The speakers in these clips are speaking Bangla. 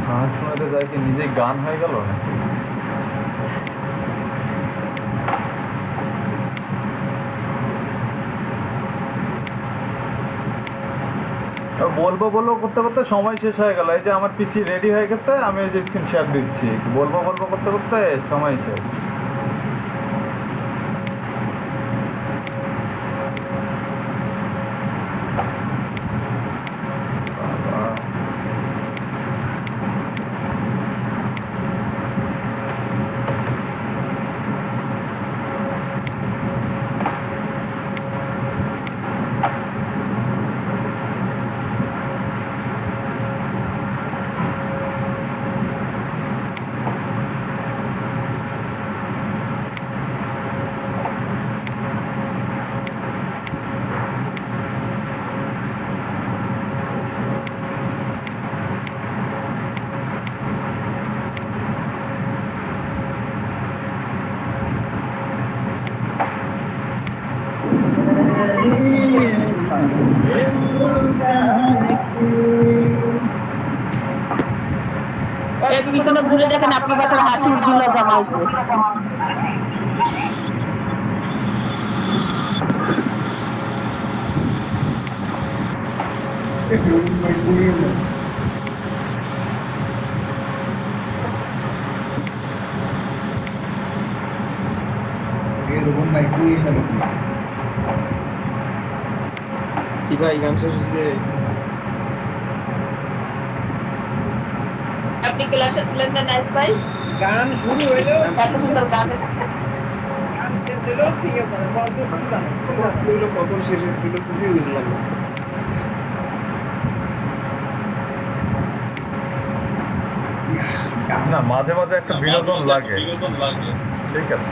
গান শোনাতে যায় কি নিজেই গান হয়ে গেল নাকি? বলবো বলবো করতে করতে সময় শেষ হয়ে গেল। এই যে আমার পিসি রেডি হয়ে গেছে, আমি এই যে স্ক্রিন শেয়ার দিচ্ছি। বলবো বলবো করতে করতে সময় শেষ। পিছনে ঘুরে দেখেন আপনার পাশে হাসির দুলা জামাইছে। কি ভাই গান শেষ হয়েছে? আপনি ক্লাসে ছিলেন না নাইস ভাই? গান শুরু হইলো, এত সুন্দর গান গান শেষ হইলো, সিঙ্গে পড়ে কখন শেষ হচ্ছিল খুবই বুঝলাম না। না, মাঝে মাঝে একটা বিনোদন লাগে। ঠিক আছে।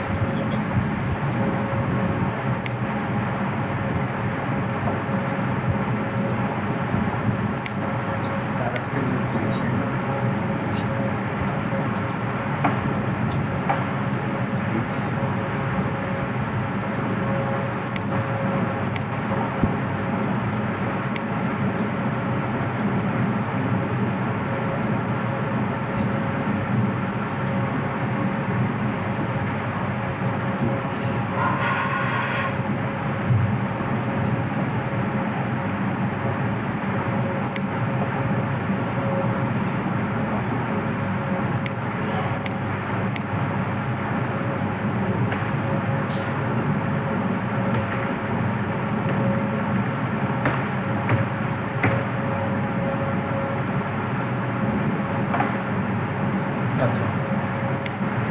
আচ্ছা,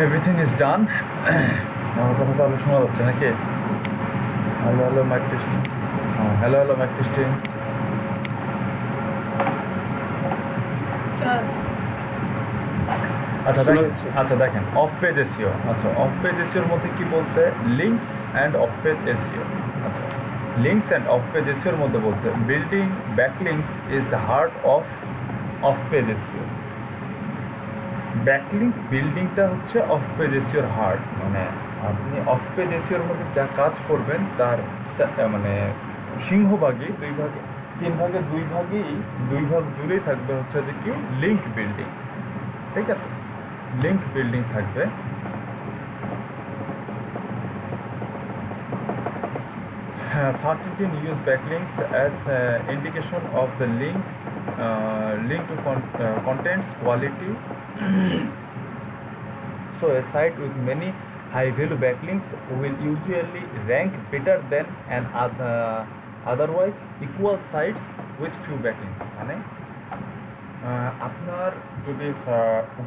এভরিথিং ইজ ডান। আমার কথা তাহলে শোনা যাচ্ছে নাকি? Hello hello mike testing. Hello hello mike testing. আচ্ছা দেখেন, আচ্ছা দেখেন অফ পেজ এসিও। আচ্ছা, অফ পেজ এসিওর মধ্যে কি বলছে? Links and off page SEO. আচ্ছা, লিঙ্কস অ্যান্ড অফ পেজ এসিওর মধ্যে বলছে building backlinks is the heart of page SEO. Backlink বিল্ডিংটা হচ্ছে অফ পেজ এসিওর হার্ট। মানে আপনি অফ পেজ এসিওর মধ্যে যা কাজ করবেন তার মানে সিংহভাগই তিন ভাগে দুই ভাগ জুড়েই থাকবে হচ্ছে যে কি লিঙ্ক বিল্ডিং। ঠিক আছে, লিঙ্ক বিল্ডিং থাকবে। Certain use backlinks as indication of the link to contents quality. So a site with many high value backlinks will usually rank better than an otherwise equal sites with few backlinks. মানে আপনার যদি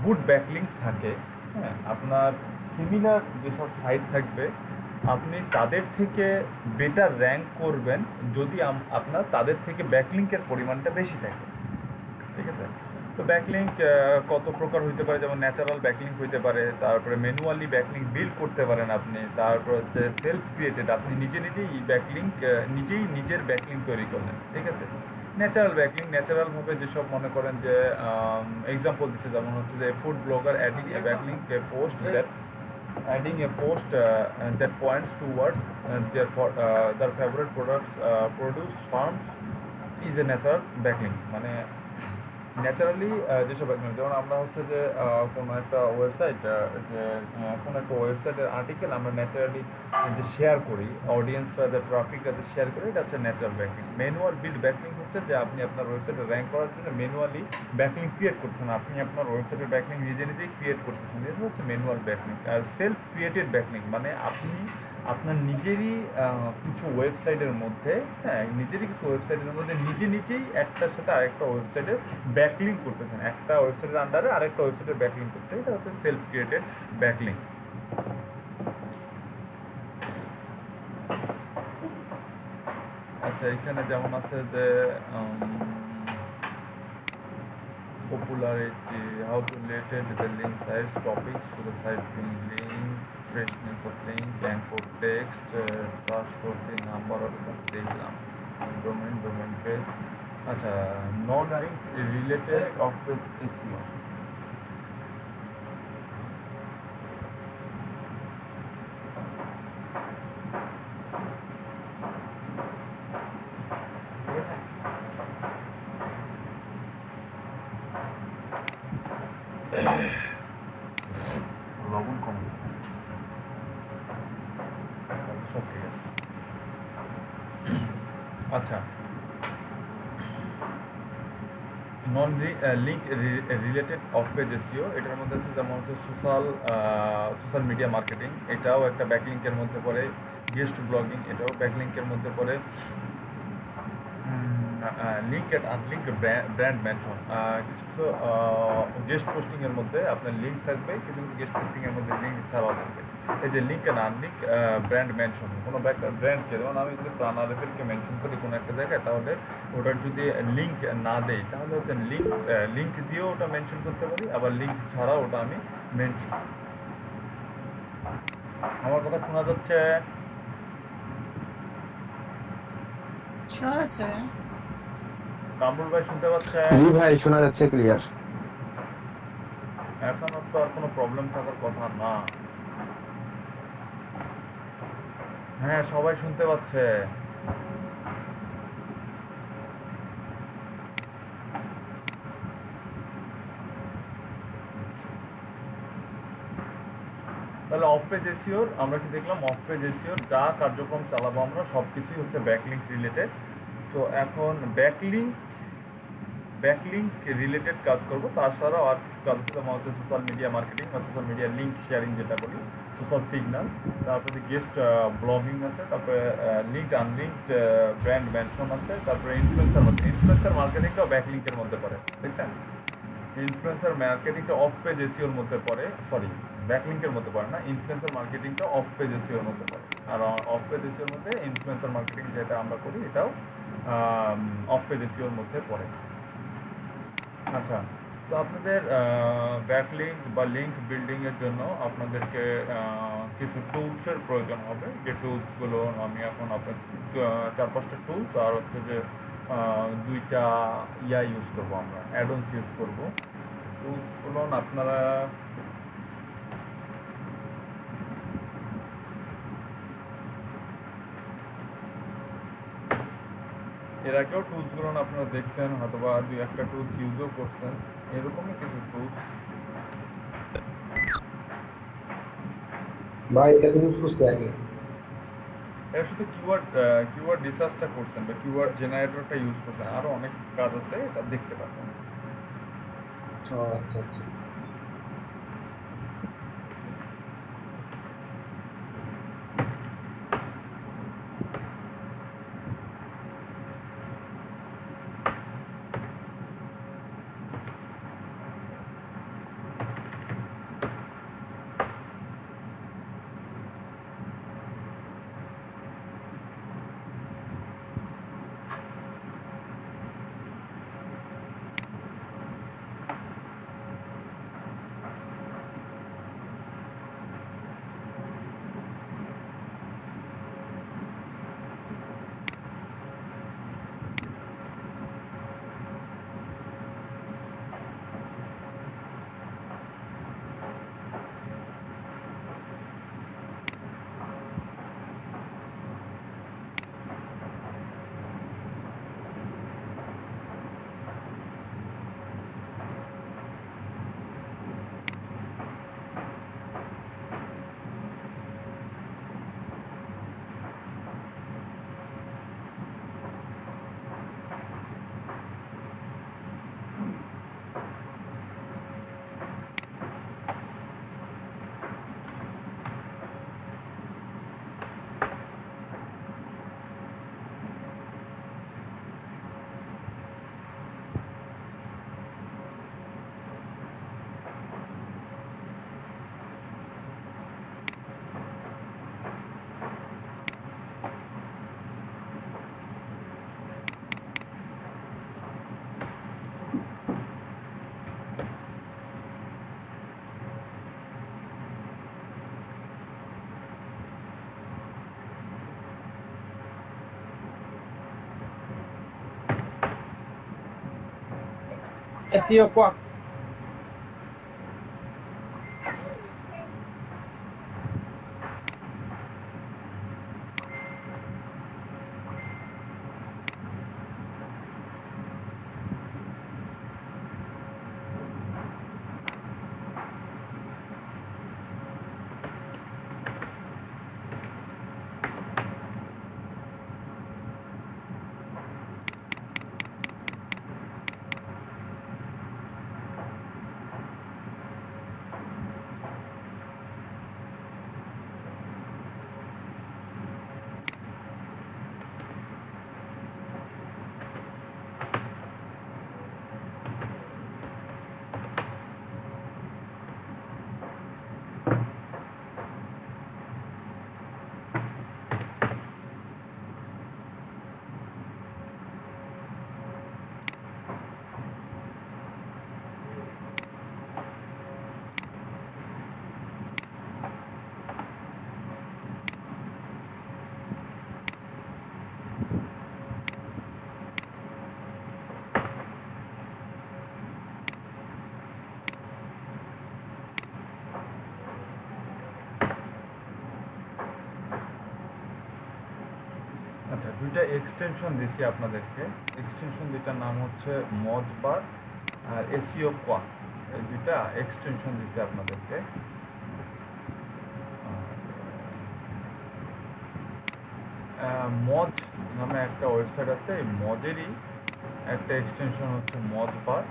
গুড ব্যাকলিঙ্ক থাকে, হ্যাঁ, আপনার সিমিলার যেসব সাইট থাকবে আপনি তাদের থেকে বেটার র্যাঙ্ক করবেন যদি আপনার তাদের থেকে ব্যাকলিঙ্কের পরিমাণটা বেশি থাকে। ঠিক আছে। তো ব্যাকলিঙ্ক কত প্রকার হইতে পারে, যেমন ন্যাচারাল ব্যাকলিঙ্ক হইতে পারে, তারপরে ম্যানুয়ালি ব্যাকলিঙ্ক বিল্ড করতে পারেন আপনি, তারপর হচ্ছে সেলফ ক্রিয়েটেড, আপনি নিজের ব্যাকলিঙ্ক তৈরি করলেন। ঠিক আছে। ন্যাচারাল ব্যাকলিঙ্ক, ন্যাচারালভাবে যেসব মনে করেন যে এক্সাম্পল দিচ্ছে, যেমন হচ্ছে যে food blogger adding A backlink A post that points towards their favorite products produce farms is a natural backlink. মানে ন্যাচারালি যেসব backlink, যেমন আমরা হচ্ছে যে কোনো একটা ওয়েবসাইট যে কোনো একটা ওয়েবসাইটের আর্টিকেল আমরা ন্যাচারালি যে শেয়ার করি, অডিয়েন্স বা যে ট্রাফিক যে শেয়ার করি, এটা হচ্ছে natural backlink. Manual build backlink হচ্ছে যে আপনি আপনার ওয়েবসাইটে র্যাঙ্ক করার জন্য ম্যানুয়ালি ব্যাকলিঙ্ক ক্রিয়েট করছেন, আপনি আপনার ওয়েবসাইটের ব্যাকলিঙ্ক নিজে নিজেই ক্রিয়েট করতেছেন, এটা হচ্ছে ম্যানুয়াল ব্যাকলিঙ্ক। আর সেলফ ক্রিয়েটেড ব্যাকলিঙ্ক মানে আপনি আপনার নিজেরই কিছু ওয়েবসাইটের মধ্যে, হ্যাঁ নিজেরই কিছু ওয়েবসাইটের মধ্যে নিজে নিজেই একটার সাথে আরেকটা ওয়েবসাইটের ব্যাকলিঙ্ক করতেছেন, একটা ওয়েবসাইটের আন্ডারে আরেকটা ওয়েবসাইটের ব্যাকলিঙ্ক করছে, এটা হচ্ছে সেলফ ক্রিয়েটেড ব্যাকলিঙ্ক। আচ্ছা, এখানে যেমন আছে যে popularity, how to relate the link size topics to the site being link, freshness of link, anchor text, trustworthy number of the দেখলাম, domain page। আচ্ছা, non link related of the SEO। লবণ কম সব ঠিক আছে। আচ্ছা, non link related off page SEO, এটার মধ্যে আছে যেমন হচ্ছে সোশ্যাল মিডিয়া মার্কেটিং, এটাও একটা ব্যাকলিঙ্কের মধ্যে পড়ে। গেস্ট ব্লগিং, এটাও ব্যাকলিঙ্কের মধ্যে পড়ে। Link at unlink brand mention, কিছু কিছু গেস্ট পোস্টিংয়ের মধ্যে আপনার লিঙ্ক থাকবে, কিছু কিছু গেস্ট পোস্টিংয়ের মধ্যে লিঙ্ক ছাড়াও থাকবে। এই যে link and unlink brand mention, কোনো ব্র্যান্ডকে, যেমন আমি যদি প্রাণা রেফেলকে মেনশন করি কোনো একটা জায়গায়, তাহলে ওটার যদি লিঙ্ক না দেই তাহলে হচ্ছে লিঙ্ক দিয়েও ওটা মেনশন করতে পারি, আবার লিঙ্ক ছাড়াও ওটা আমি মেনশন। আমার কথা শোনা যাচ্ছে? শোনা যাচ্ছে? কামরুল ভাই শুনতে পাচ্ছেন? জি ভাই, শোনা যাচ্ছে ক্লিয়ার। এখন তো আর কোনো প্রবলেম থাকার কথা না। হ্যাঁ, সবাই শুনতে পাচ্ছে। তাহলে অফ পেজ এসইওর আমরা কি দেখলাম? অফ পেজ এসইওর যা কার্যক্রম চালাবো আমরা সব কিছুই হচ্ছে ব্যাকলিঙ্ক রিলেটেড। তো এখন ব্যাকলিঙ্ক রিলেটেড কাজ করব, তাছাড়াও আর কিছু কাজ আছে, যেমন হচ্ছে সোশ্যাল মিডিয়া মার্কেটিং বা সোশ্যাল মিডিয়া লিঙ্ক শেয়ারিং যেটা বলি, সোশ্যাল সিগন্যাল, তারপরে গেস্ট ব্লগিং আছে, তারপরে লিঙ্কড আনলিঙ্কড ব্র্যান্ড মেনশন আছে, তারপরে ইনফ্লুয়েন্সার মার্কেটিংটাও ব্যাকলিঙ্কের মধ্যে পড়ে, দেখছেন? ইনফ্লুয়েন্সার মার্কেটিংটা অফ পেজ এসইওর মধ্যে পড়ে, সরি ব্যাকলিঙ্কের মধ্যে পড়ে না, ইনফ্লুয়েন্সার মার্কেটিংটা অফ পেজ এসইওর মধ্যে পড়ে। আর অফ পেজ এসইওর মধ্যে ইনফ্লুয়েন্সার মার্কেটিং যেটা আমরা করি এটাও অফ পেজ এসইওর মধ্যে পড়ে। আচ্ছা, তো আপনাদের ব্যাকলিঙ্ক বা লিঙ্ক বিল্ডিংয়ের জন্য আপনাদেরকে কিছু টুলসের প্রয়োজন হবে, যে টুলসগুলো আমি এখন আপনার 4-5টা টুলস আর হচ্ছে যে 2টা ইউজ করবো, আমরা অ্যাডন্স ইউজ করবো। টুলসগুলো আপনারা এর আগেও টুলসগুলো আপনারা দেখছেন, হয়তো বা 2-1টা টুলস ইউজও করছেন, এরকমই কিছু টুলস। ভাই এটা ইউজ করতে আগে এটা শুধু কিওয়ার্ড রিসার্চটা করছেন বা কিওয়ার্ড জেনারেটরটা ইউজ করছেন, আরও অনেক কাজ আছে, এটা দেখতে পাবেন। আচ্ছা আচ্ছা। SEO quack. আচ্ছা, দুইটা এক্সটেনশন দিছি আপনাদেরকে। এক্সটেনশন দুইটার নাম হচ্ছে মজবার আর এসইও কোয়া। এই দুইটা এক্সটেনশন দিছি আপনাদেরকে। মজ নামে একটা ওয়েবসাইট আছে, এই মজেরই একটা এক্সটেনশন হচ্ছে মজবার।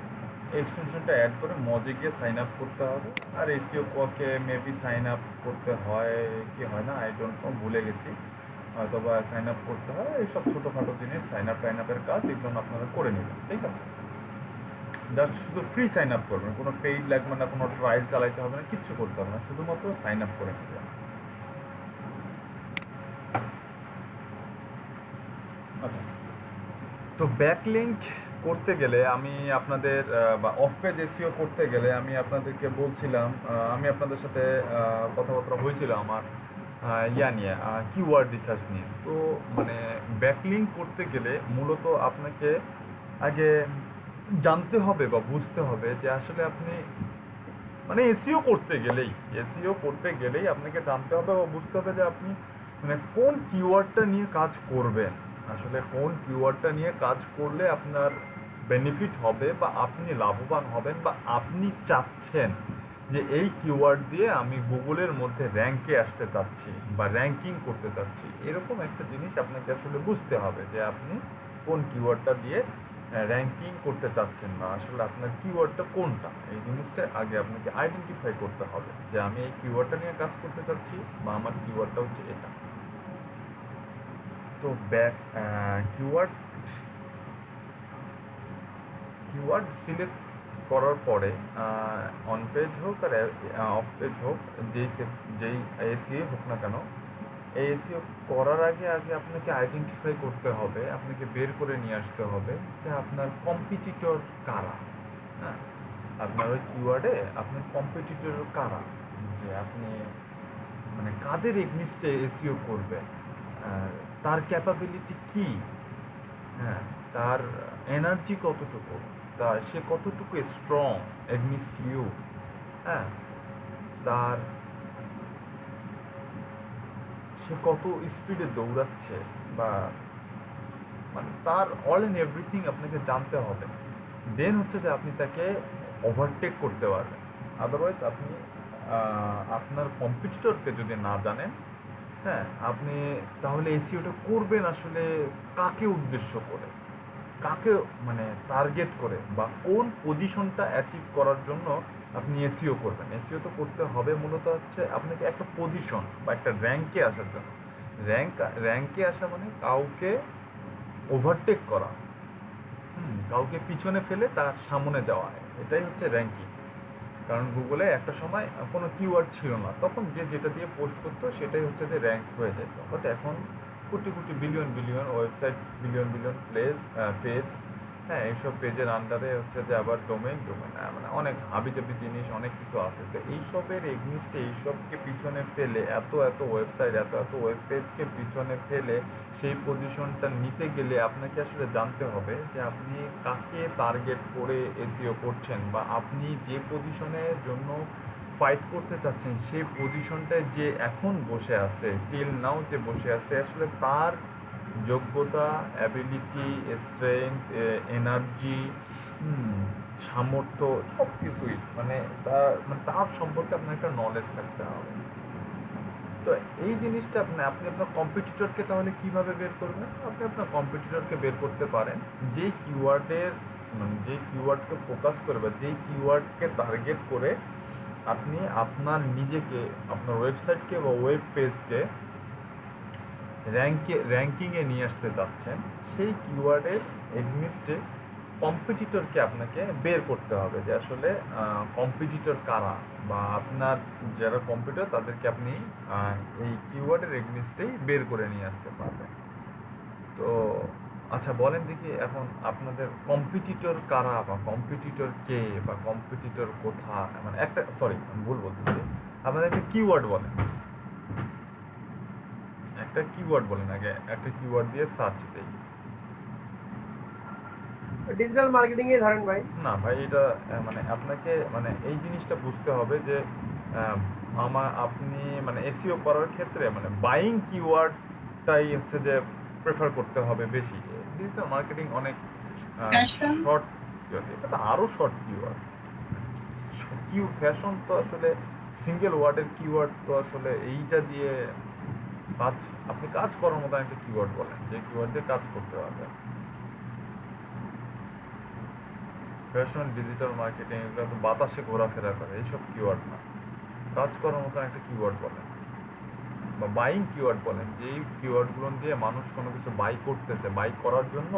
এক্সটেনশনটা অ্যাড করে মজে গিয়ে সাইন আপ করতে হবে। আর এসইও কোয়াকে মেবি সাইন আপ করতে হয় কি হয় না, আই ডোন্ট নো, ভুলে গেছি। হয়তো বা সাইন আপ করতে হয়, এইসব ছোটোখাটো জিনিস সাইন আপ টাইন আপের কাজ এগুলো আপনারা করে নেবেন, ঠিক আছে? জাস্ট শুধু ফ্রি সাইন আপ করবেন, কোনো পেইড লাগবে না, কোনো ট্রায়াল চালাইতে হবে না, কিচ্ছু করতে হবে না, শুধুমাত্র সাইন আপ করে নেবেন। আচ্ছা, তো ব্যাকলিঙ্ক করতে গেলে আমি আপনাদের বা অফ পেজ এসইও করতে গেলে আমি আপনাদেরকে বলছিলাম, আমি আপনাদের সাথে কথাবার্তা হয়েছিল আমার ইয়া নিয়ে, কিওয়ার্ড রিসার্চ নিয়ে। তো মানে ব্যাকলিঙ্ক করতে গেলে মূলত আপনাকে আগে জানতে হবে বা বুঝতে হবে যে আসলে আপনি মানে এসইও করতে গেলেই আপনাকে জানতে হবে বা বুঝতে হবে যে আপনি মানে কোন কিওয়ার্ডটা নিয়ে কাজ করবেন। আসলে কোন কিওয়ার্ডটা নিয়ে কাজ করলে আপনার বেনিফিট হবে বা আপনি লাভবান হবেন বা আপনি চাচ্ছেন যে এই কিওয়ার্ড দিয়ে আমি গুগলের মধ্যে র্যাঙ্কে আসতে চাচ্ছি বা র্যাঙ্কিং করতে চাচ্ছি, এরকম একটা জিনিস আপনাকে আসলে বুঝতে হবে যে আপনি কোন কিওয়ার্ডটা দিয়ে র্যাঙ্কিং করতে চাচ্ছেন না, আসলে আপনার কিওয়ার্ডটা কোনটা, এই জিনিসটা আগে আপনাকে আইডেন্টিফাই করতে হবে যে আমি এই কিওয়ার্ডটা নিয়ে কাজ করতে চাচ্ছি বা আমার কিওয়ার্ডটা হচ্ছে এটা। তো কিওয়ার্ড সিলেক্ট করার পরে অন পেজ হোক আর অফ পেজ হোক, যেই এসইও হোক না কেন, এই এসইও করার আগে আপনাকে আইডেন্টিফাই করতে হবে, আপনাকে বের করে নিয়ে আসতে হবে যে আপনার কম্পিটিটর কারা। হ্যাঁ, আপনার ওই কিওয়ার্ডে আপনার কম্পিটিটর কারা, যে আপনি মানে কাদের এগনিস্টে এসইও করবেন, তার ক্যাপাবিলিটি কি, হ্যাঁ, তার এনার্জি কতটুকু, সে কতটুকু স্ট্রং এগনিস্ট ইউ, হ্যাঁ, সে কত স্পিডে দৌড়াচ্ছে, বা মানে তার অল অ্যান্ড এভরিথিং আপনাকে জানতে হবে। দেন হচ্ছে যে আপনি তাকে ওভারটেক করতে পারবেন। আদারওয়াইজ আপনি আপনার কম্পিটিটরকে যদি না জানেন, হ্যাঁ, আপনি তাহলে এসইওটা করবেন আসলে কাকে উদ্দেশ্য করে, কাকে মানে টার্গেট করে, বা কোন পজিশনটা অ্যাচিভ করার জন্য আপনি এসইও করবেন। এসইও তো করতে হবে মূলত হচ্ছে আপনাকে একটা পজিশন বা একটা র্যাঙ্কে আসার জন্য। র্যাঙ্কে আসা মানে কাউকে ওভারটেক করা, কাউকে পিছনে ফেলে তার সামনে যাওয়া, এটাই হচ্ছে র্যাঙ্কিং। কারণ গুগলে একটা সময় কোনো কিওয়ার্ড ছিল না, তখন যে যেটা দিয়ে পোস্ট করতো সেটাই হচ্ছে যে র্যাঙ্ক হয়ে যেত। বাট এখন crore crore billion website, billion page হ্যাঁ, এইসব পেজের আন্ডারে হচ্ছে যে আবার ডোমেইন মানে অনেক হাবিজাবি জিনিস অনেক কিছু আছে। তো এইসবের এগনিস্টে এইসবকে পিছনে ফেলে এত ওয়েবসাইট এত ওয়েব পেজকে পিছনে ফেলে সেই পজিশনটা নিতে গেলে আপনাকে আসলে জানতে হবে যে আপনি কাকে টার্গেট করে এসইও করছেন, বা আপনি যে পজিশনের জন্য ফাইট করতে চাচ্ছেন সেই পজিশনটায় যে এখন বসে আছে, টিল নাও যে বসে আছে, আসলে তার যোগ্যতা, অ্যাবিলিটি, স্ট্রেংথ, এনার্জি, সামর্থ্য সব কিছুই মানে তার সম্পর্কে আপনার একটা নলেজ থাকতে হবে। তো এই জিনিসটা আপনি আপনার কম্পিটিটরকে তাহলে কিভাবে বের করবেন? আপনি আপনার কম্পিটিটরকে বের করতে পারেন যেই কিওয়ার্ডের যেই কিওয়ার্ডকে ফোকাস করে বা যেই কিওয়ার্ডকে টার্গেট করে আপনি আপনার নিজেকে, আপনার ওয়েবসাইটকে বা ওয়েব পেজকে র্যাঙ্কিংয়ে নিয়ে আসতে চাচ্ছেন, সেই কিওয়ার্ডের এগনিস্টে কম্পিটিটরকে আপনাকে বের করতে হবে যে আসলে কম্পিটিটর কারা, বা আপনার যারা কম্পিটিটর তাদেরকে আপনি এই কিওয়ার্ডের এগনিস্টেই বের করে নিয়ে আসতে পারবেন। তো আচ্ছা বলেন দেখি, এখন আপনাদের কম্পিটিটর কারা বা কম্পিটিটর কে বা কম্পিটিটর কোথায়, মানে একটা আমি ভুল বলতেছি, আপনাদের একটা কিওয়ার্ড বলেন, আগে একটা কিওয়ার্ড দিয়ে সার্চ দেই। ডিজিটাল মার্কেটিং এ ধরেন ভাই। না ভাই, এটা মানে আপনাকে মানে এই জিনিসটা বুঝতে হবে যে আপনি মানে এসইও করার ক্ষেত্রে মানে বাইং কিওয়ার্ডটাই হচ্ছে যে প্রেফার করতে হবে বেশি। ডিজিটাল মার্কেটিং অনেক Fashion? শর্ট, এটা তো আরো শর্ট কিওয়ার্ড। ফ্যাশন তো আসলে সিঙ্গেল ওয়ার্ডের কিওয়ার্ড, তো আসলে এইটা দিয়ে আপনি কাজ করার মতো একটা কিওয়ার্ড বলেন যে কিওয়ার্ড দিয়ে কাজ করতে হবে। ফ্যাশন, ডিজিটাল মার্কেটিং এগুলো তো বাতাসে ঘোরাফেরা করে, এইসব কিওয়ার্ড না। কাজ করার মতো একটা কিওয়ার্ড বলেন, বা বাইং কিওয়ার্ড বলেন, যেই কিওয়ার্ডগুলো দিয়ে মানুষ কোনো কিছু বাই করতেছে, বাই করার জন্য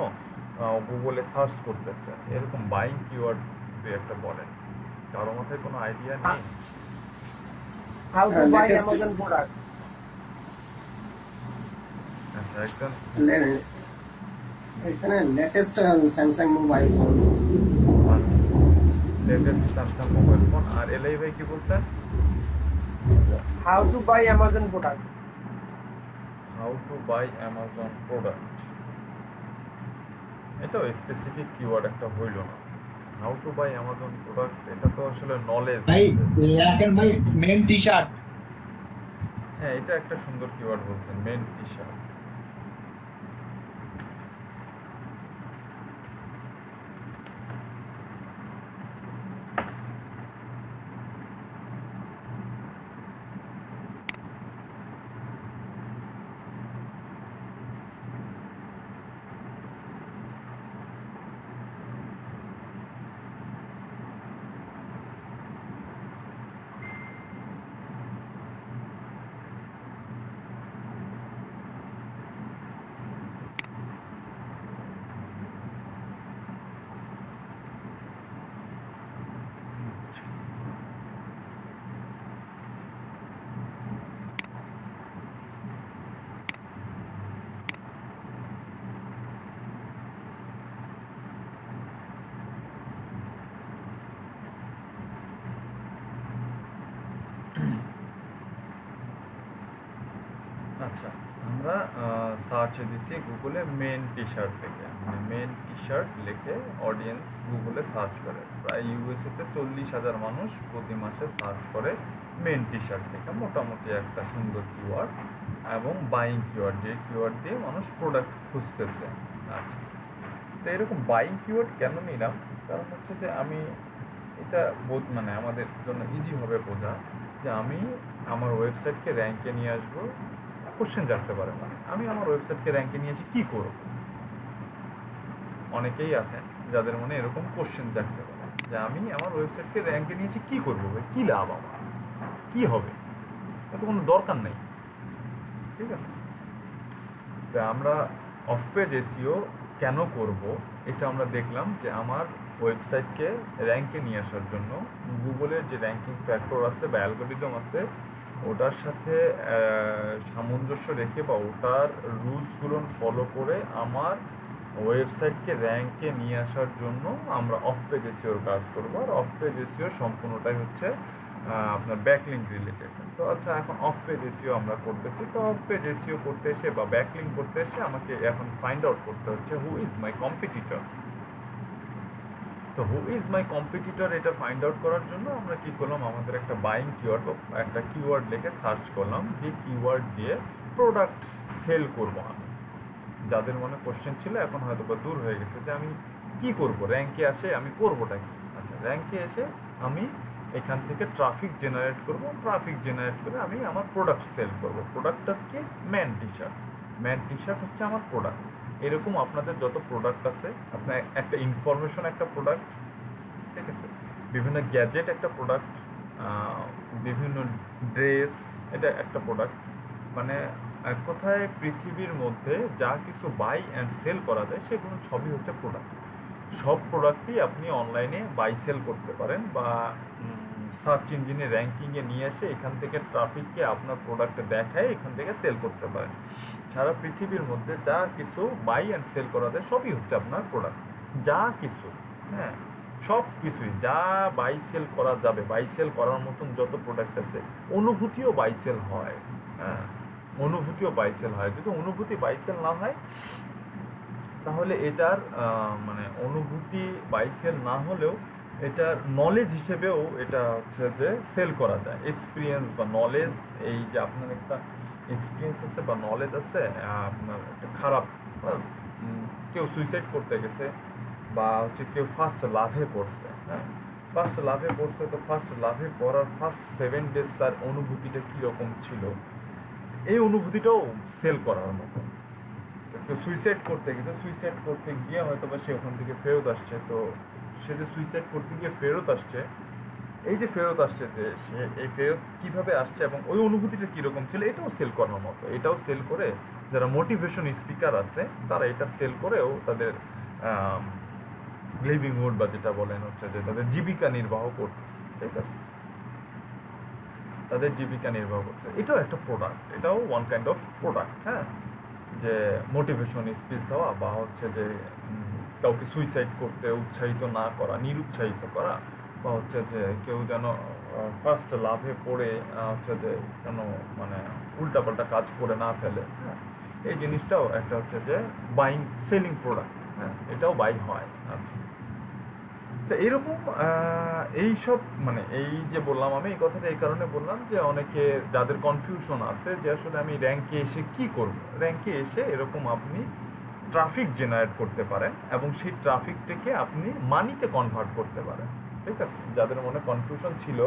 গুগলে সার্চ করতেছে, এরকম বাইং কিওয়ার্ড একটা বলেন। কারো মাথায় কোনো আইডিয়া নেই? How to buy latest Amazon product. আচ্ছা, একজন এখানে latest Samsung mobile phone. Latest Samsung mobile phone. আর এলআই ভাই কি বলছেন? How to buy Amazon product. How to buy Amazon product, এটাও স্পেসিফিক কিওয়ার্ড একটা হইল না। How to buy Amazon product, এটা তো আসলে নলেজ। ভাই রাখেন ভাই, মেন টি শার্ট। হ্যাঁ, এটা একটা সুন্দর কিওয়ার্ড বলছেন, মেন টি শার্ট। আচ্ছা, আমরা সার্চে দিচ্ছি গুগলে মেন টি শার্ট থেকে, মানে মেন টি শার্ট লিখে অডিয়েন্স গুগলে সার্চ করে। প্রায় ইউএসএতে 40,000 মানুষ প্রতি মাসে সার্চ করে মেন টি শার্ট থেকে। মোটামুটি একটা সুন্দর কিওয়ার্ড এবং বাইং কিওয়ার্ড, যে কিওয়ার্ড দিয়ে মানুষ প্রোডাক্ট খুঁজতেছে। আচ্ছা, তো এরকম বাইং কিওয়ার্ড কেন নিলাম? কারণ হচ্ছে যে আমি এটা মানে আমাদের জন্য ইজি হবে বোঝা যে আমি আমার ওয়েবসাইটকে র্যাঙ্কে নিয়ে আসবো। কোশ্চেন জানতে পারে মানে আমি আমার ওয়েবসাইটকে র্যাঙ্কে নিয়ে এসে কী করব? অনেকেই আছেন যাদের মনে এরকম কোশ্চেন জানতে পারে যে আমি আমার ওয়েবসাইটকে র্যাঙ্কে নিয়ে এসে কী করবো ভাই, কী লাভ আমার, কী হবে, এত কোনো দরকার নেই। ঠিক আছে, তো আমরা অফ পেজ এসইও কেন করব এটা আমরা দেখলাম যে আমার ওয়েবসাইটকে র্যাঙ্কে নিয়ে আসার জন্য গুগলের যে র্যাঙ্কিং ফ্যাক্টর আছে বা অ্যালগোরিদম আছে ওটার সাথে সামঞ্জস্য রেখে বা ওটার রুলসগুলো ফলো করে আমার ওয়েবসাইটকে র্যাঙ্কে নিয়ে আসার জন্য আমরা অফ পেজ এসইওর কাজ করবো। আর অফ পেজ এসইও সম্পূর্ণটাই হচ্ছে আপনার ব্যাকলিঙ্ক রিলেটেড। তো আচ্ছা, এখন অফ পেজ এসইও আমরা করতেছি। তো অফ পেজ এসইও করতে এসে বা ব্যাকলিঙ্ক করতে এসে আমাকে এখন ফাইন্ড আউট করতে হচ্ছে হু ইজ মাই কম্পিটিটর। তো হু ইজ মাই কম্পিটিটর এটা ফাইন্ড আউট করার জন্য আমরা কি করলাম, আমাদের একটা বাইং কিওয়ার্ড বা একটা কিওয়ার্ড লিখে সার্চ করলাম, যে কিওয়ার্ড দিয়ে প্রোডাক্ট সেল করবো আমি। যাদের মনে কোশ্চেন ছিল এখন হয়তো বা দূর হয়ে গেছে যে আমি কি করব, র্যাঙ্কে আসে আমি করবোটা কি। আচ্ছা, র্যাঙ্কে এসে আমি এখান থেকে ট্রাফিক জেনারেট করব, ট্রাফিক জেনারেট করে আমি আমার প্রোডাক্ট সেল করব। প্রোডাক্টটা কি? Man T shirt. Man T shirt হচ্ছে আমার প্রোডাক্ট। এরকম আপনাদের যত প্রোডাক্ট আছে, আপনার একটা ইনফরমেশন একটা প্রোডাক্ট, ঠিক আছে, বিভিন্ন গ্যাজেট একটা প্রোডাক্ট, বিভিন্ন ড্রেস এটা একটা প্রোডাক্ট। মানে এক কথায় পৃথিবীর মধ্যে যা কিছু বাই অ্যান্ড সেল করা যায় সেগুলো সবই হচ্ছে প্রোডাক্ট। সব প্রোডাক্টই আপনি অনলাইনে বাই সেল করতে পারেন বা সার্চ ইঞ্জিনে র্যাঙ্কিংয়ে নিয়ে এসে এখান থেকে ট্রাফিককে আপনার প্রোডাক্টে দেখায় এখান থেকে সেল করতে পারেন। সারা পৃথিবীর মধ্যে যা কিছু বাই অ্যান্ড সেল করা যায় সবই হচ্ছে আপনার প্রোডাক্ট। যা কিছু, হ্যাঁ, সব কিছুই যা বাই সেল করা যাবে, বাই সেল করার মতন যত প্রোডাক্ট আছে, অনুভূতিও বাই সেল হয়। হ্যাঁ, অনুভূতিও বাই সেল হয়। যদি অনুভূতি বাই সেল না হয় তাহলে এটার মানে অনুভূতি বাই সেল না হলেও এটার নলেজ হিসেবেও এটা হচ্ছে যে সেল করা যায়। এক্সপিরিয়েন্স বা নলেজ, এই যে আপনার একটা এক্সপিরিয়েন্স আছে বা নলেজ আছে, আপনার একটা খারাপ কেউ সুইসাইড করতে গেছে বা হচ্ছে কেউ ফার্স্ট লাভে পড়ছে, হ্যাঁ, ফার্স্ট লাভে পড়ছে, তো ফার্স্ট লাভে পড়ার ফার্স্ট 7 ডেজ তার অনুভূতিটা কীরকম ছিল, এই অনুভূতিটাও সেল করার মতো। কেউ সুইসাইড করতে গেছে, সুইসাইড করতে গিয়ে হয়তো বা সে ওখান থেকে ফেরত আসছে, তো সে যে সুইসাইড করতে গিয়ে ফেরত আসছে, এই যে ফেরত আসছে যে সে এই ফেরত কীভাবে আসছে এবং ওই অনুভূতিটা কীরকম ছিল, এটাও সেল করার মতো। এটাও সেল করে যারা মোটিভেশন স্পিকার আছে তারা এটা সেল করেও তাদের লিভিংহুড বা যেটা বলেন হচ্ছে যে তাদের জীবিকা নির্বাহ করছে, ঠিক আছে, তাদের জীবিকা নির্বাহ করছে। এটাও একটা প্রোডাক্ট, এটাও ওয়ান কাইন্ড অফ প্রোডাক্ট। হ্যাঁ, যে মোটিভেশন স্পিচ দেওয়া বা হচ্ছে যে কাউকে সুইসাইড করতে উৎসাহিত না করা, নিরুৎসাহিত করা, বা হচ্ছে যে কেউ যেন ফার্স্ট লাভে পড়ে হচ্ছে যে যেন মানে উল্টাপাল্টা কাজ করে না ফেলে। হ্যাঁ, এই জিনিসটাও একটা হচ্ছে যে বাইং সেলিং প্রোডাক্ট। হ্যাঁ, এটাও বাই হয়। আচ্ছা, তো এইরকম এইসব মানে এই যে বললাম আমি এই কথাটা এই কারণে বললাম যে অনেকে যাদের কনফিউশন আছে যে আসলে আমি র্যাঙ্কে এসে কি করব। র্যাঙ্কে এসে এরকম আপনি ট্রাফিক জেনারেট করতে পারেন এবং সেই ট্রাফিকটাকে আপনি মানিতে কনভার্ট করতে পারেন, ঠিক আছে। যাদের মনে কনফিউশন ছিল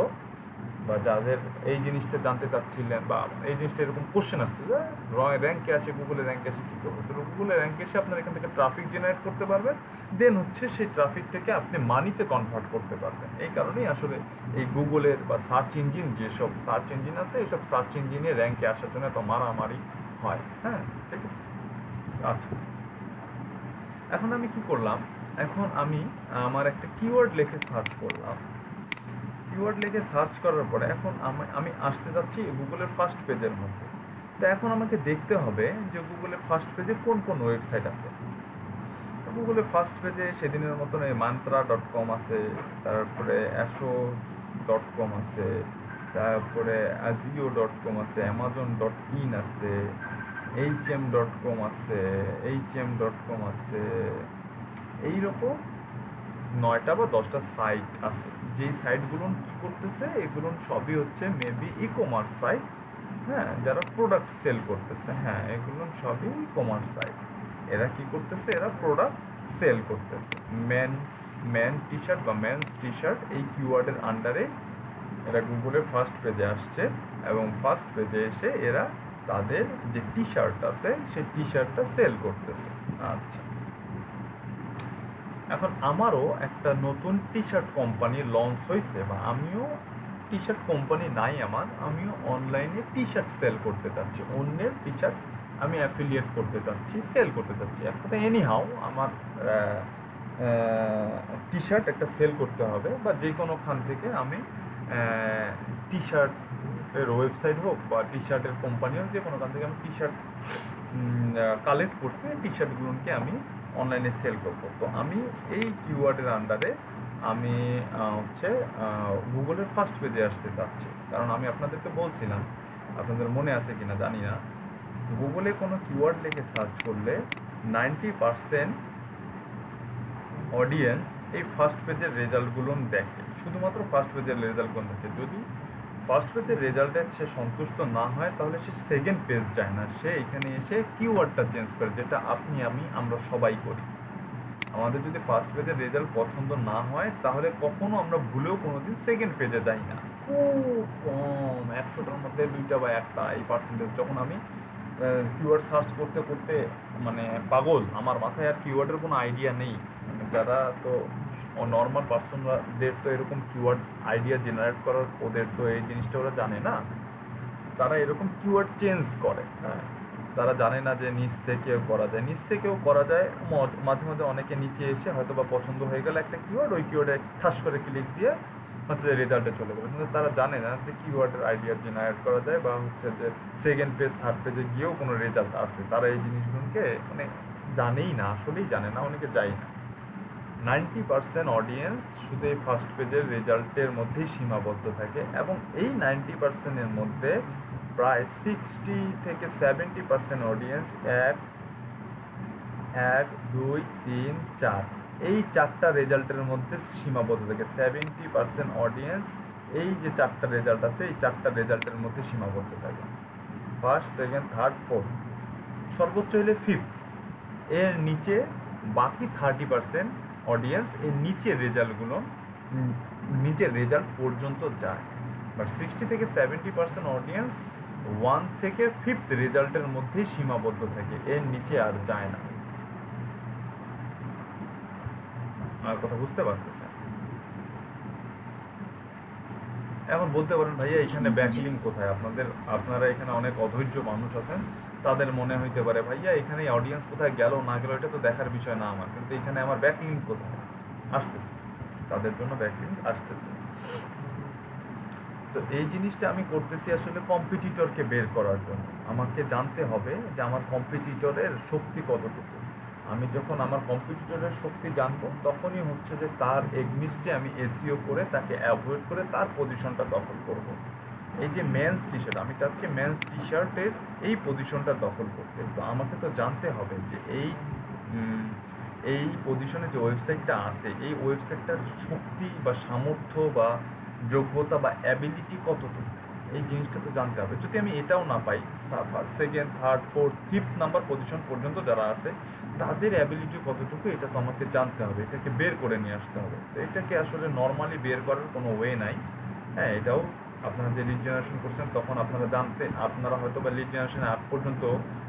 বা যাদের এই জিনিসটা জানতে চাচ্ছিলেন বা এই জিনিসটা এরকম কোশ্চেন আসছে যে র্যাঙ্কে আসে, গুগলে র্যাঙ্কে আসে কী করবো, তো গুগলে র্যাঙ্কে এসে আপনার এখান থেকে ট্রাফিক জেনারেট করতে পারবেন, দেন হচ্ছে সেই ট্রাফিকটাকে আপনি মানিতে কনভার্ট করতে পারবেন। এই কারণেই আসলে এই গুগলের বা সার্চ ইঞ্জিন, যেসব সার্চ ইঞ্জিন আছে এইসব সার্চ ইঞ্জিনে র্যাঙ্কে আসার জন্য এত মারামারি হয়। হ্যাঁ, ঠিক আছে। আচ্ছা, এখন আমি কি করলাম, এখন আমি আমার একটা কিওয়ার্ড লিখে সার্চ করলাম। কিওয়ার্ড লিখে সার্চ করার পরে এখন আমি আসতে যাচ্ছি গুগলের ফার্স্ট পেজের মধ্যে। তো এখন আমাকে দেখতে হবে যে গুগলের ফার্স্ট পেজে কোন কোন ওয়েবসাইট আছে। তো গুগলের ফার্স্ট পেজে সেদিনের মতন এই mantra.com আছে, তারপরে asho.com আছে, তারপরে azio.com আছে, amazon.in আছে, hm.com আছে, hm.com আছে, এইরকম 9টা বা 10টা সাইট আছে। যেই সাইটগুলো কী করতেছে, এগুলো সবই হচ্ছে মেবি ই কমার্স সাইট। হ্যাঁ, যারা প্রোডাক্ট সেল করতেছে, হ্যাঁ, এগুলো সবই ই কমার্স সাইট। এরা কি করতেছে, এরা প্রোডাক্ট সেল করতেছে। ম্যান টি শার্ট বা ম্যানস টি শার্ট এই কিওয়ার্ডের আন্ডারে এরা গুগলের ফার্স্ট পেজে আসছে এবং ফার্স্ট পেজে এসে এরা তাদের যে টি শার্ট আছে সেই টি শার্টটা সেল করতেছে। আচ্ছা, এখন আমারও একটা নতুন টি শার্ট কোম্পানি লঞ্চ হয়েছে বা আমিও টি শার্ট কোম্পানি নাই আমার, আমিও অনলাইনে টি শার্ট সেল করতে চাচ্ছি। অন্যের টি শার্ট আমি অ্যাফিলিয়েট করতে চাচ্ছি, সেল করতে চাচ্ছি। একটা এনিহাও আমার টি শার্ট একটা সেল করতে হবে বা যে কোনোখান থেকে আমি টি শার্টের ওয়েবসাইট হোক বা টি শার্টের কোম্পানি হোক, যে কোনোখান থেকে আমি টি শার্ট কালেক্ট করছি, টি শার্টগুলোকে আমি অনলাইনে সেল করবো। তো আমি এই কিওয়ার্ডের আন্ডারে আমি হচ্ছে গুগলের ফার্স্ট পেজে আসতে চাচ্ছি। কারণ আমি আপনাদেরকে বলছিলাম, আপনাদের মনে আছে কিনা জানি না, গুগলে কোনো কিওয়ার্ড লিখে সার্চ করলে 90% অডিয়েন্স এই ফার্স্ট পেজের রেজাল্টগুলো দেখে, শুধুমাত্র ফার্স্ট পেজের রেজাল্টগুলো দেখে। যদি ফার্স্ট পেজের রেজাল্টে সে সন্তুষ্ট না হয় তাহলে সে সেকেন্ড পেজ যায় না, সে এখানে এসে কিওয়ার্ডটা চেঞ্জ করে, যেটা আপনি আমরা সবাই করি। আমাদের যদি ফার্স্ট পেজের রেজাল্ট পছন্দ না হয় তাহলে কখনো আমরা ভুলেও কোনোদিন সেকেন্ড পেজে যাই না। খুব কম, 100টার মধ্যে 2টা বা 1টা এই পার্সেন্টেজ। যখন আমি কিওয়ার্ড সার্চ করতে করতে মানে পাগল, আমার মাথায় আর কিওয়ার্ডের কোনো আইডিয়া নেই। মানে যারা তো নর্মাল পার্সনদের তো এরকম কিওয়ার্ড আইডিয়া জেনারেট করার, ওদের তো এই জিনিসটা ওরা জানে না, তারা এরকম কিওয়ার্ড চেঞ্জ করে। হ্যাঁ, তারা জানে না যে নিচ থেকেও করা যায়, নিচ থেকেও করা যায়। মাঝে মাঝে অনেকে নিচে এসে হয়তো বা পছন্দ হয়ে গেল একটা কিওয়ার্ড, ওই কিওয়ার্ডে ঠাস করে ক্লিক দিয়ে হচ্ছে রেজাল্টে চলে গেলো। কিন্তু তারা জানে না যে কিওয়ার্ডের আইডিয়া জেনারেট করা যায়, বা হচ্ছে যে সেকেন্ড পেজ থার্ড পেজে গিয়েও কোনো রেজাল্ট আসে। তারা এই জিনিসগুলোকে মানে জানেই না, আসলেই জানে না, অনেকে যায় না। 90% অডিয়েন্স শুধু এই ফার্স্ট পেজের রেজাল্টের মধ্যেই সীমাবদ্ধ থাকে, এবং এই 90%-এর মধ্যে প্রায় 60 থেকে 70% অডিয়েন্স 1, 2, 3, 4 এই 4টা রেজাল্টের মধ্যে সীমাবদ্ধ থাকে। 70% অডিয়েন্স এই যে 4টা রেজাল্ট আছে, এই 4টা রেজাল্টের মধ্যে সীমাবদ্ধ থাকে। ফার্স্ট, সেকেন্ড, থার্ড, ফোর্থ, সর্বোচ্চ হলে ফিফথ। এর নিচে বাকি 30% অডিয়েন্স এর নিচের রেজাল্ট পর্যন্ত যায়। বাট 60 থেকে 70% অডিয়েন্স 1 থেকে 5th রেজাল্টের মধ্যেই সীমাবদ্ধ থাকে, এর নিচে আর যায় না। আমার কথা বুঝতে পারতেছেন? এখন বলতে পারেন ভাইয়া এখানে ব্যাকলিঙ্ক কোথায়? আপনারা এখানে অনেক অধৈর্য মানুষ আছেন, তাদের মনে হইতে পারে ভাইয়া এখানে অডিয়েন্স কোথায় গেল না গেল এটা তো দেখার বিষয় না আমার, কিন্তু এখানে আমার ব্যাকলিঙ্ক কোথায় আসতেছে, তাদের জন্য ব্যাকলিঙ্ক আসতেছে। তো এই জিনিসটা আমি করতেছি আসলে কম্পিটিটরকে বের করার জন্য। আমাকে জানতে হবে যে আমার কম্পিটিটরের শক্তি কতটুকু। আমি যখন আমার কম্পিটিটরের শক্তি জানবো তখনই হচ্ছে যে তার এগনিস্টে আমি এসইও করে তাকে অ্যাভয়েড করে তার পজিশনটা দখল করব। এই যে মেন্স টি শার্ট, আমি চাচ্ছি মেন্স টি শার্টের এই পজিশনটা দখল করতে। তো আমাকে তো জানতে হবে যে এই পজিশনে যে ওয়েবসাইটটা আছে, এই ওয়েবসাইটটার শক্তি বা সামর্থ্য বা যোগ্যতা বা অ্যাবিলিটি কতটুকু, এই জিনিসটা তো জানতে হবে। যদি আমি এটাও না পাই, second, third, fourth, fifth number position পর্যন্ত যারা আছে তাদের অ্যাবিলিটি কতটুকু এটা তো আমাকে জানতে হবে, এটাকে বের করে নিয়ে আসতে হবে। তো এটাকে আসলে নর্মালি বের করার কোনো ওয়ে নাই। হ্যাঁ, এটাও আপনারা যে লিড জেনারেশন করছেন তখন আপনারা হয়তো বা লিড জেনারেশন আগ পর্যন্ত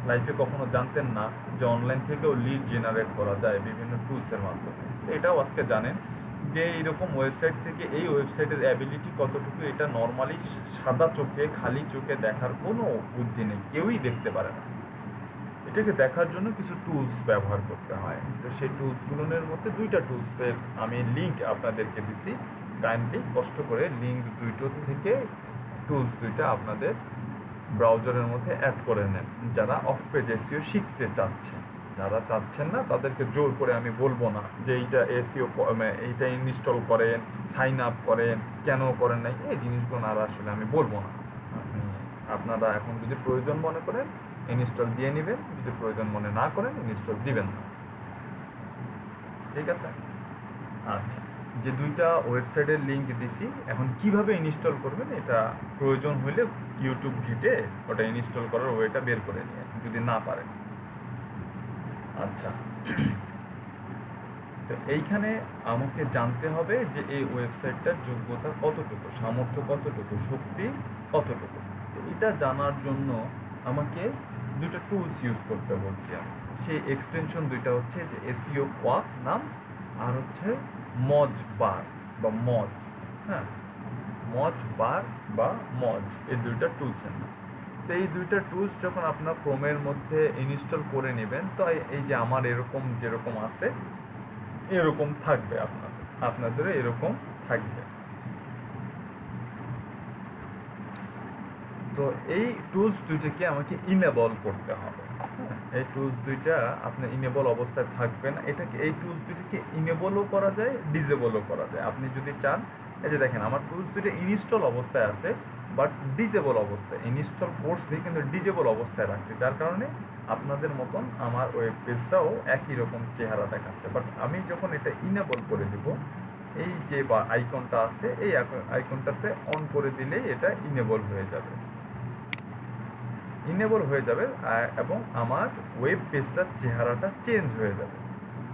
লাইফে কখনো জানতেন না যে অনলাইন থেকেও লিড জেনারেট করা যায় বিভিন্ন টুলসের মাধ্যমে। এটাও আজকে জানেন যে এইরকম ওয়েবসাইট থেকে এই ওয়েবসাইটের অ্যাবিলিটি কতটুকু, এটা নর্মালি সাদা চোখে খালি চোখে দেখার কোনো বুদ্ধি নেই, কেউই দেখতে পারে না। এটাকে দেখার জন্য কিছু টুলস ব্যবহার করতে হয়। তো সেই টুলসগুলোর মধ্যে 2টা টুলসের আমি লিঙ্ক আপনাদেরকে দিচ্ছি, কাইন্ডলি কষ্ট করে লিঙ্ক 2টো থেকে টুলস 2টা আপনাদের ব্রাউজারের মধ্যে অ্যাড করে নেন যারা অফ পেজ এসইও শিখতে চাচ্ছেন। যারা চাচ্ছেন না তাদেরকে জোর করে আমি বলবো না যে এইটা এসইও এইটা ইনস্টল করেন, সাইন আপ করেন, কেন করেন নাই, এই জিনিসগুলো আর আসলে আমি বলবো না। আপনারা এখন যদি প্রয়োজন মনে করেন ইনস্টল দিয়ে নেবেন, যদি প্রয়োজন মনে না করেন ইনস্টল দিবেন না। ঠিক আছে? আচ্ছা, যে 2টা ওয়েবসাইটের লিঙ্ক দিছি, এখন কিভাবে ইনস্টল করবেন এটা প্রয়োজন হলে ইউটিউব ঘেটে ওটা ইনস্টল করার ওয়েটা বের করে নিয়ে যদি না পারেন। আচ্ছা, তো এইখানে আমাকে জানতে হবে যে এই ওয়েবসাইটটার যোগ্যতা কতটুকু, সামর্থ্য কতটুকু, শক্তি কতটুকু। এটা জানার জন্য আমাকে 2টা টুলস ইউজ করতে বলছি আমি। সেই এক্সটেনশন 2টা হচ্ছে যে এসইও কোয়াক নাম, আর হচ্ছে মজ বার বা মজ। হ্যাঁ, মজ বার বা মজ, এই 2টা টুলসের নাম। তো এই 2টা টুলস যখন আপনার ক্রোমের মধ্যে ইনস্টল করে নেবেন, তো এই যে আমার এরকম যেরকম আছে এরকম থাকবে, আপনাদেরও এরকম থাকবে। তো এই টুলস 2টাকে আমাকে ইনেবল করতে হবে। হ্যাঁ, এই টুলস দুইটা আপনার ইনেবল অবস্থায় থাকবে না। এটাকে এই টুলস দুটিকে ইনেবলও করা যায়, ডিজেবলও করা যায়। আপনি যদি চান, এই যে দেখেন আমার টুলস দুইটা ইনস্টল অবস্থায় আছে বাট ডিজেবল অবস্থায়। ইনস্টল করছি কিন্তু ডিজেবল অবস্থায় রাখছি, যার কারণে আপনাদের মতন আমার ওয়েব পেজটাও একই রকম চেহারা দেখাচ্ছে। বাট আমি যখন এটা ইনেবল করে দিব, এই যে আইকনটা আছে এই আইকনটাতে অন করে দিলেই এটা ইনেবল হয়ে যাবে, এবং আমার ওয়েব পেজটার চেহারাটা চেঞ্জ হয়ে যাবে।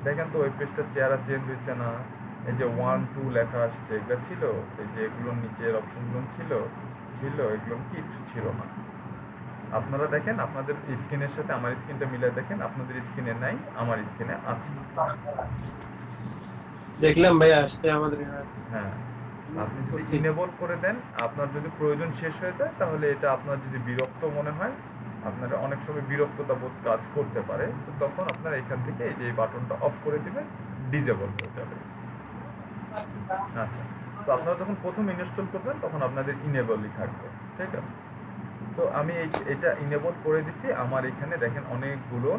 দেখেন তো ওয়েব পেজটার চেহারা চেঞ্জ হয়েছে না? এই যে 1 2 লেখা আসছে, এগুলো ছিল, এই যে এগুলোর নিচের অপশনগুলো ছিল, এগুলো কিচ্ছু ছিল না। আপনারা দেখেন আপনাদের স্ক্রিনের সাথে আমার স্ক্রিনটা মিলে দেখেন, আপনাদের স্ক্রিনে নাই, আমার স্ক্রিনে আছে। দেখলাম ভাই আসছে আমাদের হ্যাঁ, আপনি যদি ইনেবল করে দেন, আপনার যদি প্রয়োজন শেষ হয়ে যায়, তাহলে এটা আপনার যদি বিরক্ত মনে হয়, আপনার অনেক সময় বিরক্ততা বোধ কাজ করতে পারে, তো তখন আপনার এখান থেকে এই যে বাটনটা অফ করে দিবেন, ডিজেবল হয়ে যাবে। আচ্ছা, তো আপনারা যখন প্রথম ইনস্টল করবেন তখন আপনাদের ইনেবলই থাকবে, ঠিক আছে? তো আমি এটা ইনেবল করে দিছি। আমার এখানে দেখেন অনেকগুলো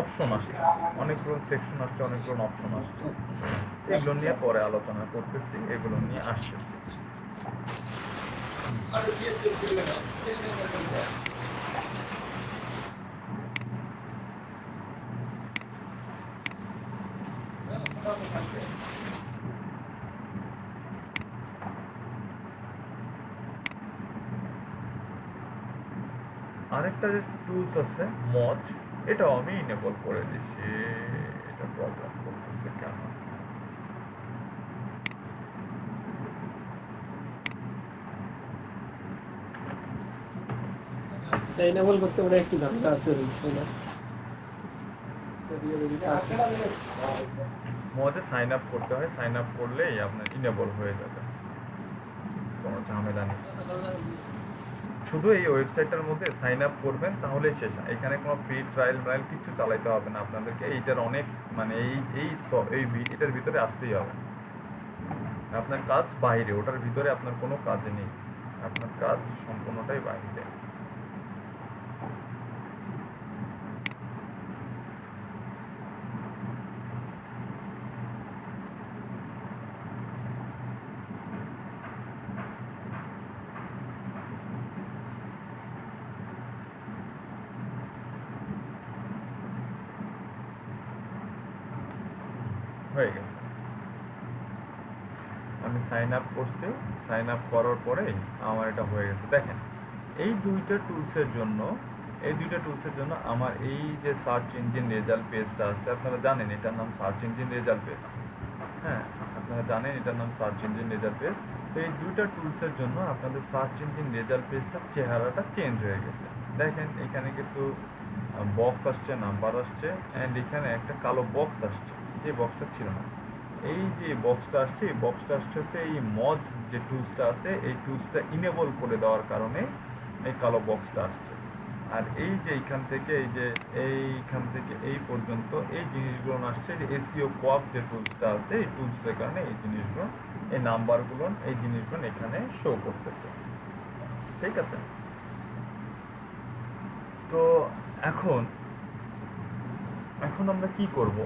অপশন আসছে, অনেকগুলো সেকশন আসছে, অনেকগুলো অপশন আসছে। এগুলো নিয়ে পরে আলোচনা করতেছি, এগুলো নিয়ে আসতেছি। আরেকটা যে টুলস আছে মজ, এটাও আমি ইনেবল করে দিছি। এটা প্রবলেম করতেছে কেন? এনেবল করতে ওরা একটু ঝামেলা আছে তাই না? মজে সাইন আপ করতে হয়, সাইন আপ করলেই আপনার ইনেবল হয়ে যাবে, কোনো ঝামেলা নেই। শুধু এই ওয়েবসাইটটার মধ্যে সাইন আপ করবেন তাহলেই শেষ। এখানে কোনো ফ্রি ট্রায়াল কিছু চালাইতে হবে না আপনাদেরকে। এইটার অনেক মানে এটার ভিতরে আসতেই হবে। আপনার কাজ বাইরে, ওটার ভিতরে আপনার কোনো কাজ নেই, আপনার কাজ সম্পূর্ণটাই বাইরে। হয়ে গেছে, আমি সাইন আপ করছি। সাইন আপ করার পরে আমার এটা হয়ে গেছে। দেখেন এই দুইটা টুলসের জন্য আমার এই যে সার্চ ইঞ্জিন রেজাল্ট পেজটা আছে, আপনারা জানেন এটার নাম সার্চ ইঞ্জিন রেজাল্ট পেজ। হ্যাঁ, আপনারা জানেন এটার নাম সার্চ ইঞ্জিন রেজাল্ট পেজ। তো এই দুইটা টুলসের জন্য আপনাদের সার্চ ইঞ্জিন রেজাল্ট পেজটার চেহারাটা চেঞ্জ হয়ে গেছে। দেখেন এখানে কিন্তু বক্স আসছে, নাম্বার আসছে, অ্যান্ড এখানে একটা কালো বক্স আসছে, যে বক্সটা ছিল না। এই যে বক্সটা আসছে, এই বক্সটা আসছে হচ্ছে এই মজ যে টুলসটা আছে, এই টুলসটা ইনেবল করে দেওয়ার কারণে এই কালো বক্সটা আসছে। আর এই যে এইখান থেকে এই পর্যন্ত এই জিনিসগুলো আসছে, যে এসইও কোঅপ যে টুলসটা আছে, এই টুলসের কারণে এই জিনিসগুলো, এই নাম্বারগুলো, এই জিনিসগুলো এখানে শো করতেছে, ঠিক আছে? তো এখন আমরা কি করব?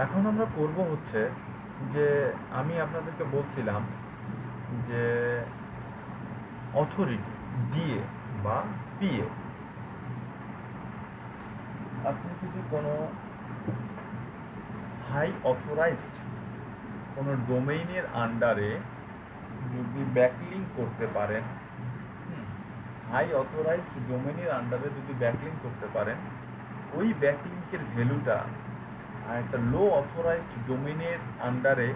এখন আমরা করব হচ্ছে যে আমি আপনাদেরকে বলছিলাম যে অথরিটি ডিএ বা পিএ, আপনি যদি কোনো হাই অথরাইজড কোনো ডোমেইনের আন্ডারে যদি ব্যাকলিঙ্ক করতে পারেন, হাই অথরাইজড ডোমেইনের আন্ডারে যদি ব্যাকলিঙ্ক করতে পারেন, ওই ব্যাকলিঙ্কের ভ্যালুটা আর একটা লো অথরাইজড ডোমেইনের আন্ডারে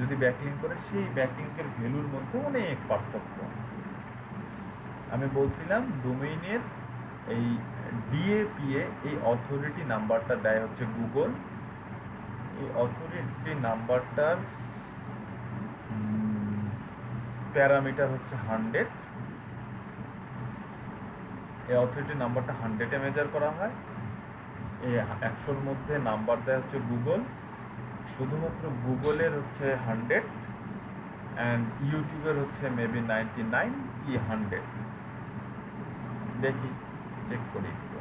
যদি ব্যাকলিঙ্ক করে, সেই ব্যাকলিঙ্কের ভ্যালুর মধ্যে অনেক পার্থক্য। আমি বলছিলাম ডোমেইনের এই ডিএপিএ এই অথরিটি নাম্বারটা দেয় হচ্ছে গুগল। এই অথরিটি নাম্বারটার প্যারামিটার হচ্ছে 100। এই অথরিটি নাম্বারটা 100-এ মেজার করা হয়। এই 100-র মধ্যে নাম্বার দেয় হচ্ছে গুগল, শুধুমাত্র গুগলের হচ্ছে 100 অ্যান্ড ইউটিউবের হচ্ছে মেবি 99 কি 100। দেখি চেক করি একটু।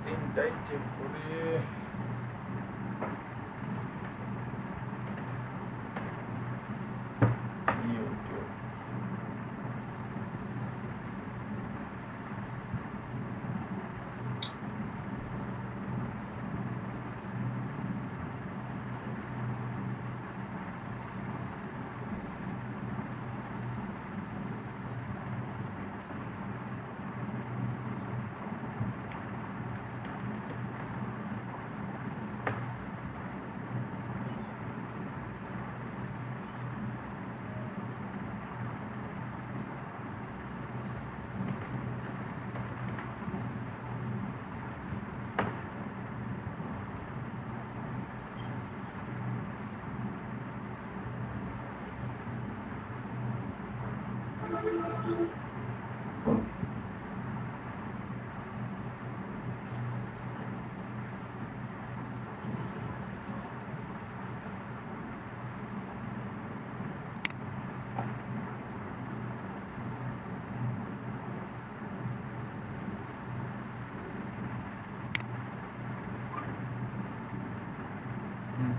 তিনটাই চেক করি। ইউটিউব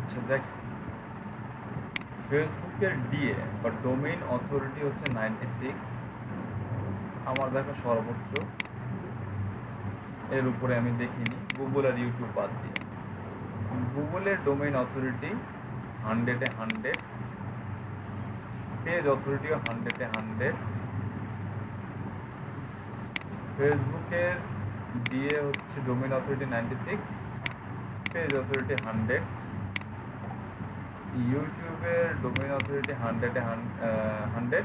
আচ্ছা দেখ, ফেসবুকের ডিএ বা ডোমেইন অথরিটি হচ্ছে 96, আমার দেখা সর্বোচ্চ। এর উপরে আমি দেখিনি, গুগল আর ইউটিউব বাদ দিয়ে। গুগলের ডোমেইন অথরিটি 100-এ 100, পেজ অথরিটিও 100-এ 100। ফেসবুকের ডিএ হচ্ছে ডোমেইন অথরিটি 96, পেজ অথরিটি 100। ইউটিউবের ডোমেইন অথরিটি 100-এ 100,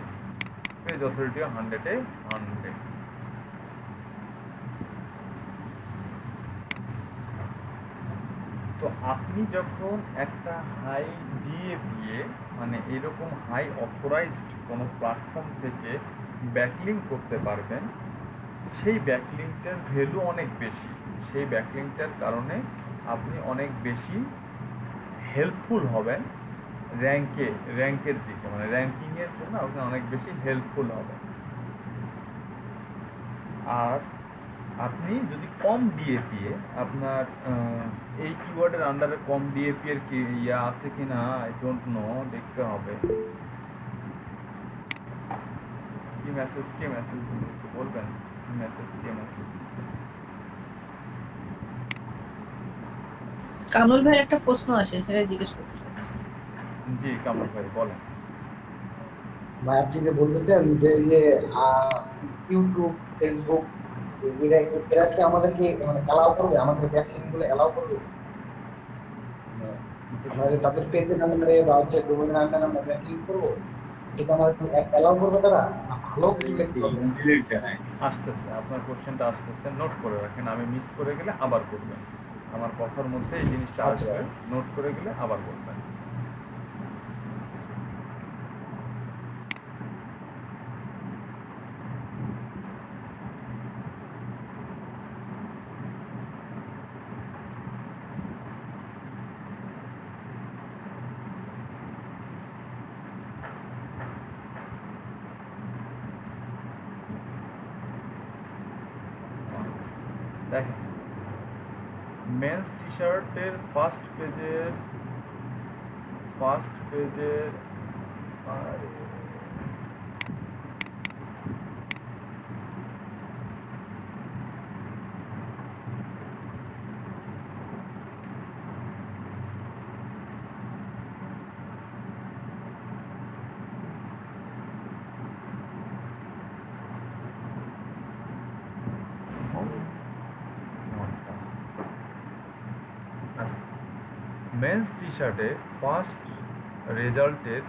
পেজ অথরিটিও 100-এ 100। তো আপনি যখন একটা হাই ডিএপিএ মানে এরকম হাই অথরাইজড কোনো প্ল্যাটফর্ম থেকে ব্যাকলিঙ্ক করতে পারবেন, সেই ব্যাকলিঙ্কটার ভ্যালু অনেক বেশি। সেই ব্যাকলিঙ্কটার কারণে আপনি অনেক বেশি হেল্পফুল হবেন র্যাঙ্কের দিকে, মানে র্যাঙ্কিংয়ের জন্য আপনি অনেক বেশি হেল্পফুল হবেন। আর আপনি যদি কম ডিএপিএ, আপনার এই কিওয়ার্ডের আন্ডারে কম ডিএপি এর কি ইয়া আছে কি না আই ডোন্ট নো, দেখতে হবে। কি মেসেজ বলবেন? কি মেসেজ কামরুল ভাই একটা প্রশ্ন আছে, সেটা জিজ্ঞেস করতে চাচ্ছি। জি কামরুল ভাই বলেন। ভাই আপনি যে বলতেছেন যে ইউটিউব, ফেসবুক এরা কি আমাদেরকে মানে অ্যালাউ করবে, আমাদের ব্যাকলিংক গুলো অ্যালাউ করবে? আমরা যে তাদের পেজের নামে বা হচ্ছে ডোমেইনের নামে আমরা ব্যাকলিংক করবো, এটা আমাদের অ্যালাউ করবে তারা? ভালো কিছু লিখতে হবে। আসতেছে, আপনার কোশ্চেনটা আসতেছে, নোট করে রাখেন। আমি মিস করে গেলে আবার করবেন, আমার কথার মধ্যে এই জিনিসটা আসবে, নোট করে গেলে আবার করবেন। দেখেন, মেন্স টি শার্টের ফার্স্ট পেজের মেন্স টি শার্টে ফার্স্ট রেজাল্টের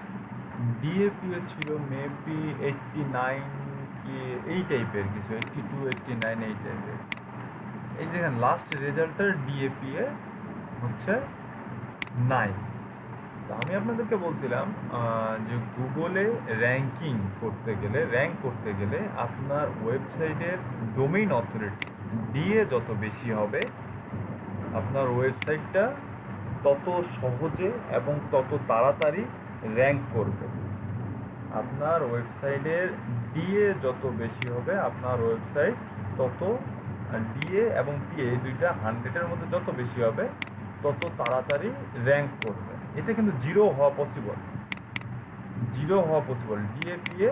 ডিএপিও ছিল মেবি 89 কি এই টাইপের কিছু, 82, 89 এই টাইপের। এই দেখেন লাস্ট রেজাল্টের ডিএপিএ হচ্ছে 9। তো আমি আপনাদেরকে বলছিলাম যে গুগলে র্যাঙ্ক করতে গেলে আপনার ওয়েবসাইটের ডোমেইন অথরিটি ডিএ যত বেশি হবে, আপনার ওয়েবসাইটটা তত সহজে এবং তত তাড়াতাড়ি র্যাঙ্ক করবে। আপনার ওয়েবসাইটের ডিএ যত বেশি হবে আপনার ওয়েবসাইট তত, ডিএ এবং পিএ দুইটা 100-এর মধ্যে যত বেশি হবে তত তাড়াতাড়ি র্যাঙ্ক করবে। এটা কিন্তু জিরো হওয়া পসিবল, ডিএ পিএ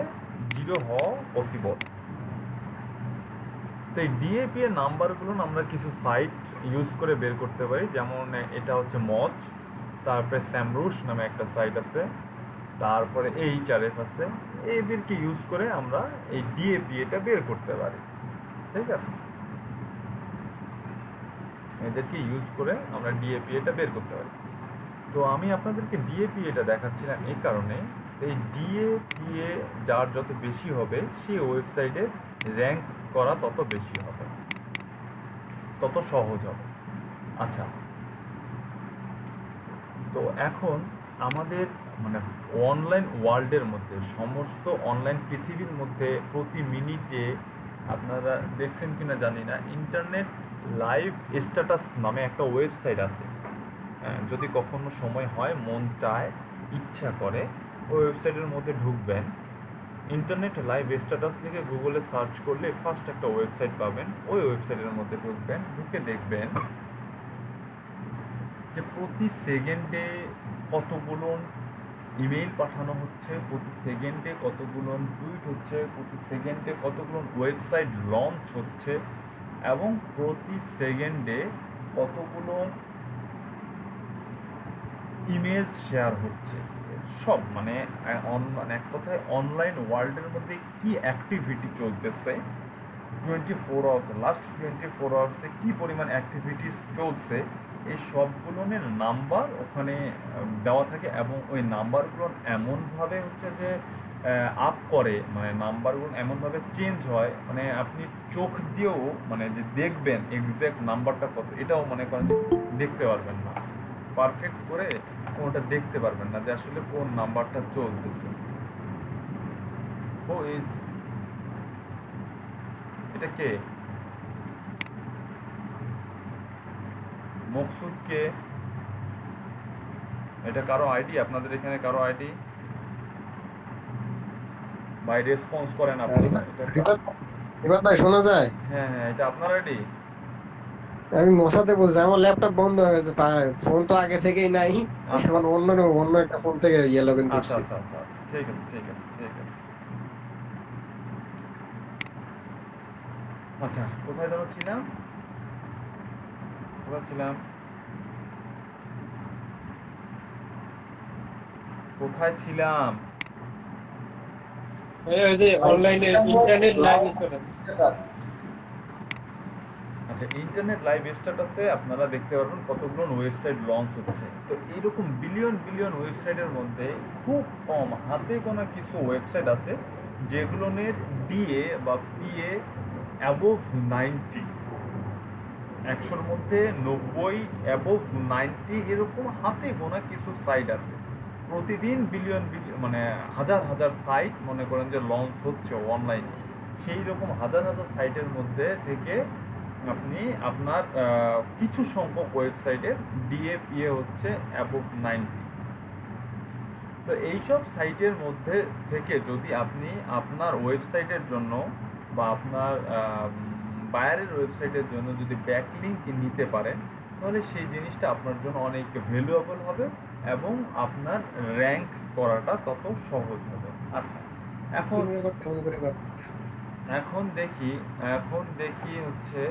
জিরো হওয়া পসিবল। তো এই ডিএপিএ নাম্বারগুলো আমরা কিছু সাইট ইউজ করে বের করতে পারি, যেমন এটা হচ্ছে মজ, তারপরে স্যামরুশ নামে একটা সাইট আছে, তারপরে এইচআরএফ আছে। এদেরকে ইউজ করে আমরা এই ডিএপিএটা বের করতে পারি, ঠিক আছে? এদেরকে ইউজ করে আমরা ডিএপিএটা বের করতে পারি। তো আমি আপনাদেরকে ডিএপিএটা দেখাচ্ছিলাম এই কারণে, এই ডিএপিএ যার যত বেশি হবে সেই ওয়েবসাইটে র্যাঙ্ক করা তত বেশি হবে, তত সহজ হবে। আচ্ছা, তো এখন আমাদের মানে অনলাইন ওয়ার্ল্ডের মধ্যে, সমস্ত অনলাইন পৃথিবীর মধ্যে প্রতি মিনিটে আপনারা দেখছেন কিনা জানি না, ইন্টারনেট লাইভ স্ট্যাটাস নামে একটা ওয়েবসাইট আছে। যদি কখনো সময় হয়, মন চায়, ইচ্ছা করে, ওই ওয়েবসাইটের মধ্যে ঢুকবেন। ইন্টারনেট লাইভ স্ট্যাটাস লিখে গুগলে সার্চ করলে ফার্স্ট একটা ওয়েবসাইট পাবেন। ওই ওয়েবসাইটের মধ্যে ঢুকবেন, ঢুকে দেখবেন যে প্রতি সেকেন্ডে কতগুলো ইমেইল পাঠানো হচ্ছে, প্রতি সেকেন্ডে কতগুলো টুইট হচ্ছে, প্রতি সেকেন্ডে কতগুলো ওয়েবসাইট লঞ্চ হচ্ছে, এবং প্রতি সেকেন্ডে কতগুলো ইমেজ শেয়ার হচ্ছে। সব মানে এক কথায় অনলাইন ওয়ার্ল্ডের মধ্যে কি অ্যাক্টিভিটি চলতেছে 24 আওয়ার্স, লাস্ট 24 আওয়ার্সে কী পরিমাণ অ্যাক্টিভিটিস চলছে, এই সবগুলোর নাম্বার ওখানে দেওয়া থাকে। এবং ওই নাম্বারগুলো এমনভাবে হচ্ছে যে আপ করে, মানে নাম্বারগুলো এমনভাবে চেঞ্জ হয়, মানে আপনি চোখ দিয়েও মানে যে দেখবেন এক্স্যাক্ট নাম্বারটা কত, এটাও মনে করেন দেখতে পারবেন না, পারফেক্ট করে কোনটা দেখতে পারবেন না যে আসলে কোন নাম্বারটা চলতেছে। ও এটা কে? মকসুদ কে? এটা কারো আইডি? আপনাদের এখানে কারো আইডি? ভাই রেসপন্স করেন আপনারা। এবার ভাই শোনা যায়? হ্যাঁ হ্যাঁ, এটা আপনার আইডি? আমি মশাতে বলছি, আমার ল্যাপটপ বন্ধ হয়ে গেছে, ফোন তো আগে থেকেই নাই, এখন অন্য একটা ফোন থেকে লগ ইন আচ্ছা করছি। আচ্ছা আচ্ছা, ঠিক আছে ঠিক আছে ঠিক আছে। আচ্ছা, কোথায় যেন ছিলাম, কোথায় ছিলাম, কোথায় ছিলাম? অনলাইনে ইন্টারনেট লাইভ স্ট্যাটাস। আচ্ছা, ইন্টারনেট লাইভ স্ট্যাটাসে আপনারা দেখতে পারবেন কতগুলো ওয়েবসাইট লঞ্চ হচ্ছে। তো এইরকম বিলিয়ন বিলিয়ন ওয়েবসাইটের মধ্যে খুব কম হাতে গোনা কিছু ওয়েবসাইট আছে যেগুলোর ডিএ বা পিএ অ্যাবোভ 90, 100-র মধ্যে 90, অ্যাবোভ 90, এরকম হাতে গোনা কিছু সাইট আছে। প্রতিদিন বিলিয়ন বিলিয়ন মানে হাজার হাজার সাইট মনে করেন যে লঞ্চ হচ্ছে অনলাইনে। সেই রকম হাজার হাজার সাইটের মধ্যে থেকে আপনি আপনার কিছু সংখ্যক ওয়েবসাইটের ডিএপিএ হচ্ছে অ্যাবোভ 90। তো এইসব সাইটের মধ্যে থেকে যদি আপনি আপনার ওয়েবসাইটের জন্য বা আপনার বায়ারের ওয়েবসাইটের জন্য যদি ব্যাকলিংক নিতে পারেন, তাহলে সেই জিনিসটা আপনার জন্য অনেক ভ্যালুয়েবল হবে এবং আপনার র্যাঙ্ক করাটা তত সহজ হবে। আচ্ছা, এখন দেখি হচ্ছে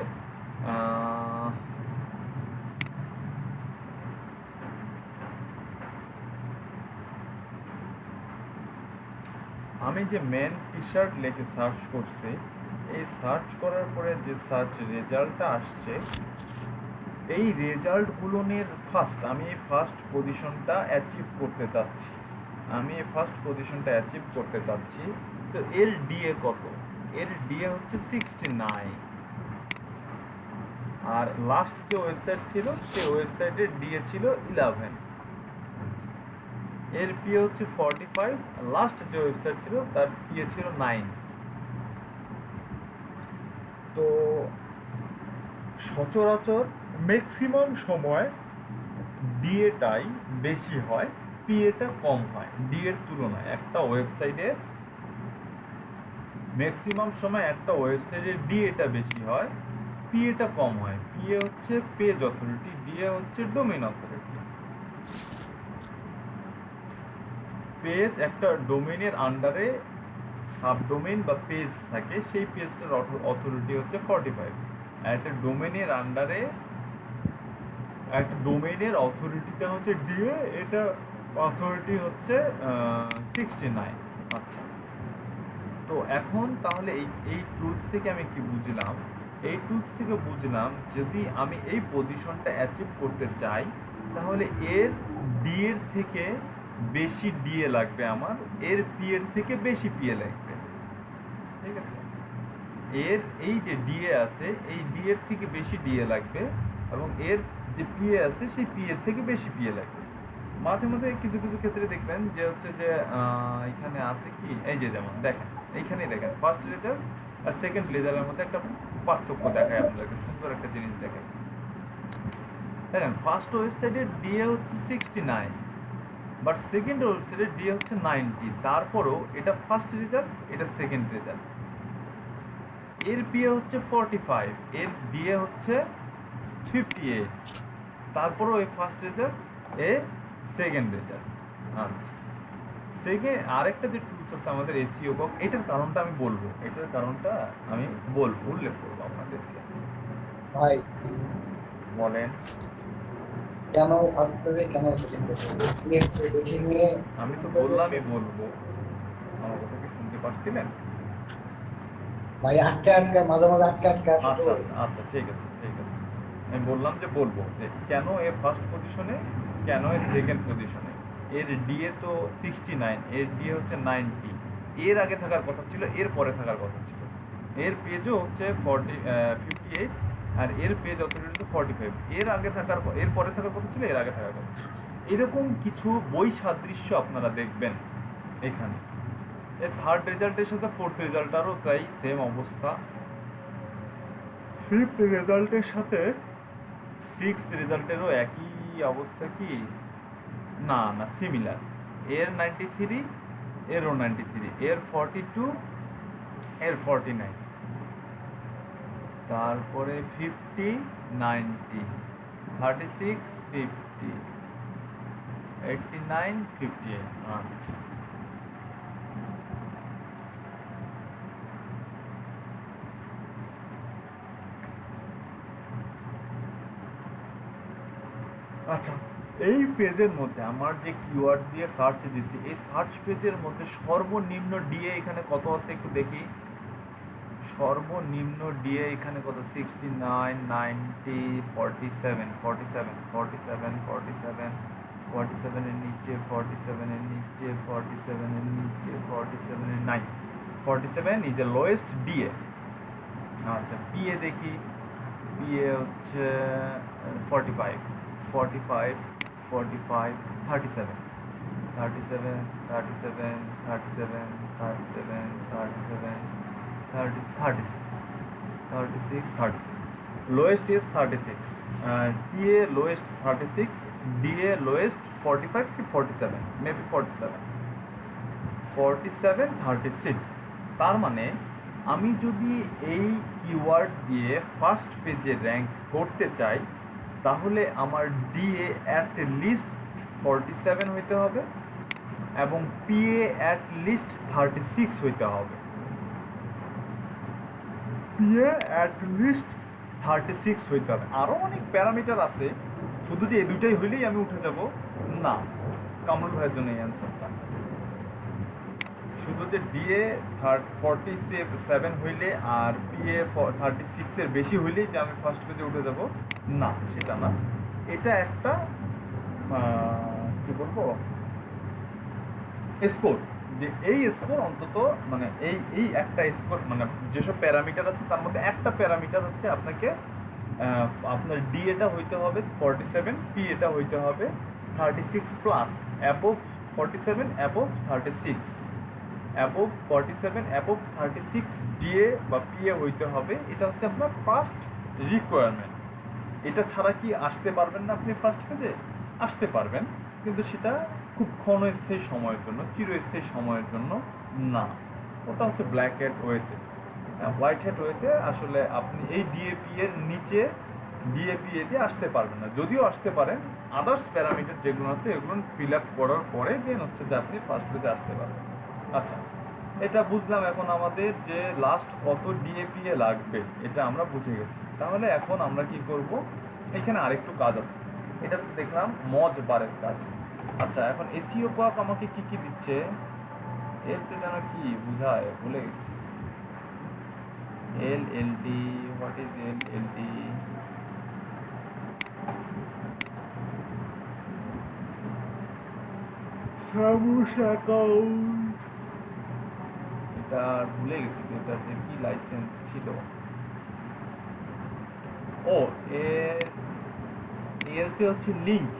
আমি যে মেন টি শার্ট লিখে সার্চ করছি, এই সার্চ করার পরে যে সার্চ রেজাল্টটা আসছে, এই রেজাল্টগুলোর আমি এই ফার্স্ট পজিশনটা অ্যাচিভ করতে চাচ্ছি। তো এর ডিএ কত? এর ডিএ হচ্ছে 69। আর লাস্ট যে ওয়েবসাইট ছিল সেই ওয়েবসাইটের ডিএ ছিল 11। এর পিএ হচ্ছে 45, লাস্ট যে ওয়েবসাইট ছিল তার পিএ ছিল 9। তো সচরাচর ম্যাক্সিমাম সময় ডিএটাই বেশি হয়, পিএটা কম হয় ডিএর তুলনায়। একটা ওয়েবসাইটে ম্যাক্সিমাম সময় একটা ওয়েবসাইটে ডিএটা বেশি হয়, পিএটা কম হয়। পিএ হচ্ছে পেজ অথরিটি, ডিএ হচ্ছে ডোমেইন অথরিটি। পেজ একটা ডোমেইনের আন্ডারে সাবডোমেইন বা পেজ থাকে, সেই পেজটার অথরিটি হচ্ছে 45। আর একটা ডোমেইনের আন্ডারে একটা ডোমেইনের অথরিটিটা হচ্ছে ডিএ, এটা অথরিটি হচ্ছে 69। আচ্ছা, তো এখন তাহলে এই টুলস থেকে আমি কি বুঝলাম? এই টুলস থেকে বুঝলাম যদি আমি এই পজিশনটা অ্যাচিভ করতে চাই তাহলে এর ডি এর থেকে বেশি ডিএ লাগবে আমার, এর পি এর থেকে বেশি পিএ লাগবে। ঠিক আছে, এর এই যে ডিএ আছে এই ডি এর থেকে বেশি ডিএ লাগবে এবং এর যে পিএ আছে সেই পি এর থেকে বেশি পিএ লাগবে। মাঝে মাঝে কিছু কিছু ক্ষেত্রে দেখবেন যে হচ্ছে যে এখানে আছে কি, এই যে যেমন দেখেন এইখানেই দেখেন ফার্স্ট রেজাল্ট আর সেকেন্ড রেজাল্টের মধ্যে একটা পার্থক্য দেখায় আপনাদেরকে, সুন্দর একটা জিনিস দেখেন। দেখেন ফার্স্ট ওয়েবসাইটের ডিএ হচ্ছে 69, বাট সেকেন্ড ওয়েবসাইটের ডিএ হচ্ছে 90। তারপরও এটা ফার্স্ট রেজাল্ট, এটা সেকেন্ড রেজাল্ট। এর পিএ হচ্ছে 45, এর ডিএ হচ্ছে 58। তারপরও এই ফার্স্ট রেজাল্ট, এ সেকেন্ড রেজাল্ট। আচ্ছা, সেকেন্ড আরেকটা যে টুলস আছে আমাদের এসইও বক, এটার কারণটা আমি বলবো, এটার কারণটা আমি বলবো, উল্লেখ করবো আপনাদেরকে। ভাই বলেন। কেন ফার্স্ট পেজে কেন সেকেন্ড পেজে একটু বেশি নিয়ে আমি তো বললামই বলবো, আমার কথা কি শুনতে পাচ্ছিলেন? ভাই আটকে আটকে মাঝে মাঝে আটকে আটকে আসে তো। আচ্ছা আচ্ছা, ঠিক আছে ঠিক আছে, আমি বললাম যে বলবো যে কেন এ ফার্স্ট পজিশনে, কেন এ সেকেন্ড পজিশনে। এর ডিএ তো 69, এর ডিএ হচ্ছে 90। এর আগে থাকার কথা ছিল, এর পরে থাকার কথা ছিল। এর পেজও হচ্ছে 58 আর এর পেজ অথরিটি তো 45। এর আগে থাকার, এর পরে থাকার কথা ছিল, এর আগে থাকার কথা ছিল। এরকম কিছু বই সাদৃশ্য আপনারা দেখবেন এখানে। এর থার্ড রেজাল্টের সাথে ফোর্থ রেজাল্টারও প্রায় সেম অবস্থা। ফিফথ রেজাল্টের সাথে সিক্সথ রেজাল্টেরও একই অবস্থা কি? না না, সিমিলার। এর 93, এরও 93, এর 42, এর 49, তারপরে 50, 90, 36, 50, 89, 58। আচ্ছা, আচ্ছা, এই পেজের মধ্যে আমার যে কিওয়ার্ড দিয়ে সার্চ দিচ্ছি, এই সার্চ পেজের মধ্যে সর্বনিম্ন ডিএ এখানে কত আছে একটু দেখি। সর্বনিম্ন ডিএ এখানে কত? 69, 90, 47, 47, 47, 47, 47 এর নিচে, 47 এর নিচে, 47 এর নিচে, 47 এর নাই, 47 ইজ দ্য লোয়েস্ট ডিএ। আচ্ছা, পিএ দেখি, পিএ হচ্ছে 45, 45, 45, 37, 37, 37, 37, 37, 37, 30, 36, 36, 36. Lowest is 36. TA lowest 36, DA lowest 45 to 47, maybe 47. 47, 36. তার মানে আমি যদি এই কিওয়ার্ড দিয়ে ফার্স্ট পেজে র্যাঙ্ক করতে চাই তাহলে আমার ডিএ অ্যাট লিস্ট 47 হইতে হবে এবং পিএ অ্যাট লিস্ট 36 হইতে হবে। পিএ অ্যাট লিস্ট 36 হইতে হবে। আরও অনেক প্যারামিটার আছে, শুধু যে এই দুটাই হইলেই আমি উঠে যাব না। কামরুল ভাইয়ের জন্য এই অ্যান্সারটা। শুধু যে ডিএ 47 হইলে আর পিএ 36 এর বেশি হইলেই যে আমি ফার্স্ট পেজে উঠে যাব না, সেটা না। এটা একটা কি বলবো, স্কোর, যে এই স্কোর অন্তত মানে এই একটা স্কোর, মানে যেসব প্যারামিটার আছে তার মধ্যে একটা প্যারামিটার হচ্ছে আপনাকে আপনার ডিএটা হইতে হবে 47, পিএটা হইতে হবে 36 plus, above 47, above 36, above 47, above 36 DA বা পিএ হইতে হবে। এটা হচ্ছে আপনার ফার্স্ট রিকোয়ারমেন্ট। এটা ছাড়া কি আসতে পারবেন না আপনি ফার্স্ট পেজে? আসতে পারবেন, কিন্তু সেটা খুব ক্ষণস্থায়ী সময়ের জন্য, চিরস্থায়ী সময়ের জন্য না। ওটা হচ্ছে ব্ল্যাক হ্যাট ওয়েতে। হোয়াইট হ্যাট ওয়েতে আসলে আপনি এই ডিএপি এর নিচে ডিএপি এতে আসতে পারবেন না। যদিও আসতে পারেন, আদার্স প্যারামিটার যেগুলো আছে এগুলো ফিল আপ করার পরে দেন হচ্ছে যে আপনি ফার্স্ট পেজে আসতে পারবেন। আচ্ছা, এটা বুঝলাম। এখন আমাদের যে লাস্ট কত ডিএপিএ লাগবে এটা আমরা বুঝে গেছি। তাহলে এখন আমরা কি করব, এখানে আরেকটু কাজ আছে। এটা তো দেখলাম মজ বারের কাজ। আচ্ছা, এখন এসিও পাক আমাকে কি কি দিচ্ছে, এলতে যেন কি বুঝায় ভুলে গেছি। এলএলডি, হোয়াট ইজ এলএলডি? সার্ভিস অ্যাকাউন্ট, এটা ভুলে গেছি তো, এটা যে কি লাইসেন্স ছিল। ও এলতে হচ্ছে লিঙ্ক,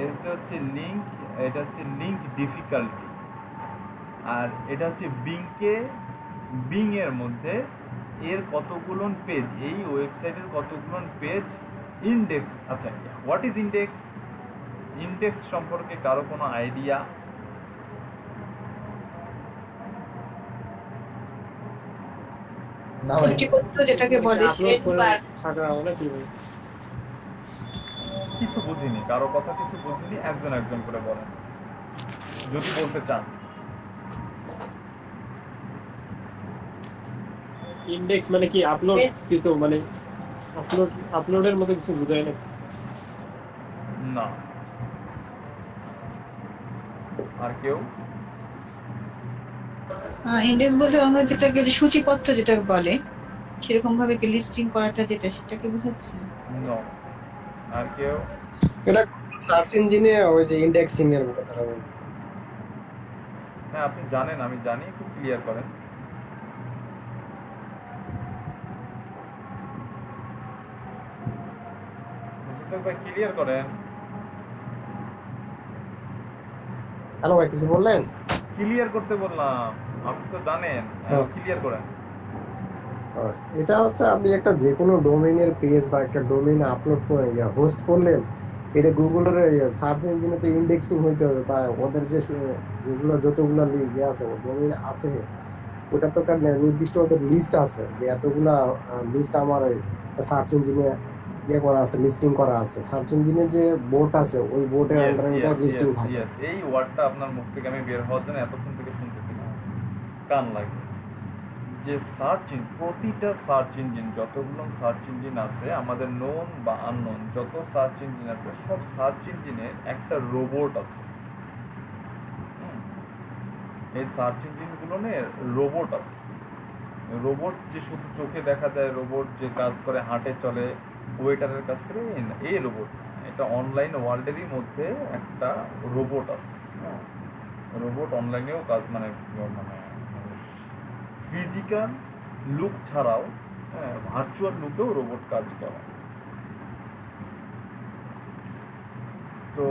এলতে হচ্ছে লিঙ্ক, এটা হচ্ছে লিঙ্ক ডিফিকাল্টি। আর এটা হচ্ছে বিং এর মধ্যে এর কতগুলো পেজ, এই ওয়েবসাইটের কতগুলো পেজ ইন্ডেক্স। আচ্ছা, হোয়াট ইজ ইন্ডেক্স? ইন্ডেক্স সম্পর্কে কারো কোনো আইডিয়া? না ভাই, সূচিপত্র যেটাকে বলে কিছু বুঝিনি, কারো কথা কিছু বুঝিনি, একজন একজন করে বলেন যদি বলতে চান। ইন্ডেক্স মানে কি আপলোড কিছু, মানে আপলোডের মতো কিছু বোঝায় না? না। আর কেউ? ইন্ডেক্স বলে আমরা যেটাকে যে সূচিপত্র যেটাকে বলে, সেরকম ভাবে কি লিস্টিং করাটা যেটা, সেটাকে বোঝাচ্ছে। নো। আর কেউ? এটা সার্চ ইঞ্জিনে ওই যে ইন্ডেক্সিং এর কথা বলে। হ্যাঁ, আপনি জানেন, আমি জানি, একটু ক্লিয়ার করেন। মুশফিক ভাই ক্লিয়ার করেন। হ্যালো ভাই, কিছু বললেন? ক্লিয়ার করতে বললাম, আপনি তো জানেন, হ্যাঁ। ক্লিয়ার করেন। এটা হচ্ছে আপনি একটা যে কোনো ডোমেইনের পেজ বা একটা ডোমেইন আপলোড করে হোস্ট করলেন, এটা গুগলের সার্চ ইঞ্জিনে তো ইন্ডেক্সিং হইতে হবে, বা ওদের যে যেগুলো যতগুলো ইয়ে আছে ডোমেইন আছে, ওটা তো একটা নির্দিষ্ট ওদের লিস্ট আছে যে এতগুলা লিস্ট আমার সার্চ ইঞ্জিনে ইয়ে করা আছে, লিস্টিং করা আছে। সার্চ ইঞ্জিনে যে বোর্ড আছে ওই বোর্ডের Yes, আন্ডারে yes, ওটা yes, লিস্টিং থাকে। yes. এই ওয়ার্ডটা আপনার মুখ থেকে আমি বের হওয়ার জন্য এতক্ষণ থেকে শুনতেছিলাম, কান লাগে। যে সার্চ ইঞ্জিন, প্রতিটা সার্চ ইঞ্জিন, যতগুলো সার্চ ইঞ্জিন আছে আমাদের নোন বা আননোন, যত সার্চ ইঞ্জিন আছে সব সার্চ ইঞ্জিনের একটা রোবট আছে। এই সার্চ ইঞ্জিনগুলো রোবট আছে। রোবট যে শুধু চোখে দেখা যায়, রোবট যে কাজ করে, হাঁটে চলে, ওয়েটারের কাজ করে, এই রোবট। এটা অনলাইন ওয়ার্ল্ডেরই মধ্যে একটা রোবট আছে। রোবট অনলাইনেও কাজ, মানে ফিজিক্যাল লুক ছাড়াও ভার্চুয়াল লুকেও রোবট কাজ করে। তো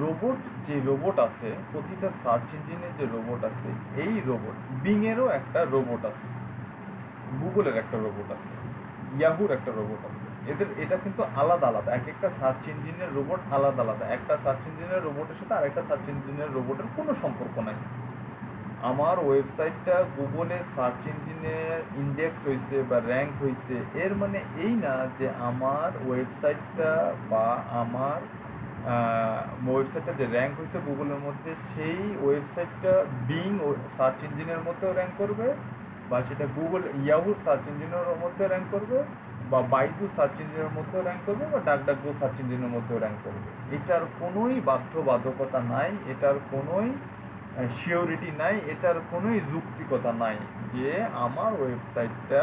রোবট, যে রোবট আছে, প্রতিটা সার্চ ইঞ্জিনে যে রোবট আছে, এই রোবট বিংয়েরও একটা রোবট আছে, গুগলের একটা রোবট আছে, ইয়াহুর একটা রোবট আছে। এটা কিন্তু আলাদা আলাদা, এক একটা সার্চ ইঞ্জিনের রোবট আলাদা আলাদা। একটা সার্চ ইঞ্জিনের রোবটের সাথে আরেকটা সার্চ ইঞ্জিনের রোবটের কোনো সম্পর্ক নাই। আমার ওয়েবসাইটটা গুগলে সার্চ ইঞ্জিনে ইন্ডেক্স হয়েছে বা র্যাঙ্ক হয়েছে, এর মানে এই না যে আমার ওয়েবসাইটটা বা আমার ওয়েবসাইটটা যে র্যাঙ্ক হয়েছে গুগলের মধ্যে, সেই ওয়েবসাইটটা বিং সার্চ ইঞ্জিনের মধ্যেও র্যাঙ্ক করবে, বা সেটা গুগল ইয়াহু সার্চ ইঞ্জিনের মধ্যে র্যাঙ্ক করবে, বা বাইজু সার্চ ইঞ্জিনের মধ্যেও র্যাঙ্ক করবে, বা ডাকডাকগো সার্চ ইঞ্জিনের মধ্যেও র্যাঙ্ক করবে। এটার কোনোই বাধ্যবাধকতা নাই, এটার কোনোই সিওরিটি নাই, এটার কোনোই যুক্তিকতা নাই যে আমার ওয়েবসাইটটা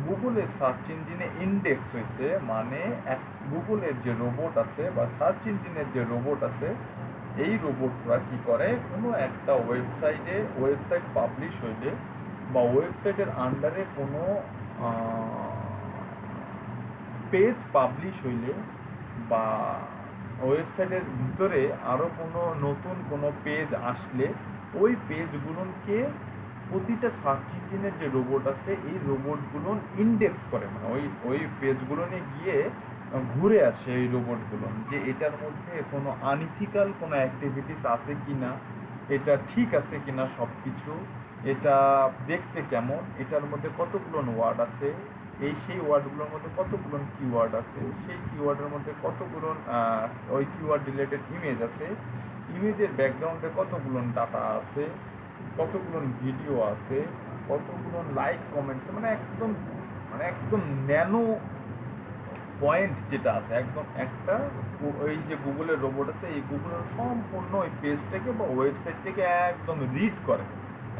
গুগলের সার্চ ইঞ্জিনে ইন্ডেক্স হয়েছে মানে গুগলের যে রোবট আছে বা সার্চ ইঞ্জিনের যে রোবট আছে, এই রোবটরা কি করে, কোনো একটা ওয়েবসাইট পাবলিশ হইলে বা ওয়েবসাইটের আন্ডারে কোনো পেজ পাবলিশ হইলে, বা ওয়েবসাইটের ভিতরে আরও কোনো নতুন কোনো পেজ আসলে, ওই পেজগুলোকে প্রতিটা সার্চ ইঞ্জিনের যে রোবট আছে এই রোবটগুলো ইন্ডেক্স করে, মানে ওই পেজগুলো নিয়ে গিয়ে ঘুরে আসে এই রোবটগুলো, যে এটার মধ্যে কোনো আনইথিক্যাল কোনো অ্যাক্টিভিটিস আছে কি না, এটা ঠিক আছে কি না সব কিছু, এটা দেখতে কেমন, এটার মধ্যে কতগুলো ওয়ার্ড আছে, সেই ওয়ার্ডগুলোর মধ্যে কতগুলো কিওয়ার্ড আছে, সেই কিওয়ার্ডের মধ্যে কতগুলো ওই কিওয়ার্ড রিলেটেড ইমেজ আছে, ইমেজের ব্যাকগ্রাউন্ডে কতগুলো ডাটা আছে, কতগুলো ভিডিও আছে, কতগুলো লাইক কমেন্টস, মানে একদম ন্যানো পয়েন্ট যেটা আছে, একদম একটা ওই যে গুগলের রোবট আছে, এই গুগলের সম্পূর্ণ ওই পেজটাকে বা ওয়েবসাইটটাকে একদম রিড করে,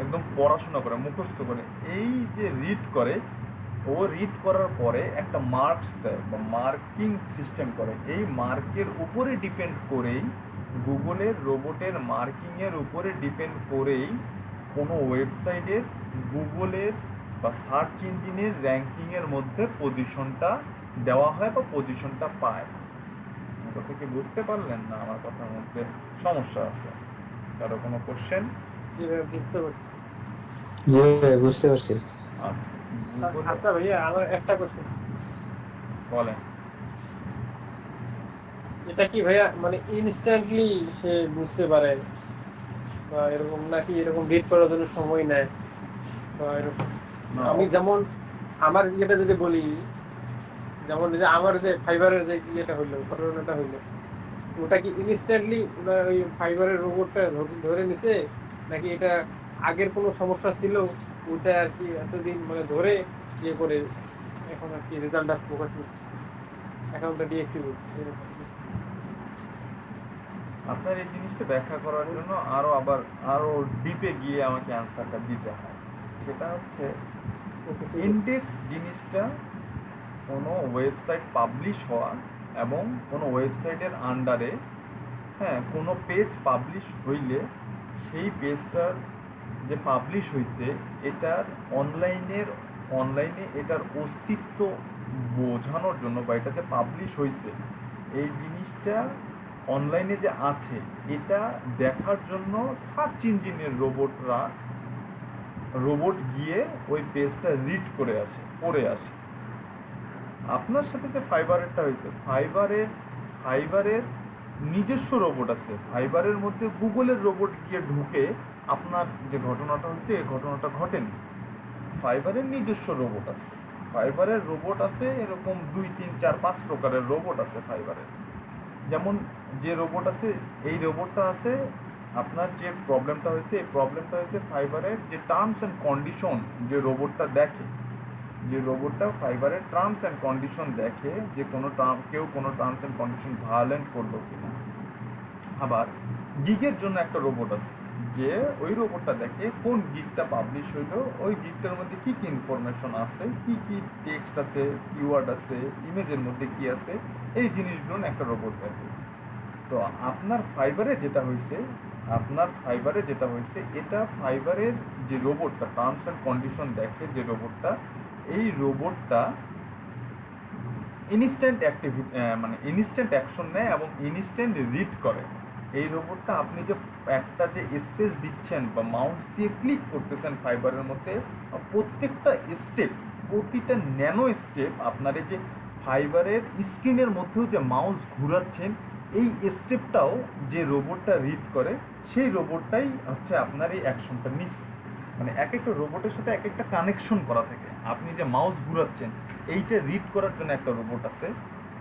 একদম পড়াশোনা করে, মুখস্থ করে। এই যে রিড করে, ও রিড করার পরে একটা মার্কস দেয় বা মার্কিং সিস্টেম করে। এই মার্কের উপরে ডিপেন্ড করেই, গুগলের রোবটের মার্কিংয়ের উপরে ডিপেন্ড করেই কোনো ওয়েবসাইটের গুগলের বা সার্চ ইঞ্জিনের র্যাঙ্কিংয়ের মধ্যে পজিশনটা দেওয়া হয় বা পজিশনটা পায়। কথা কি বুঝতে পারলেন না? আমার কথার মধ্যে সমস্যা আছে? কারো কোনো কোশ্চেন? যেভাবে বুঝতে পারছি। জি ভাই, বুঝতে পারছি। আচ্ছা ভাইয়া, আমার একটা কোশ্চেন, বলেন। এটা কি ভাইয়া মানে ইনস্ট্যান্টলি সে বুঝতে পারে, বা এরকম নাকি এরকম রিড করার জন্য সময় নেয়, বা এরকম? না। আমি যেমন আমার ইয়েটা যদি বলি, যেমন যে আমার যে ফাইবারের যে ইয়েটা হইলো, ঘটনাটা হইলো, ওটা কি ইনস্ট্যান্টলি ওই ফাইবারের রোবটটা ধরে নিছে, নাকি এটা আগের কোনো সমস্যা ছিল ওটা আর কি এতদিন মানে ধরে ইয়ে করে এখন আর কি রেজাল্টটা প্রকাশ করছে, অ্যাকাউন্টটা ডিএক্টিভ হচ্ছে? আপনার এই জিনিসটা ব্যাখ্যা করার জন্য আরো ডিপে গিয়ে আমাকে অ্যান্সারটা দিতে হয়। সেটা হচ্ছে, ইন্ডেক্স জিনিসটা কোনো ওয়েবসাইট পাবলিশ হওয়া এবং কোনো ওয়েবসাইটের আন্ডারে, হ্যাঁ, কোনো পেজ পাবলিশ হইলে সেই পেজটার যে পাবলিশ হয়েছে এটার অনলাইনে এটার অস্তিত্ব বোঝানোর জন্য, বা এটা যে পাবলিশ হয়েছে এই জিনিসটা অনলাইনে যে আছে এটা দেখার জন্য সার্চ ইঞ্জিনের রোবট গিয়ে ওই পেজটা রিড করে আসে, পড়ে আসে। আপনার সাথে যে ফাইবারেরটা হয়েছে, ফাইবারের নিজস্ব রোবট আছে, ফাইবারের মধ্যে গুগলের রোবট গিয়ে ঢুকে আপনার যে ঘটনাটা হচ্ছে এই ঘটনাটা ঘটেনি। ফাইবারের নিজস্ব রোবট আছে, ফাইবারের রোবট আছে এরকম 2, 3, 4, 5 প্রকারের রোবট আছে ফাইবারের। যেমন যে রোবট আছে, এই রোবটটা আছে, আপনার যে প্রবলেমটা হয়েছে এই প্রবলেমটা হয়েছে ফাইবারের যে টার্মস অ্যান্ড কন্ডিশন, যে রোবটটা দেখে, যে রোবটটা ফাইবারের টার্মস অ্যান্ড কন্ডিশন দেখে যে কেউ কোনো টার্মস অ্যান্ড কন্ডিশন ভায়োলেন্ট করলো কিনা। আবার গিগের জন্য একটা রোবট আছে, যে ওই রোবটটা দেখে কোন গিগটা পাবলিশ হইলো, ওই গিগটার মধ্যে কি কি ইনফরমেশন আছে, কি কি টেক্সট আছে, কিওয়ার্ড আছে, ইমেজের মধ্যে কি আছে, এই জিনিসগুলো একটা রোবট দেখে। তো আপনার ফাইবারে যেটা হয়েছে, এটা ফাইবারের যে রোবটটা টার্মস অ্যান্ড কন্ডিশন দেখে, যে রোবটটা, এই রোবটটা ইনস্ট্যান্ট অ্যাকশন নেয় এবং ইনস্ট্যান্ট রিড করে। এই রোবটটা আপনি যে একটা যে স্পেস দিচ্ছেন বা মাউস দিয়ে ক্লিক করতেছেন ফাইবারের মধ্যে, প্রতিটা ন্যানো স্টেপ, আপনার এই যে ফাইবারের স্ক্রিনের মধ্যেও যে মাউস ঘুরাচ্ছেন, এই স্টেপটাও যে রোবটটা রিড করে, সেই রোবটটাই হচ্ছে আপনার এই অ্যাকশনটা নিচ্ছে। মানে এক একটা রোবটের সাথে এক একটা কানেকশন করা থাকে। আপনি যে মাউস ঘুরাচ্ছেন এইটা রিড করার জন্য একটা রোবট আছে,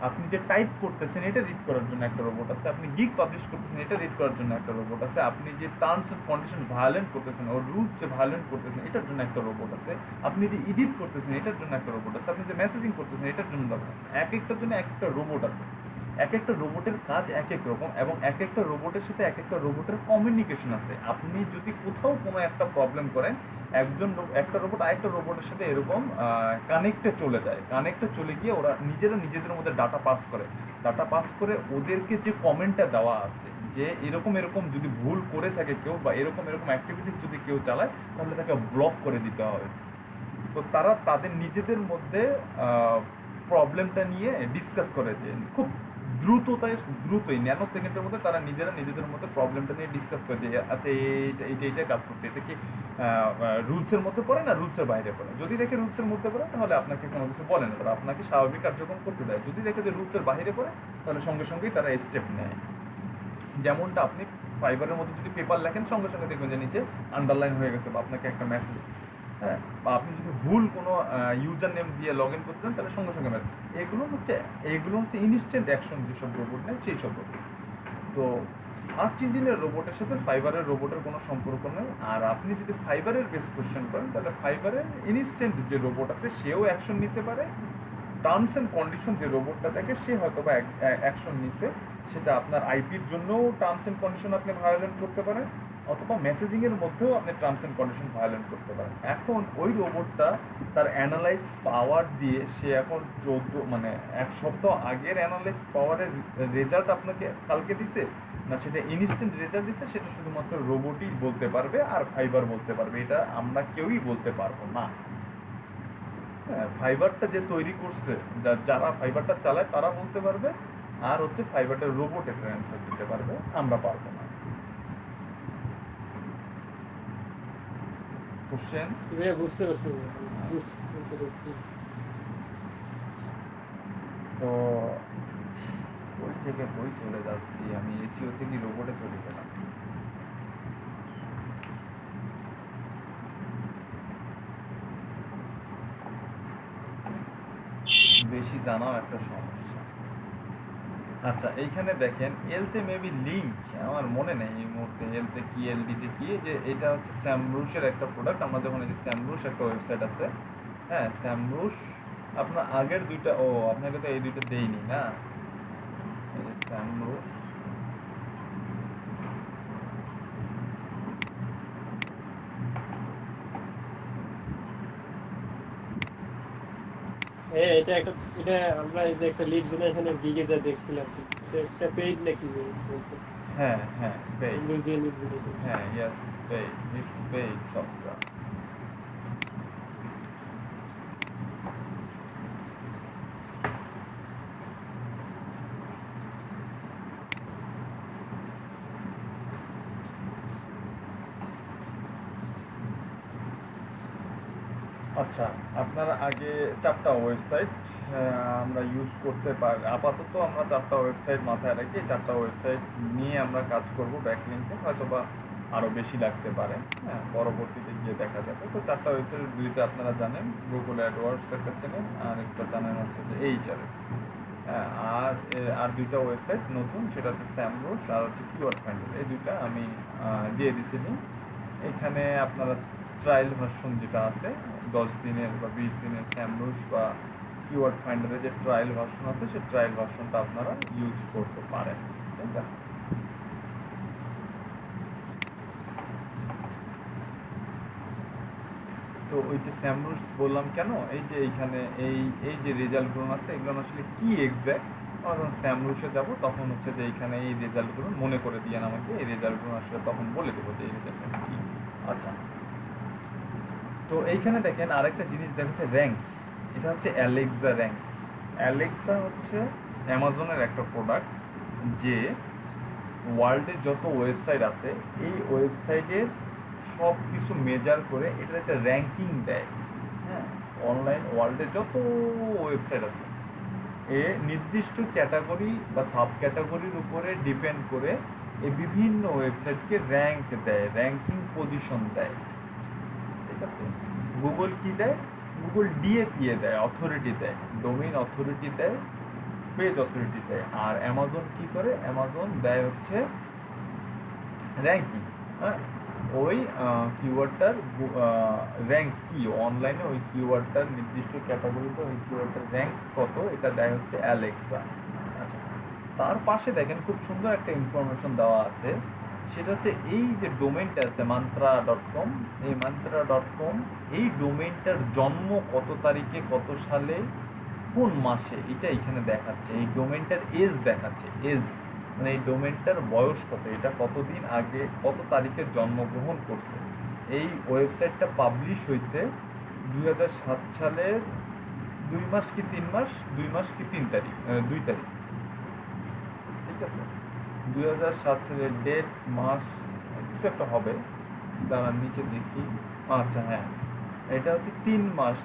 আপনি যে টাইপ করতেছেন এটা রিড করার জন্য একটা রোবট আছে, আপনি গিগ পাবলিশ করতেছেন এটা রিড করার জন্য একটা রোবট আছে, আপনি যে টার্মস অ্যান্ড কন্ডিশন ভায়োলেন্ট করতেছেন ও রুলস যে ভায়োলেন্ট করতেছেন এটার জন্য একটা রোবট আছে, আপনি যে এডিট করতেছেন এটার জন্য একটা রোবট আছে, আপনি যে মেসেজিং করতেছেন এটার জন্য এক একটার জন্য এক একটা রোবট আছে। এক একটা রোবটের কাজ এক এক রকম এবং এক একটা রোবটের সাথে এক একটা রোবটের কমিউনিকেশন আছে। আপনি যদি কোথাও কোনো একটা প্রবলেম করেন, একটা রোবট আরেকটা রোবটের সাথে এরকম কানেক্টে চলে গিয়ে ওরা নিজেদের মধ্যে ডাটা পাস করে ওদেরকে যে কমেন্টটা দেওয়া আছে যে এরকম যদি ভুল করে থাকে কেউ বা এরকম অ্যাক্টিভিটিস যদি কেউ চালায় তাহলে তাকে ব্লক করে দিতে হবে। তো তারা তাদের নিজেদের মধ্যে প্রবলেমটা নিয়ে ডিসকাস করে, যে খুব দ্রুতই ন্যানো সেকেন্ডের মধ্যে তারা নিজেদের মধ্যে প্রবলেমটা নিয়ে ডিসকাস করে যে আচ্ছা এইটা কাজ করছে, এটা কি রুলসের মধ্যে পড়ে না রুলসের বাইরে পড়ে। যদি দেখে রুলসের মধ্যে পড়ে তাহলে আপনাকে কোনো কিছু বলে না, তারা আপনাকে স্বাভাবিক কার্যক্রম করতে দেয়। যদি দেখে যে রুলসের বাইরে পড়ে তাহলে সঙ্গে সঙ্গেই তারা স্টেপ নেয়। যেমনটা আপনি ফাইবারের মধ্যে যদি পেপার লেখেন সঙ্গে সঙ্গে দেখবেন যে নিচে আন্ডারলাইন হয়ে গেছে বা আপনাকে একটা মেসেজ দিচ্ছে, হ্যাঁ, বা আপনি যদি ভুল কোনো ইউজার নেম দিয়ে লগ ইন করতে চান তাহলে সঙ্গে সঙ্গে মেসেজ। এগুলো হচ্ছে ইনস্ট্যান্ট অ্যাকশন যেসব রোবট নেয় সেই সব রোবট। তো সার্চ ইঞ্জিনের রোবটের সাথে ফাইবারের রোবটের কোনো সম্পর্ক নেই। আর আপনি যদি ফাইবারের বেস কোয়েশ্চেন করেন তাহলে ফাইবারের ইনস্ট্যান্ট যে রোবট আছে সেও অ্যাকশন নিতে পারে। টার্মস অ্যান্ড কন্ডিশন যে রোবটটা থাকে সে হয়তো বা অ্যাকশন নিছে, সেটা আপনার আইপির জন্যও টার্মস অ্যান্ড কন্ডিশন আপনি ভায়োলেট করতে পারেন, অথবা মেসেজিংয়ের মধ্যেও আপনি টার্মস অ্যান্ড কন্ডিশন ভায়োলেট করতে পারেন। এখন ওই রোবটটা তার অ্যানালাইজ পাওয়ার দিয়ে সে এখন 1 সপ্তাহ আগের অ্যানালাইজ পাওয়ারের রেজাল্ট আপনাকে কালকে দিছে না সেটা ইনস্ট্যান্ট রেজাল্ট দিচ্ছে, সেটা শুধুমাত্র রোবটই বলতে পারবে আর ফাইবার বলতে পারবে, এটা আমরা কেউই বলতে পারবো না। হ্যাঁ, ফাইবারটা যে তৈরি করছে যারা ফাইবারটা চালায় তারা বলতে পারবে, আর হচ্ছে ফাইবারটা রোবট একটা অ্যান্সার দিতে পারবে, আমরা পারবো না। কোশ্চেন বুঝতে পারছি। তো ওই থেকে বই চলে যাচ্ছি আমি, এসিও থেকে রোবটে চলে গেলাম। বেশি জানাও একটা সমস্যা। আচ্ছা, এইখানে দেখেন এলতে মেবি লিঙ্ক আমার মনে নেই এই মুহূর্তে, এলতে কি এলডিতে কি, যে এটা হচ্ছে স্যামরুশের একটা প্রোডাক্ট। আমরা যখন এই যে স্যামরুশ একটা ওয়েবসাইট আছে, হ্যাঁ স্যামরুশ, আপনার আগের দুইটা, আপনাকে তো এই দুইটা দেইনি না, এই যে স্যামরুশ, এটা আমরা এই যে একটা লিড জেনারেশনের দিকে যা দেখছিলাম, একটা পেইড নাকি হ্যাঁ পেইড, লিড জেনারেশন। হ্যাঁ yes paid, it's paid software. আচ্ছা, আপনারা আগে 4টা ওয়েবসাইট আমরা ইউজ করতে পারি। আপাতত আমরা 4টা ওয়েবসাইট মাথায় রেখে 4টা ওয়েবসাইট নিয়ে আমরা কাজ করব। ব্যাকলিংকে হয়তো বা আরও বেশি লাগতে পারে, হ্যাঁ পরবর্তীতে গিয়ে দেখা যাবে। তো 4টা ওয়েবসাইট, দুইটা আপনারা জানেন, গুগল অ্যাডওয়ার্ডস একটা চ্যানেল আর একটা চ্যানেল হচ্ছে যে এইচআরএফ, হ্যাঁ, আর দুইটা ওয়েবসাইট নতুন, সেটা হচ্ছে স্যামরুশ আর হচ্ছে কিওয়ার্ড ফাইন্ডার। এই দুইটা আমি দিয়ে দিছি। এখানে আপনারা ট্রায়াল ভার্সন যেটা আছে 10 দিনের বা 20 দিনের স্যামরুশ বা কিওয়ার্ড ফাইন্ডারের যে ট্রায়াল ভার্সন আছে সেই ট্রায়াল ভার্সনটা আপনারা ইউজ করতে পারেন, ঠিক আছে। তো ওই যে স্যামরুশ বললাম কেন, এই যে এইখানে এই যে রেজাল্টগুলো আছে এগুলো আসলে কি এক্স্যাক্ট, আমরা যখন স্যামরুশে যাব তখন হচ্ছে যে এইখানে এই রেজাল্টগুলো মনে করে দিয়ে আমাকে এই রেজাল্টগুলো আসলে তখন বলে দেবো যে এই রেজাল্টটা কি। আচ্ছা, তো এইখানে দেখেন আরেকটা জিনিস দেখাচ্ছে র্যাঙ্ক, এটা হচ্ছে অ্যালেক্সা র্যাঙ্ক। অ্যালেক্সা হচ্ছে অ্যামাজনের একটা প্রোডাক্ট যে ওয়ার্ল্ডে যত ওয়েবসাইট আছে এই ওয়েবসাইটের সব কিছু মেজার করে এটার একটা র্যাঙ্কিং দেয়, হ্যাঁ। অনলাইন ওয়ার্ল্ডে যত ওয়েবসাইট আছে এ নির্দিষ্ট ক্যাটাগরি বা সাব ক্যাটাগরির উপরে ডিপেন্ড করে এই বিভিন্ন ওয়েবসাইটকে র্যাঙ্ক দেয়, র্যাঙ্কিং পজিশন দেয়, ঠিক আছে। গুগল কি দেয়? গুগল ডিএপিএ দেয়, অথরিটি দেয়, ডোমেইন অথরিটি দেয়, পেজ অথরিটি দেয়। আর অ্যামাজন কি করে? অ্যামাজন দেয় হচ্ছে র্যাঙ্কিং, হ্যাঁ। ওই কিওয়ার্ডটার র্যাঙ্ক কি অনলাইনে, ওই কিওয়ার্ডটার নির্দিষ্ট ক্যাটাগরিতে ওই কিওয়ার্ডটার র্যাঙ্ক কত, এটা দেয় হচ্ছে অ্যালেক্সা। আচ্ছা, তার পাশে দেখেন খুব সুন্দর একটা ইনফরমেশন দেওয়া আছে, সেটা হচ্ছে এই যে ডোমেইনটা আছে mantra.com, এই mantra.com এই ডোমেইনটার জন্ম কত তারিখে, কত সালে, কোন মাসে, এটা এখানে দেখাচ্ছে। এই ডোমেইনটার এজ দেখাচ্ছে, এজ মানে এই ডোমেইনটার বয়স কত, এটা কতদিন আগে কত তারিখে জন্মগ্রহণ করছে। এই ওয়েবসাইটটা পাবলিশ হয়েছে 2007 সালের 2 মাস কি 3 মাস, 2 মাস কি 3 তারিখ, 2 তারিখ, আছে। 2007 সালের ডেট মাস কিছু একটা হবে, দাঁড়া নিচে দেখি। আচ্ছা হ্যাঁ, এটা হচ্ছে 3 মাস,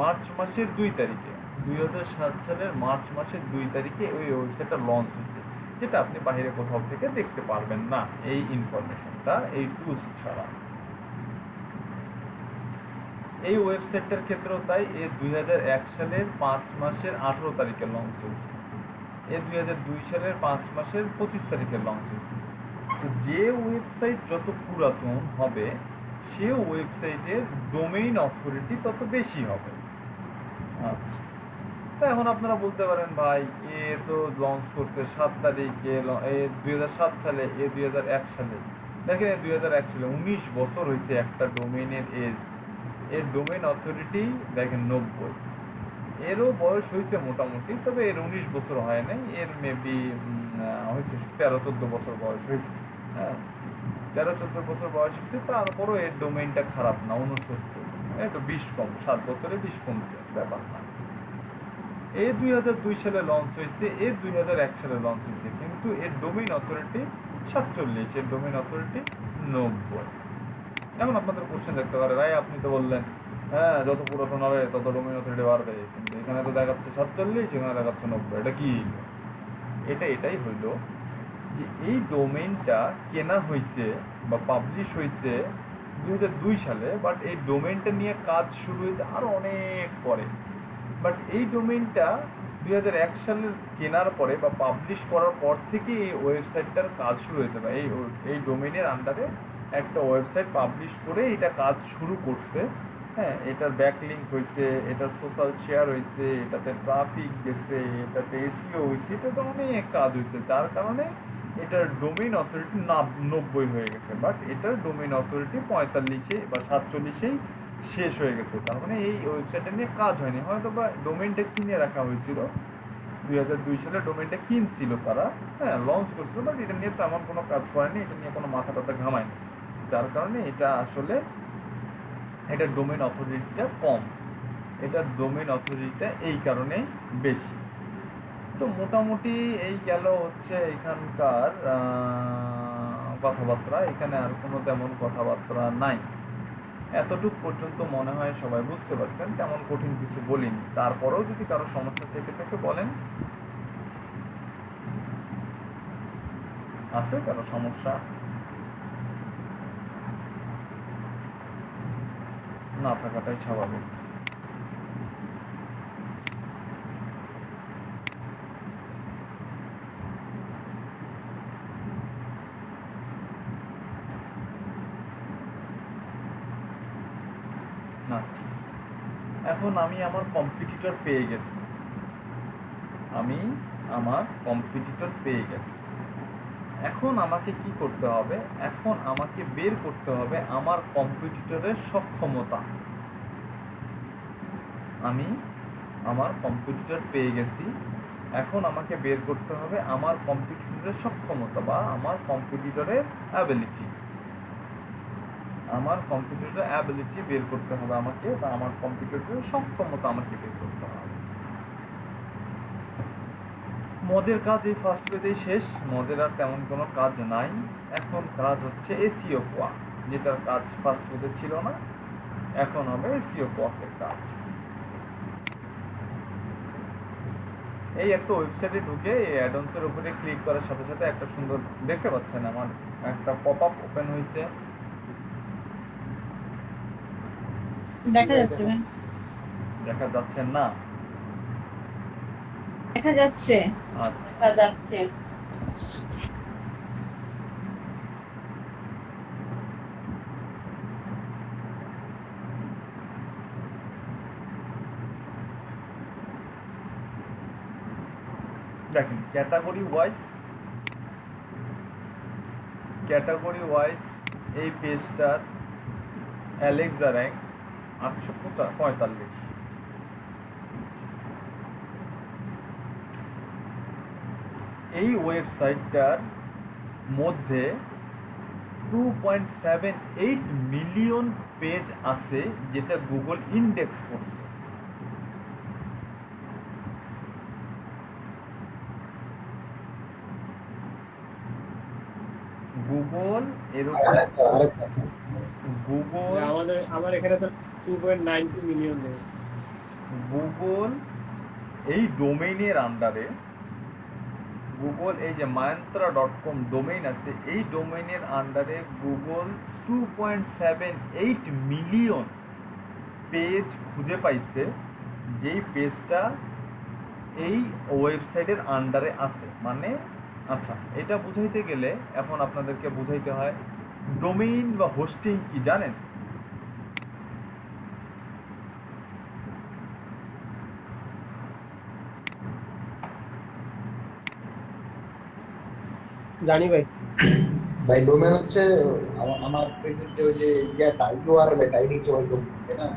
মার্চ মাসের 2 তারিখে, 2007 সালের মার্চ মাসের 2 তারিখে ওই ওয়েবসাইটটা লঞ্চ হয়েছে, যেটা আপনি বাইরে কোথাও থেকে দেখতে পারবেন না এই ইনফরমেশনটা এই টুলস ছাড়া। এই ওয়েবসাইটটার ক্ষেত্রেও তাই, এ 2001 সালের 5 মাসের 18 তারিখে লঞ্চ হয়েছে, এ 2002 সালের 5 মাসের 25 তারিখে লঞ্চ হয়েছে। তো যে ওয়েবসাইট যত পুরাতন হবে সে ওয়েবসাইটের ডোমেইন অথরিটি তত বেশি হবে। আচ্ছা, তো এখন আপনারা বলতে পারেন ভাই এ তো লঞ্চ করছে 7 তারিখে, এ 2007 সালে, এ 2001 সালে। দেখেন 2001 সালে 19 বছর হয়েছে একটা ডোমেইনের এজ। এর ডোমেইন অথরিটি দেখেন 90, এরও বয়স হয়েছে মোটামুটি, তবে এর 19 বছর হয় নাই, এর মেবি হয়েছে 13-14 বছর বয়স হয়েছে। হ্যাঁ, 13-14 বছর বয়স হয়েছে, তারপরও এর ডোমেইনটা খারাপ না, 69, একটু 20 কম, 7 বছরে 20 কমছে, ব্যাপার না। এ 2002 সালে লঞ্চ হয়েছে, এ 2001 সালে লঞ্চ হয়েছে, কিন্তু এর ডোমেইন অথরিটি 47, এর ডোমেইন অথরিটি 90। এখন আপনাদের কোশ্চেন দেখতে পারে, ভাই আপনি তো বললেন হ্যাঁ যত পুরাতন হবে তত ডোমেইন অথরিটি বাড়বে, কিন্তু এখানে তো দেখাচ্ছে 47, এখানে দেখাচ্ছে 90, এটা কি? এটাই হইল যে এই ডোমেইনটা কেনা হয়েছে বা পাবলিশ হয়েছে 2002 সালে, বাট এই ডোমেইনটা নিয়ে কাজ শুরু হয়েছে আরো অনেক পরে। বাট এই ডোমেইনটা 2001 সালের কেনার পরে বা পাবলিশ করার পর থেকে এই ওয়েবসাইটটার কাজ শুরু হয়েছে, বা এই ডোমেইনের আন্ডারে একটা ওয়েবসাইট পাবলিশ করে এটা কাজ শুরু করছে। হ্যাঁ, এটার ব্যাকলিঙ্ক হয়েছে, এটার সোশ্যাল শেয়ার হয়েছে, এটাতে ট্রাফিক গেছে, এটাতে এসইও হয়েছে, এটাতে অনেক কাজ হয়েছে, যার কারণে এটার ডোমেইন অথরিটি 90 হয়ে গেছে। বাট এটার ডোমেইন অথরিটি 45 বা 47 শেষ হয়ে গেছে। তার মানে এই ওয়েবসাইটটা নিয়ে কাজ হয়নি, হয়তো বা ডোমেইনটা কিনে রাখা হয়েছিল, 2002 সালে ডোমেইনটা কিনছিল তারা, হ্যাঁ লঞ্চ করছিল, বাট এটা নিয়ে তেমন কোনো কাজ করেনি, এটা নিয়ে কোনো মাথা টাথা ঘামায়নি, যার কারণে এটা আসলে এটার ডোমেইন অথরিটিটা কম, এটার ডোমেইন অথরিটিটা এই কারণেই বেশি। তো মোটামুটি এই গেল হচ্ছে এখানকার কথাবার্তা, এখানে আর কোনো তেমন কথাবার্তা নাই। এতটুক পর্যন্ত মনে হয় সবাই বুঝতে পারছেন, তেমন কঠিন কিছু বলিনি। তারপরেও যদি কারো সমস্যা থেকে থাকে বলেন। আছে কারো সমস্যা? না থাকাটাই স্বাভাবিক। না, এখন আমি আমার কম্পিটিটর পেয়ে গেছি, এখন আমাকে কি করতে হবে? এখন আমাকে বের করতে হবে আমার কম্পিটিটরের সক্ষমতা। আমি আমার কম্পিটিটর পেয়ে গেছি, এখন আমাকে বের করতে হবে আমার কম্পিটিটরের সক্ষমতা বা আমার কম্পিটিটরের অ্যাবিলিটি। আমার কম্পিউটারের অ্যাবিলিটি বের করতে হবে আমাকে, বা আমার কম্পিউটারের সক্ষমতা আমাকে বের করতে হবে। মদের কাজ এই ফার্স্ট পেজেই শেষ, মদের আর তেমন কোনো কাজ নাই। এখন কাজ হচ্ছে এসইও কোয়া, যেটার কাজ ফার্স্ট পেজে ছিল না, এখন হবে এসইও কোয়াকের কাজ। এই একটা ওয়েবসাইটে ঢুকে এই অ্যাডন্সের উপরে ক্লিক করার সাথে সাথে একটা সুন্দর, দেখতে পাচ্ছেন আমার একটা পপ আপ ওপেন হয়েছে, দেখা যাচ্ছে ভাই, দেখা যাচ্ছে না? দেখা যাচ্ছে। আচ্ছা, দেখা যাচ্ছে। দেখেন ক্যাটাগরি ওয়াইজ এই পেজটার অ্যালেক্সা র্যাঙ্ক 845। এই ওয়েবসাইটটার মধ্যে 2.78 মিলিয়ন পেজ আছে যেটা গুগল ইন্ডেক্স করছে। গুগল এরকম গুগল আমার এখানে তো 2.92 মিলিয়ন নেই। গুগল এই ডোমেইনের আন্ডারে গুগল এই যে myntra.com ডোমেইন আছে, এই ডোমেইনের আন্ডারে গুগল 2.78 মিলিয়ন পেজ খুঁজে পাইছে, যেই পেজটা এই ওয়েবসাইটের আন্ডারে আছে। মানে আচ্ছা, এটা বুঝাইতে গেলে এখন আপনাদেরকে বুঝাইতে হয় ডোমেইন বা হোস্টিং কি জানেন? জানি ভাই। ভাই ডোমেন হচ্ছে আমার পেজের যে ওই যে ইয়াটা ইউআরএল এটা আইডি তো হয়তো তাই না?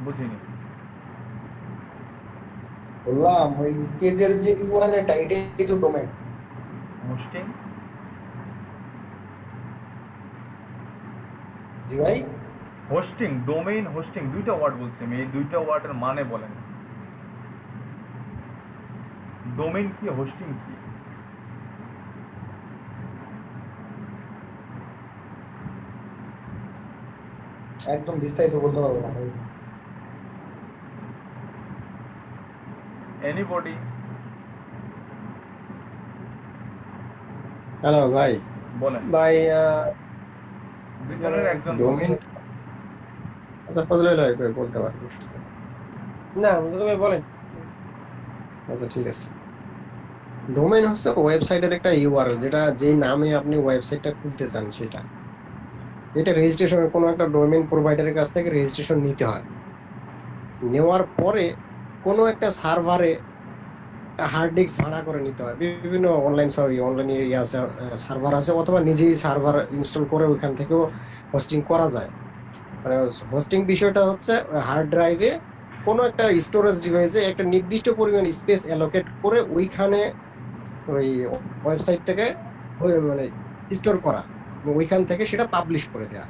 বুঝিনি। বললাম ওই পেজের যে ইউআরএল এটা এটাই তো ডোমেন। হোস্টিং জি ভাই, হোস্টিং ডোমেইন হোস্টিং দুইটা ওয়ার্ড বলছি আমি, এই দুইটা ওয়ার্ডের মানে বলেন। ডোমেইন কি, হোস্টিং কি? একদম বিস্তারিত বলতে পারবো না ভাই। এনিবডি? হ্যালো ভাই, বলেন। ভাই দুইজনের একজন ডোমেইন আচ্ছা ফজলে ভাই বলতে পারবো। না ভাই বলেন। আচ্ছা ঠিক আছে। ডোমেইন হচ্ছে ওয়েবসাইটের একটা ইউআরএল, যেটা যেই নামে আপনি ওয়েবসাইটটা খুলতে চান সেটা। এটা রেজিস্ট্রেশন কোনো একটা ডোমেইন প্রোভাইডারের কাছ থেকে রেজিস্ট্রেশন নিতে হয়। নেওয়ার পরে কোনো একটা সার্ভারে হার্ড ডিস্ক ভাড়া করে নিতে হয়। বিভিন্ন অনলাইন আছে, সার্ভার আছে, অথবা নিজেই সার্ভার ইনস্টল করে ওইখান থেকেও হোস্টিং করা যায়। মানে হোস্টিং বিষয়টা হচ্ছে হার্ড ড্রাইভে কোনো একটা স্টোরেজ ডিভাইসে একটা নির্দিষ্ট পরিমাণ স্পেস অ্যালোকেট করে ওইখানে ওই ওয়েবসাইটটাকে মানে স্টোর করা, ওইখান থেকে সেটা পাবলিশ করে দেওয়া।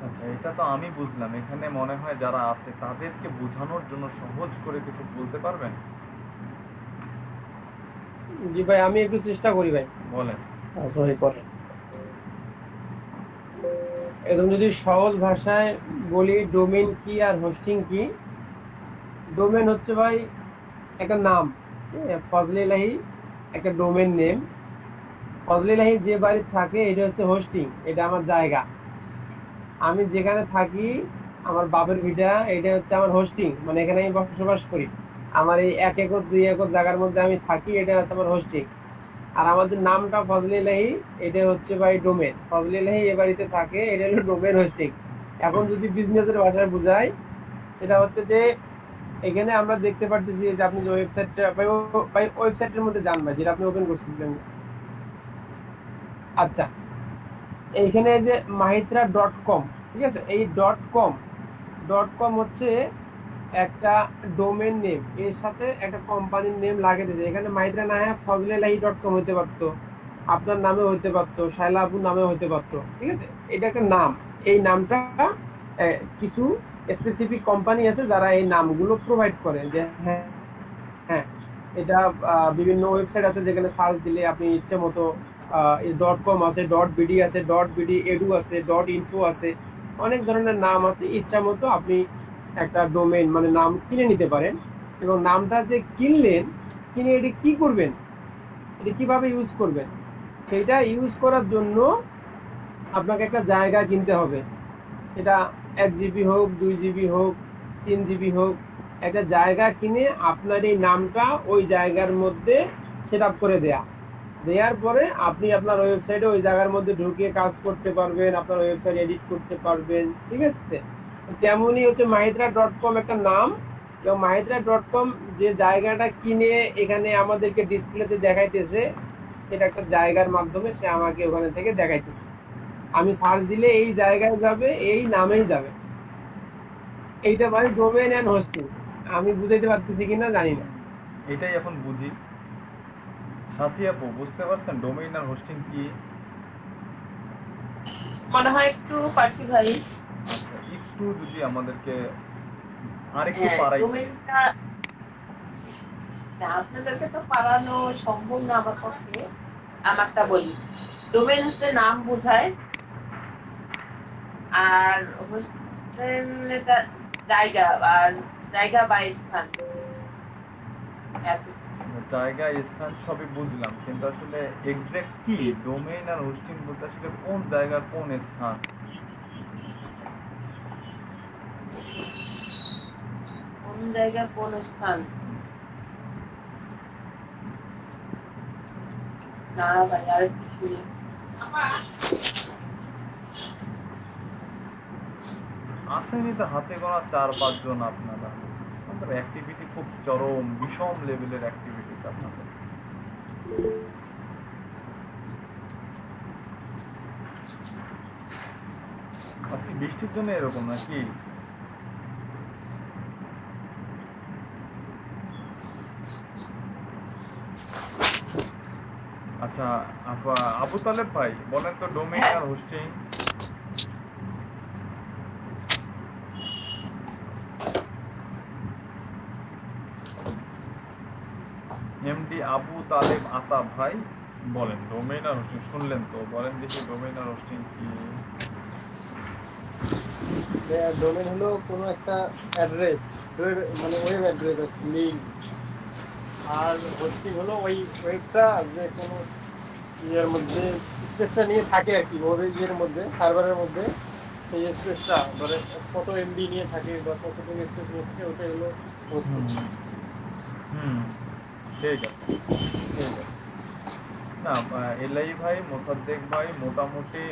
আচ্ছা, এটা তো আমি বুঝলাম। এখানে মনে হয় যারা আছে তাদেরকে বোঝানোর জন্য সহজ করে কিছু বলতে পারবেন? জি ভাই, আমি একটু চেষ্টা করি ভাই। বলেন। আচ্ছা এই করে একদম যদি সহজ ভাষায় বলি, ডোমেইন কি আর হোস্টিং কি। ডোমেইন হচ্ছে ভাই একটা নাম, ফজলে ইলাহি একটা ডোমেইন নেম। ফজলে ইলাহি যে বাড়ি থাকে এটা হচ্ছে হোস্টিং, এটা আমার জায়গা। আমি যেখানে থাকি আমার বাপের ভিটা, এটা হচ্ছে আমার হোস্টিং, মানে এখানে আমি বসবাস করি। আমার এই 1 একর 2 একর জায়গার মধ্যে আমি থাকি, এটা হচ্ছে আমার হোস্টিং। আর আমাদের নামটা ফজলে ইলাহি, এটা হচ্ছে ভাই ডোমেন। ফজলে ইলাহি এ বাড়িতে থাকে, এটা হলো ডোমেন হোস্টিং। এখন যদি বিজনেসের ভাষায় বোঝাই, এটা হচ্ছে যে এখানে আমরা দেখতে পারতেছি যে আপনি যে ওয়েবসাইটটা ভাই ওয়েবসাইটের মধ্যে যান ভাই, যেটা আপনি ওপেন করছিলেন। আচ্ছা, এইখানে যে mahitra.com, ঠিক আছে, এই .com হচ্ছে একটা ডোমেন নেম, এর সাথে একটা কোম্পানির নেম লাগিয়ে দিয়েছে। এখানে মাহিদ্রা না হয় fazlelahi.com হইতে পারতো, আপনার নামে হইতে পারতো, শায়লা আপুর নামে হইতে পারতো, ঠিক আছে। এটা একটা নাম। এই নামটা কিছু স্পেসিফিক কোম্পানি আছে যারা এই নামগুলো প্রোভাইড করে, যে হ্যাঁ এটা বিভিন্ন ওয়েবসাইট আছে যেখানে সার্চ দিলে আপনি ইচ্ছে মতো .com আছে, .bd আছে, .bd edu আছে, .info আছে, অনেক ধরনের নাম আছে। ইচ্ছা মতো আপনি একটা ডোমেইন মানে নাম কিনে নিতে পারেন। এবং নামটা যে কিনে এটি কি করবেন, এটি কিভাবে ইউজ করবেন, সেইটা ইউজ করার জন্য আপনাকে একটা জায়গা কিনতে হবে। এটা 1 জিবি হোক, 2 জিবি হোক, 3 জিবি হোক, একটা জায়গা কিনে আপনার এই নামটা ওই জায়গার মধ্যে সেট আপ করে দেওয়ার পরে আপনি আপনার ওয়েবসাইটে ওই জায়গার মধ্যে ঢুকে কাজ করতে পারবেন, আপনার ওয়েবসাইট এডিট করতে পারবেন, ঠিক আছে। তেমনই হচ্ছে mahitra.com একটা নাম, এবং mahitra.com যে জায়গাটা কিনে এখানে আমাদেরকে ডিসপ্লেতে দেখাইতেছে, এটা একটা জায়গার মাধ্যমে সে আমাকে ওখানে থেকে দেখাইতেছে। আমি সার্চ দিলে এই জায়গায় যাবে, এই নামেই যাবে। এইটা ভাই ডোমেইন এন্ড হোস্টিং। আমি বুঝাইতে পারতেছি কিনা জানি না। এটাই এখন বুঝি। সাথী আপু বুঝতে পারছেন ডোমেইন আর হোস্টিং কি? মনে হয় একটু পারছি ভাই। আচ্ছা, একটু যদি আমাদেরকে আরেকটু পারাই। ডোমেইনটা না, আপনাদেরকে তো পারানো সম্ভব না আমার পক্ষে। আমারটা বলি, ডোমেন হচ্ছে নাম বোঝায়, আর হোস্টেল এটা জায়গা, আর জায়গা বা স্থান। এত। জায়গা স্থান সবই বুঝলাম, কিন্তু আসলে এক্সাক্ট কি ডোমেইন আর হোস্টিং বলতে আসলে কোন জায়গা কোন স্থান? কোন জায়গা কোন স্থান? না ভাই, আর একটু শুনি। আসেনি তো হাতে গোনা 4-5 জন আপনারা। আপনাদের অ্যাক্টিভিটি খুব চরম বিষম লেভেলের অ্যাক্টিভিটিস আপনাদের। আজকে বৃষ্টির জন্য এরকম নাকি? আচ্ছা, আবু তালেব ভাই বলেন তো ডোমেইন আর হোস্টিং। এমডি আবু তালেব আতা ভাই বলেন ডোমেইন আর হোস্টিং। শুনলেন তো, বলেন দেখি ডোমেইন আর হোস্টিং কি? ডোমেন হলো কোনো একটা অ্যাড্রেস, মানে ওয়েব অ্যাড্রেস, লিঙ্ক। আর হোস্টিং হলো ওই ওয়েবটা যে কোনো ইয়ের মধ্যে স্পেসটা নিয়ে থাকে আর কি, ওই ইয়ের মধ্যে, সার্ভারের মধ্যে সেই স্পেসটা ধরে কত এমবি নিয়ে থাকে বা কতটুকু স্পেস নিয়ে থাকে, ওটাই হলো হোস্টিং। হুম, ঠিক আছে, ঠিক আছে। না, এলআই ভাই, মোসাদ্দেক ভাই মোটামুটি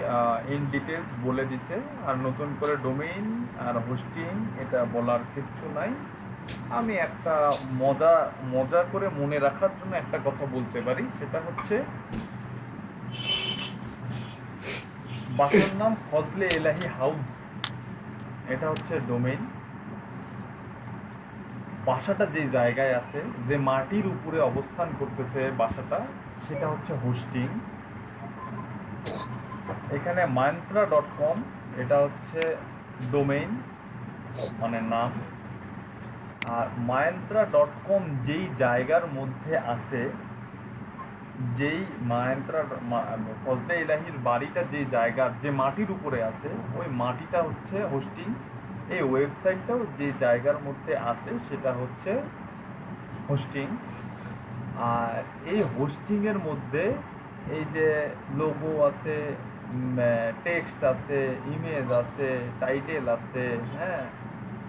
ইন ডিটেলস বলে দিছে, আর নতুন করে ডোমেইন আর হোস্টিং এটা বলার কিছু নাই। আমি একটা মজা মজা করে মনে রাখার জন্য একটা কথা বলতে পারি, সেটা হচ্ছে বাসার নাম ফজলে এলাহি হাউস, এটা হচ্ছে ডোমেইন। বাসাটা যে জায়গায় আছে, যে মাটির উপরে অবস্থান করতেছে বাসাটা, সেটা হচ্ছে হোস্টিং। এখানে মায়ন্ত্রা.com এটা হচ্ছে ডোমেইন মানে নাম। আর মায়ন্ত্রা.com যেই জায়গার মধ্যে আছে, যেই ফজলে ইলাহির বাড়িটা যে জায়গার যে মাটির উপরে আছে, ওই মাটিটা হচ্ছে হোস্টিং। এই ওয়েবসাইটটাও যে জায়গার মধ্যে আছে সেটা হচ্ছে হোস্টিং। আর এই হোস্টিং এর মধ্যে এই যে লোগো আছে, টেক্সট আছে, ইমেজ আছে, টাইটেল আছে, হ্যাঁ,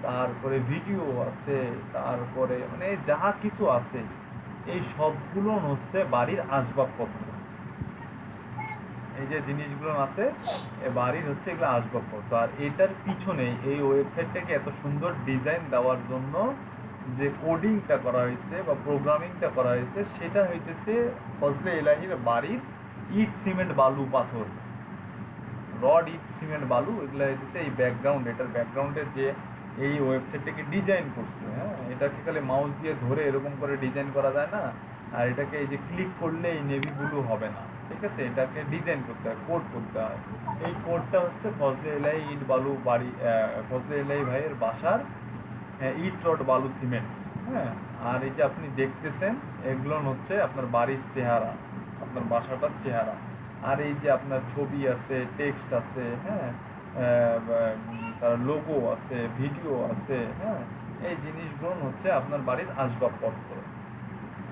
তারপরে ভিডিও আছে, তারপরে মানে যাহা কিছু আছে, এই সবগুলো হচ্ছে বাড়ির আসবাবপত্র। এই যে জিনিসগুলো আছে এ বাড়ির হচ্ছে এগুলো আসবাবপত্র। আর এটার পিছনে এই ওয়েবসাইটটাকে এত সুন্দর ডিজাইন দেওয়ার জন্য যে কোডিংটা করা হয়েছে বা প্রোগ্রামিংটা করা হয়েছে, সেটা হইতেছে ফজলে এলাহির বাড়ির ইট, সিমেন্ট, বালু, পাথর, রড, ইট, সিমেন্ট, বালু, এগুলো হইতেছে এই ব্যাকগ্রাউন্ড। এটার ব্যাকগ্রাউন্ডের যে এই ওয়েবসাইটটাকে ডিজাইন করছে, হ্যাঁ, এটাকে খালি মাউস দিয়ে ধরে এরকম করে ডিজাইন করা যায় না। আর এটাকে এই যে ক্লিক করলে এই নেভি ব্লু হবে না, ঠিক আছে? এটাকে ডিজাইন করতে হয়, কোড করতে হয়। এই কোডটা হচ্ছে ফজলে এলাহি ইট, বালু, বাড়ি, ফজলে এলাহি ভাইয়ের বাসার ইট, রড, বালু, সিমেন্ট, হ্যাঁ। আর এই যে আপনি দেখতেছেন, এগুলো হচ্ছে আপনার বাড়ির চেহারা, আপনার বাসাটার চেহারা। আর এই যে আপনার ছবি আছে, টেক্সট আছে, হ্যাঁ, তার লোগো আছে, ভিডিও আছে, হ্যাঁ, এই জিনিসগুলো হচ্ছে আপনার বাড়ির আসবাবপত্র।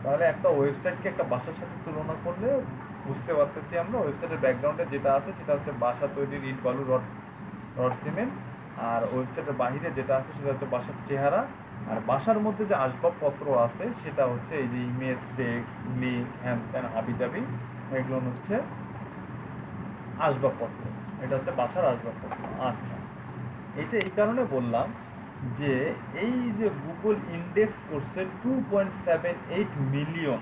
তাহলে একটা ওয়েবসাইটকে একটা বাসার সাথে তুলনা করলে বুঝতে পারতেছি আমরা ওয়েবসাইটের ব্যাকগ্রাউন্ডে যেটা আছে সেটা হচ্ছে বাসা তৈরির ইট, বালু, রড, সিমেন্ট। আর ওয়েবসাইটের বাহিরে যেটা আছে সেটা হচ্ছে বাসার চেহারা। আর বাসার মধ্যে যে আসবাবপত্র আছে সেটা হচ্ছে এই যে ইমেজ, টেক্সট, লিঙ্ক, হ্যান ত্যান, হাবিজাবি, এগুলো হচ্ছে আসবাবপত্র। এটা হচ্ছে বাসার আসবাবপত্র। আচ্ছা, এটা এই কারণে বললাম যে এই যে গুগল ইন্ডেক্স করছে 2.78 মিলিয়ন,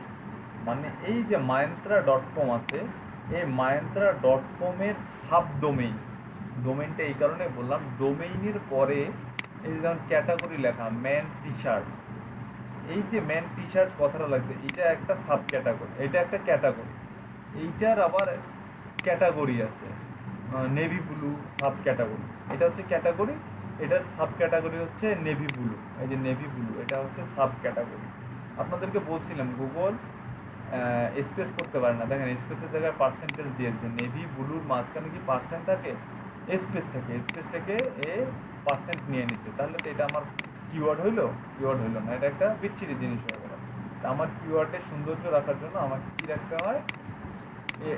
মানে এই যে মায়ন্ত্রা.com আছে, এই মায়ন্ত্রা.com এর সাবডোমেইন। ডোমেইনটা এই কারণে বললাম, ডোমেইনের পরে এই যে যেমন ক্যাটাগরি লেখা ম্যান টি শার্ট, এই যে ম্যান টি শার্ট কথাটা লাগছে, এটা একটা সাব ক্যাটাগরি, এটা একটা ক্যাটাগরি। এইটার আবার ক্যাটাগরি আছে, নেভি ব্লু সাব ক্যাটাগরি, এটা হচ্ছে ক্যাটাগরি। এটার সাব ক্যাটাগরি হচ্ছে নেভি ব্লু, এই যে নেভি ব্লু, এটা হচ্ছে সাব ক্যাটাগরি। আপনাদেরকে বলছিলাম গুগল স্পেস করতে পারে না। দেখেন স্পেসের জায়গায় পার্সেন্টেজ দিয়েছে, নেভি ব্লুর মাঝখানে কি পার্সেন্ট থাকে, স্পেস থাকে, স্পেস থেকে এ পার্সেন্ট নিয়ে নিচ্ছে। তাহলে তো এটা আমার কিওয়ার্ড হইলো? কিওয়ার্ড হইলো না, এটা একটা বিচ্ছিরি জিনিস হয়ে গেল। তা আমার কিওয়ার্ডের সৌন্দর্য রাখার জন্য আমাকে কি রাখতে হয়, এ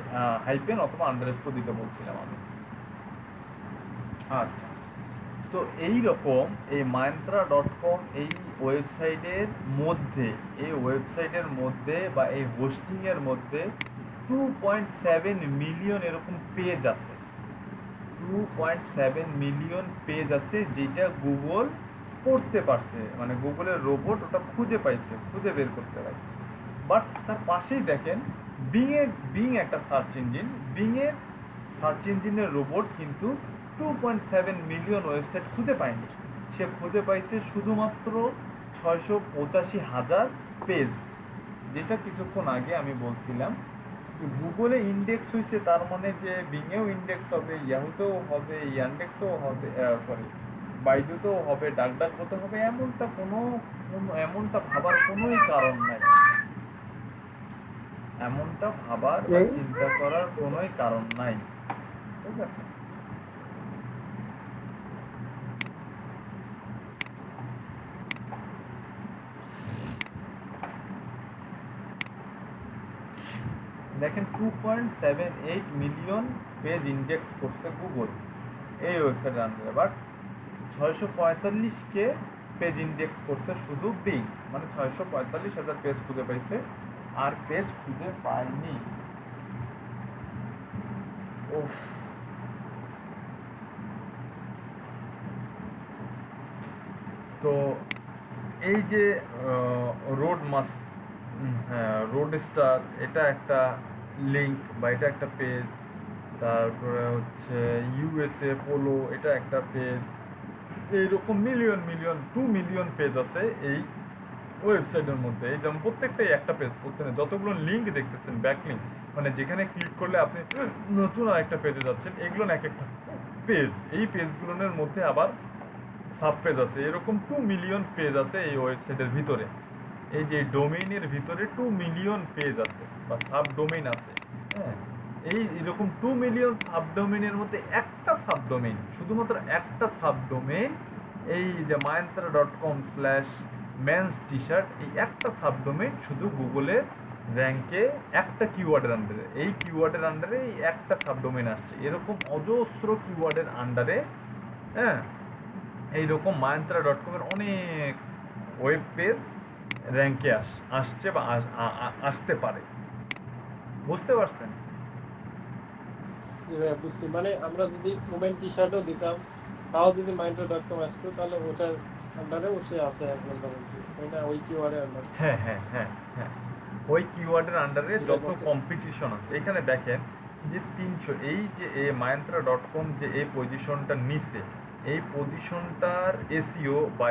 হাইপেন অথবা আন্ডারস্কোর দিতে বলছিলাম আমি। আচ্ছা, তো এই রকম এই myntra.com এই ওয়েবসাইটের মধ্যে বা এই হোস্টিংয়ের মধ্যে 2.7 মিলিয়ন এরকম পেজ আছে। 2.7 মিলিয়ন পেজ আছে যেটা গুগল পড়তে পারছে, মানে গুগলের রোবট ওটা খুঁজে পাইছে, খুঁজে বের করতে পারছে। বাট তার পাশেই দেখেন বিং একটা সার্চ ইঞ্জিন, বিংয়ের সার্চ ইঞ্জিনের রোবট কিন্তু 2.7 মিলিয়ন ওয়েবসাইট খুঁজে পায়নি। সে খুঁজে পাইছে শুধুমাত্র 685,000 পেজ, যেটা কিছুক্ষণ আগে আমি বলছিলাম গুগলে ইন্ডেক্স হয়েছে, তার মানে যে বিংয়েও ইন্ডেক্স হবে, ইয়াহুতেও হবে, ইয়ান্ডেক্সেও হবে, সরি বাইজুতেও হবে, ডাকডাকোতে হবে, এমনটা ভাবার কোনোই কারণ নাই, এমনটা ভাবার বা চিন্তা করার কোনোই কারণ নাই। ঠিক আছে, দেখেন 2.78 মিলিয়ন পেজ ইন্ডেক্স করছে গুগল এই ওয়েবসাইটের আন্ডারে, বাট 645K পেজ ইন্ডেক্স করছে শুধু বিং, মানে 645,000 পেজ খুঁজে পাইছে, আর পেজ খুঁজে পায়নি। উফ, তো এই যে রোড স্টার, এটা একটা লিঙ্ক বা এটা একটা পেজ, তারপরে হচ্ছে ইউএসএ পোলো, এটা একটা পেজ, এইরকম মিলিয়ন 2 মিলিয়ন পেজ আছে এই ওয়েবসাইটের মধ্যে। এই যেমন প্রত্যেকটাই একটা পেজ, প্রত্যেকটা যতগুলো লিঙ্ক দেখতেছেন ব্যাকলিঙ্ক, মানে যেখানে ক্লিক করলে আপনি নতুন আরেকটা পেজে যাচ্ছেন, এগুলো এক একটা পেজ। এই পেজগুলোর মধ্যে আবার সাব পেজ আছে, এরকম 2 মিলিয়ন পেজ আছে এই ওয়েবসাইটের ভিতরে। এই যে ডোমেইনের ভিতরে 2 মিলিয়ন পেজ আছে বা সাব ডোমেইন আছে। হ্যাঁ, এরকম 2 মিলিয়ন সাব ডোমেইনের মধ্যে একটা সাব ডোমেইন, শুধুমাত্র একটা সাব ডোমেইন, এই যে myntra.com/men's t-shirt, এই একটা সাব ডোমেইন শুধু গুগলের র্যাঙ্কে একটা কিওয়ার্ডের আন্ডারে, এই কিওয়ার্ডের আন্ডারে এই একটা সাব ডোমেইন আসছে। এরকম অজস্র কিওয়ার্ডের আন্ডারে, হ্যাঁ, এইরকম myntra.com এর অনেক ওয়েব পেজ র্যাঙ্কে আসছে বা আসতে পারে। বুঝতে পারছেন? বুঝছি, মানে আমরা যদি মোমেন্ট টি শার্টও দিতাম, তাও যদি myntra.com আসতো, তাহলে ওটার আন্ডারে বসে আছে এক নম্বর, তাই না? ওই কিওয়ার্ডের আন্ডারে। হ্যাঁ, ওই কিওয়ার্ডের আন্ডারে যত কম্পিটিশন আছে, এখানে দেখেন যে 300, এই যে myntra.com যে এই পজিশনটা নিচে, এই পজিশনটার এসইও বা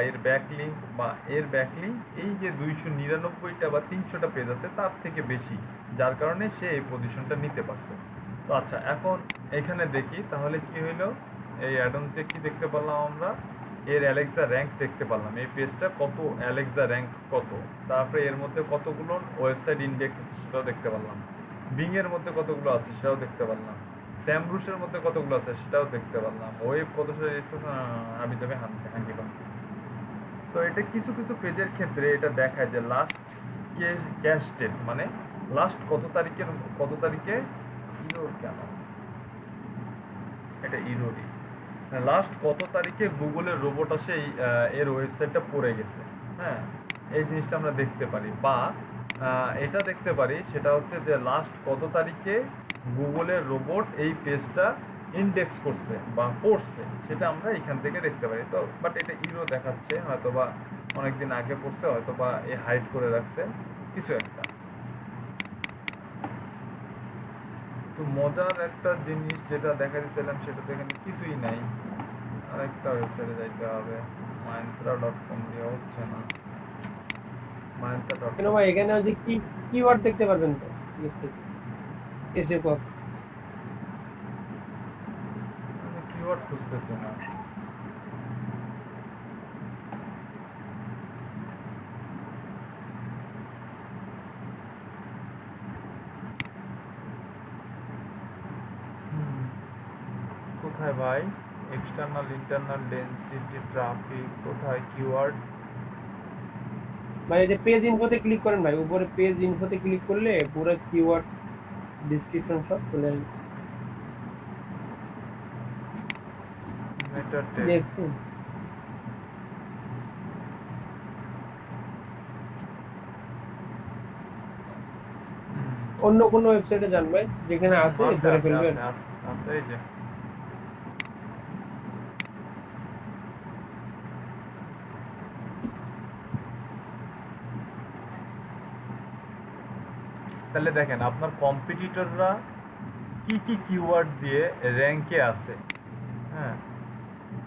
এর ব্যাকলিঙ্ক এই যে 299টা বা 300টা পেজ আছে তার থেকে বেশি, যার কারণে সে এই পজিশনটা নিতে পারছে। তো আচ্ছা, এখন এখানে দেখি তাহলে কি হইলো, এই অ্যাডমসে কি দেখতে পারলাম আমরা, এর অ্যালেক্সা র্যাঙ্ক দেখতে পারলাম, এই পেজটা কত অ্যালেক্সা র্যাঙ্ক কত, তারপরে এর মধ্যে কতগুলো ওয়েবসাইট ইন্ডেক্স আছে সেটাও দেখতে পারলাম, বিং এর মধ্যে কতগুলো আছে সেটাও দেখতে পারলাম, স্যামব্রুশের মধ্যে কতগুলো আছে সেটাও দেখতে পারলাম, ওয়েব কত আমি যাবে হাঙ্কি পাঙ্কি। তো এটা কিছু কিছু পেজের ক্ষেত্রে এটা দেখায় যে লাস্ট ক্যাশ ডেট, মানে লাস্ট কত তারিখে ইরোর, কেন এটা ইরোরই, লাস্ট কত তারিখে গুগলের রোবট আসে এর ওয়েবসাইটটা পড়ে গেছে। হ্যাঁ, এই জিনিসটা আমরা দেখতে পারি, বা এটা দেখতে পারি, সেটা হচ্ছে যে লাস্ট কত তারিখে গুগলের রোবট এই পেজটা ইন্ডেক্স করছে বা পড়ছে, সেটা আমরা এখান থেকে দেখতে পারি। তো বাট এটা ইরো দেখাচ্ছে, হয়তো বা অনেকদিন আগে পড়ছে, হয়তো বা এ হাইড করে রাখছে কিছু একটা। তো মজার একটা জিনিস যেটা দেখা দিচ্ছিলাম, সেটা তো এখানে কিছুই নাই, আরেকটা ওয়েবসাইটে যাইতে হবে, myntra.com দিয়ে হচ্ছে না, myntra.com। কেন ভাই, এখানে যে কিওয়ার্ড দেখতে পারবেন তো এসে পর কিওয়ার্ড খুঁজতেছে না, কোথায় ভাই? এক্সটার্নাল ইন্টারনাল ডেনসিটি ট্রাফিক কোথায়? কিওয়ার্ড ভাই এই যে পেজ ইনফোতে ক্লিক করেন ভাই, উপরে পেজ ইনফোতে ক্লিক করলে পুরো কিওয়ার্ড ডেসক্রিপশন সব চলে আসবে। মেটা টেক্সট দেখছেন? অন্য কোনো ওয়েবসাইটে যান ভাই, যেখানে আছে ধরে ফেলবেন। আছে এই যে তাহলে দেখেন আপনার কম্পিটিটররা কি কি কিওয়ার্ড দিয়ে র্যাঙ্কে আছে। হ্যাঁ,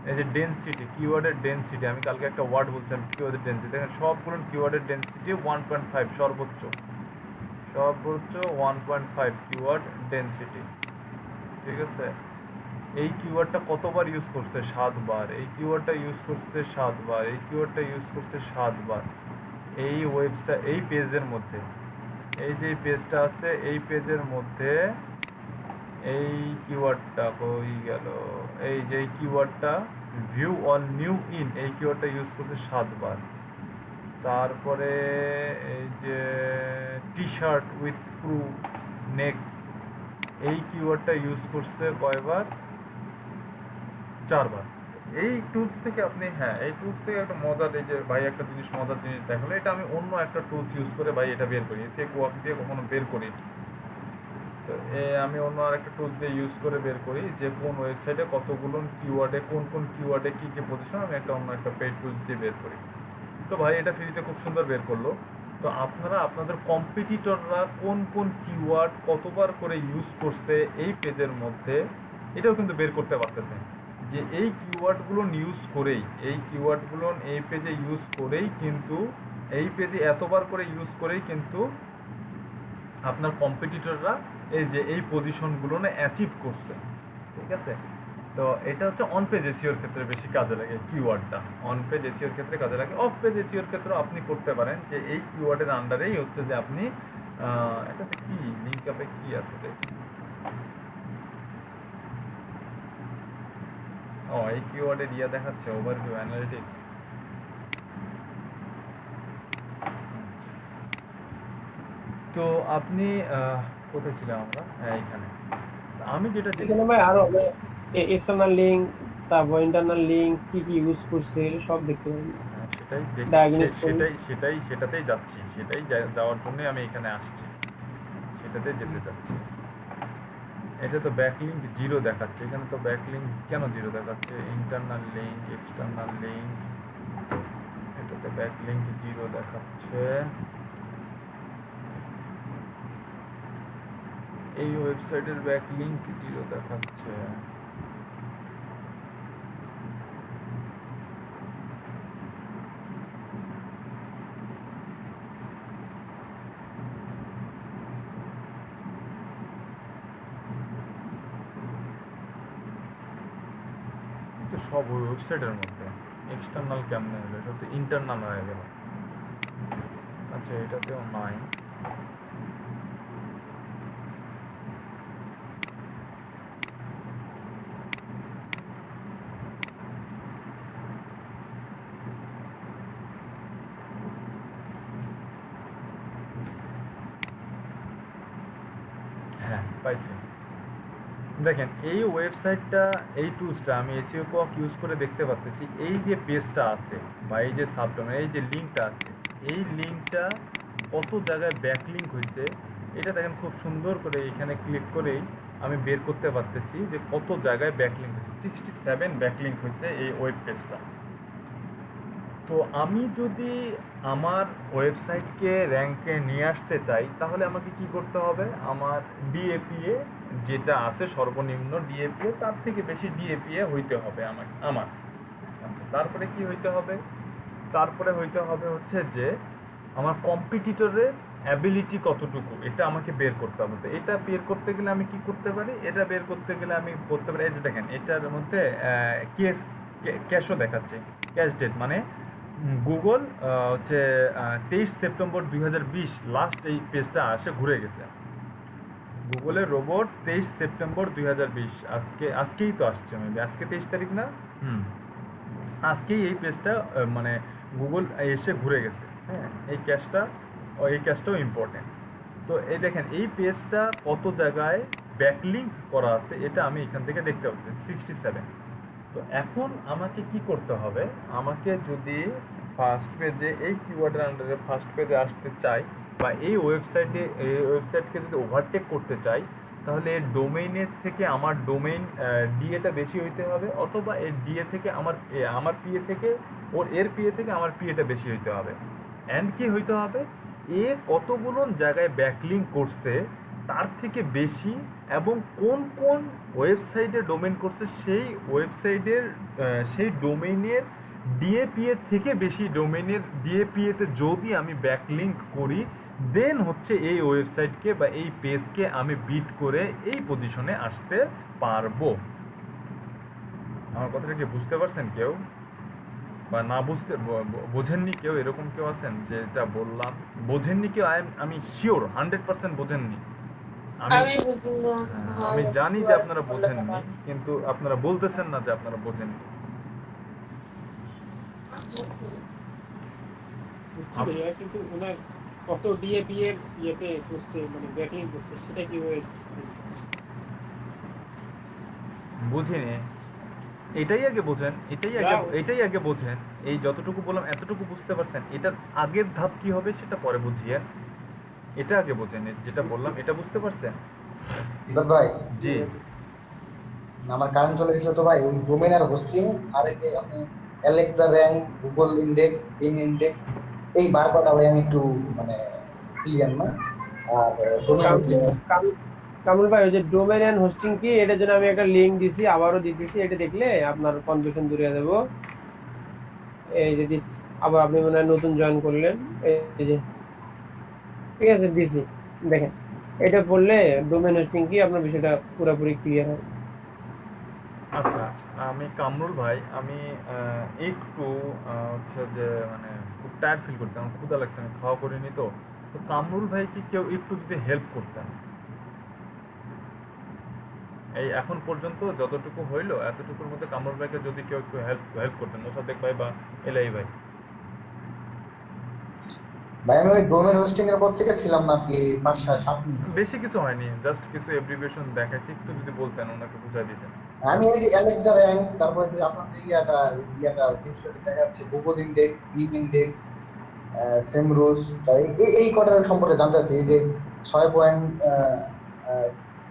এই যে ডেনসিটি, কিওয়ার্ডের ডেনসিটি, আমি কালকে একটা ওয়ার্ড বলছিলাম কিওয়ার্ডের ডেনসিটি, দেখেন সবগুলো কিওয়ার্ডের ডেনসিটি 1.5 সর্বোচ্চ 1.5 কিওয়ার্ড ডেনসিটি। ঠিক আছে, এই কিওয়ার্ডটা কতবার ইউজ করছে? 7 বার। এই কিওয়ার্ডটা ইউজ করছে 7 বার। এই কিওয়ার্ডটা ইউজ করছে 7 বার। এই ওয়েবসাইট, এই পেজের মধ্যে, এই যে পেজটা আছে এই পেজের মধ্যে এই কিওয়ার্ডটা কই গেল? এই যে কিওয়ার্ডটা ভিউ অল নিউ ইন, এই কিওয়ার্ডটা ইউজ করছে 7 বার। তারপরে এই যে টি শার্ট উইথ ক্রু নেক, এই কিওয়ার্ডটা ইউজ করছে কয়বার? 4 বার। এই টুলস থেকে আপনি, হ্যাঁ এই টুলস থেকে একটা মজার, এই যে ভাই একটা জিনিস মজার জিনিস দেখালো, এটা আমি অন্য একটা টুলস ইউজ করে ভাই এটা বের করি, চেক ওয়ার্ক দিয়ে কখনো বের করি। তো আমি অন্য আরেকটা টুলস দিয়ে ইউজ করে বের করি যে কোন ওয়েবসাইটে কতগুলো কিওয়ার্ডে কোন কোন কিওয়ার্ডে কী কী পজিশন, আমি একটা অন্য একটা পেড টুলস দিয়ে বের করি। তো ভাই এটা ফ্রিতে খুব সুন্দর বের করলো। তো আপনারা আপনাদের কম্পিটিটররা কোন কোন কিওয়ার্ড কতবার করে ইউজ করছে এই পেজের মধ্যে, এটাও কিন্তু বের করতে পারতেছেন যে এই কিওয়ার্ডগুলো ইউজ করেই, এই কিওয়ার্ডগুলো এই পেজে ইউজ করেই কিন্তু, এই পেজে এতবার করে ইউজ করেই কিন্তু আপনার কম্পিটিটররা এই যে এই পজিশনগুলো অ্যাচিভ করছে। ঠিক আছে, তো এটা হচ্ছে অন পেজ এসইওর ক্ষেত্রে বেশি কাজে লাগে কিওয়ার্ডটা, অন পেজ এসইওর ক্ষেত্রে কাজে লাগে। অফ পেজ এসইওর ক্ষেত্রেও আপনি করতে পারেন যে এই কিওয়ার্ডের আন্ডারেই হচ্ছে যে আপনি এটাতে কি লিঙ্ক আপে কি আছে দেখুন। এই কিওয়ার্ডের ইয়া দেখাচ্ছে ওভারভিউ অ্যানালিটিক্স। তো আপনি কোথায় ছিলাম আমরা? হ্যাঁ এইখানে। আমি যেটা এখানে ভাই আরো এক্সটার্নাল লিংক, তারপর ইন্টারনাল লিংক কি কি ইউজ করছে সব দেখতে পাবেন। সেটাতেই যাচ্ছি, যাওয়ার জন্য আমি এখানে আসছি, সেটাতে যেতে যাচ্ছি। এটা তো ব্যাকলিঙ্ক 0 দেখাচ্ছে, এখানে তো ব্যাকলিঙ্ক কেন 0 দেখাচ্ছে? ইন্টারনাল লিঙ্ক, এক্সটার্নাল লিঙ্ক, এটাতে ব্যাকলিঙ্ক 0 দেখাচ্ছে। এই ওয়েবসাইটের ব্যাকলিঙ্ক 0 দেখাচ্ছে। সব ওয়েবসাইটের মধ্যে এক্সটার্নাল কেমনে হলো? এটা তো ইন্টারনাল হয়ে গেল। আচ্ছা এটাতেও নাই। হ্যাঁ পাইছি। দেখেন এই ওয়েবসাইটটা, এই টুলসটা আমি এসইও কোয়াক ইউজ করে দেখতে পাচ্ছি। এই যে পেজটা আছে বা এই যে সাবডোমেন, এই যে লিঙ্কটা আছে, এই লিঙ্কটা কত জায়গায় ব্যাকলিঙ্ক হয়েছে এটা দেখেন খুব সুন্দর করে এখানে ক্লিক করেই আমি বের করতে পারতেছি যে কত জায়গায় ব্যাকলিঙ্ক হয়েছে। 67 ব্যাকলিঙ্ক হয়েছে এই ওয়েব পেজটা। তো আমি যদি আমার ওয়েবসাইটকে র্যাঙ্কে নিয়ে আসতে চাই তাহলে আমাকে কি করতে হবে? আমার ডিএপিএ যেটা আছে সর্বনিম্ন ডিএপিএ, তার থেকে বেশি ডিএপিএ হইতে হবে আমার। আচ্ছা তারপরে কি হইতে হবে? তারপরে হইতে হবে হচ্ছে যে আমার কম্পিটিটরের অ্যাবিলিটি কতটুকু, এটা আমাকে বের করতে হবে। তো এটা বের করতে গেলে আমি কি করতে পারি? এটা বের করতে গেলে আমি করতে পারি, এই যে দেখেন এটার মধ্যে ক্যাশও দেখাচ্ছে, ক্যাশ ডেট মানে গুগল হচ্ছে 23 সেপ্টেম্বর 2020 লাস্ট এই পেজটা আসে ঘুরে গেছে। গুগলের রোবট 23 সেপ্টেম্বর 2020, আজকেই তো আসছে, মেবি আজকে 23 তারিখ না? আজকেই এই পেজটা মানে গুগল এসে ঘুরে গেছে। হ্যাঁ, এই ক্যাশটাও ইম্পর্টেন্ট। তো এই দেখেন এই পেজটা কত জায়গায় ব্যাকলিঙ্ক করা আছে, এটা আমি এখান থেকে দেখতে পাচ্ছি 67। তো এখন আমাকে কি করতে হবে, আমাকে যদি ফার্স্ট পেজে এই কিওয়ার্ডের আন্ডারে ফার্স্ট পেজে আসতে চাই, বা এই ওয়েবসাইটকে যদি ওভারটেক করতে চাই, তাহলে এর ডোমেইনের থেকে আমার ডোমেইন ডিএটা বেশি হইতে হবে, অথবা এর ডিএ থেকে আমার পিএ থেকে এর পিএ থেকে আমার পিএটা বেশি হইতে হবে। অ্যান্ড কি হইতে হবে, এ কতগুলো জায়গায় ব্যাকলিঙ্ক করছে তার থেকে বেশি, এবং কোন কোন ওয়েবসাইটে ডোমেইন করছে সেই ওয়েবসাইটের সেই ডোমেইনের ডিএপিএ থেকে বেশি ডোমেইনের ডিএপিএতে যদি আমি ব্যাকলিঙ্ক করি, দেন হচ্ছে এই ওয়েবসাইটকে বা এই পেজকে আমি বিট করে এই পজিশনে আসতে পারবো। আমার কথাটা কি বুঝতে পারছেন কেউ, বা না বুঝতে বোঝেননি কেউ? এরকম কেউ আছেন যে এটা বললাম বোঝেননি কেউ? আমি শিওর 100% বোঝেননি। আমি বুঝি না। আমি জানি যে আপনারা বোঝেননি, কিন্তু আপনারা বলতেছেন না যে আপনারা বোঝেননি। কিন্তু ওনার কত ডিএপি এর ইয়েতে করছে, মানে ব্যাকলিং করছে, সেটা কি বুঝিনি, এটাই আগে বোঝেন, এটাই আগে বোঝেন। এই যতটুকু বললাম এতটুকু বুঝতে পারছেন, এটার আগের ধাপ কি হবে সেটা পরে বুঝিয়ে, এটা আগে বোঝেন। যেটা বললাম এটা বুঝতে পারছেন? ভাই জি, আমার কারেন্ট চলে গেছিল তো ভাই, এই ডোমেইন আর হোস্টিং, আর এই যে আপনি Alexa rank, Google index, being index, এই বারবার ভাই আমি একটু মানে ক্লিয়ার না। আর কামরুল ভাই, ওই যে ডোমেইন এন্ড হোস্টিং কি, এটার জন্য আমি একটা লিংক দিছি, আবারও দিতেছি, এটা দেখলে আপনার কনফিউশন দূর হয়ে যাবে। এই যে দিচ্ছি, আবার আপনি মনে হয় নতুন জয়েন করলেন, এই যে ঠিক আছে দিছি, দেখেন এটা পড়লে ডোমেইন হোস্টিং কি আপনার বিষয়টা পুরোপুরি ক্লিয়ার হবে। আচ্ছা, আমি কামরুল ভাই, আমি একটু হচ্ছে যে মানে খুব টায়ার্ড ফিল করছি, আমার ক্ষুধা লাগছে, আমি খাওয়া করিনি। তো তো কামরুল ভাই কি কেউ একটু যদি হেল্প করতেন, এই এখন পর্যন্ত যতটুকু হইলো এতটুকুর মধ্যে কামরুল ভাইকে যদি কেউ একটু হেল্প করতেন, মোসাদ্দেক ভাই বা এলাই ভাই। ভাই আমি ওই ডোমেইন হোস্টিং এর পর থেকে ছিলাম না কি 5-7 মিনিট। বেশি কিছু হয়নি, জাস্ট কিছু এব্রিভিয়েশন দেখাইছি, একটু যদি বলতেন ওনাকে বুঝাই দিতেন। আমি এই যে অ্যালেক্সা র্যাঙ্ক, তারপরে যে আপনার যে ইয়াটা ডিসপ্লে দেখা যাচ্ছে, গুগল ইন্ডেক্স, বিং ইন্ডেক্স, সেমরুজ, এই কটার সম্পর্কে জানতে চাচ্ছি। এই যে 6 পয়েন্ট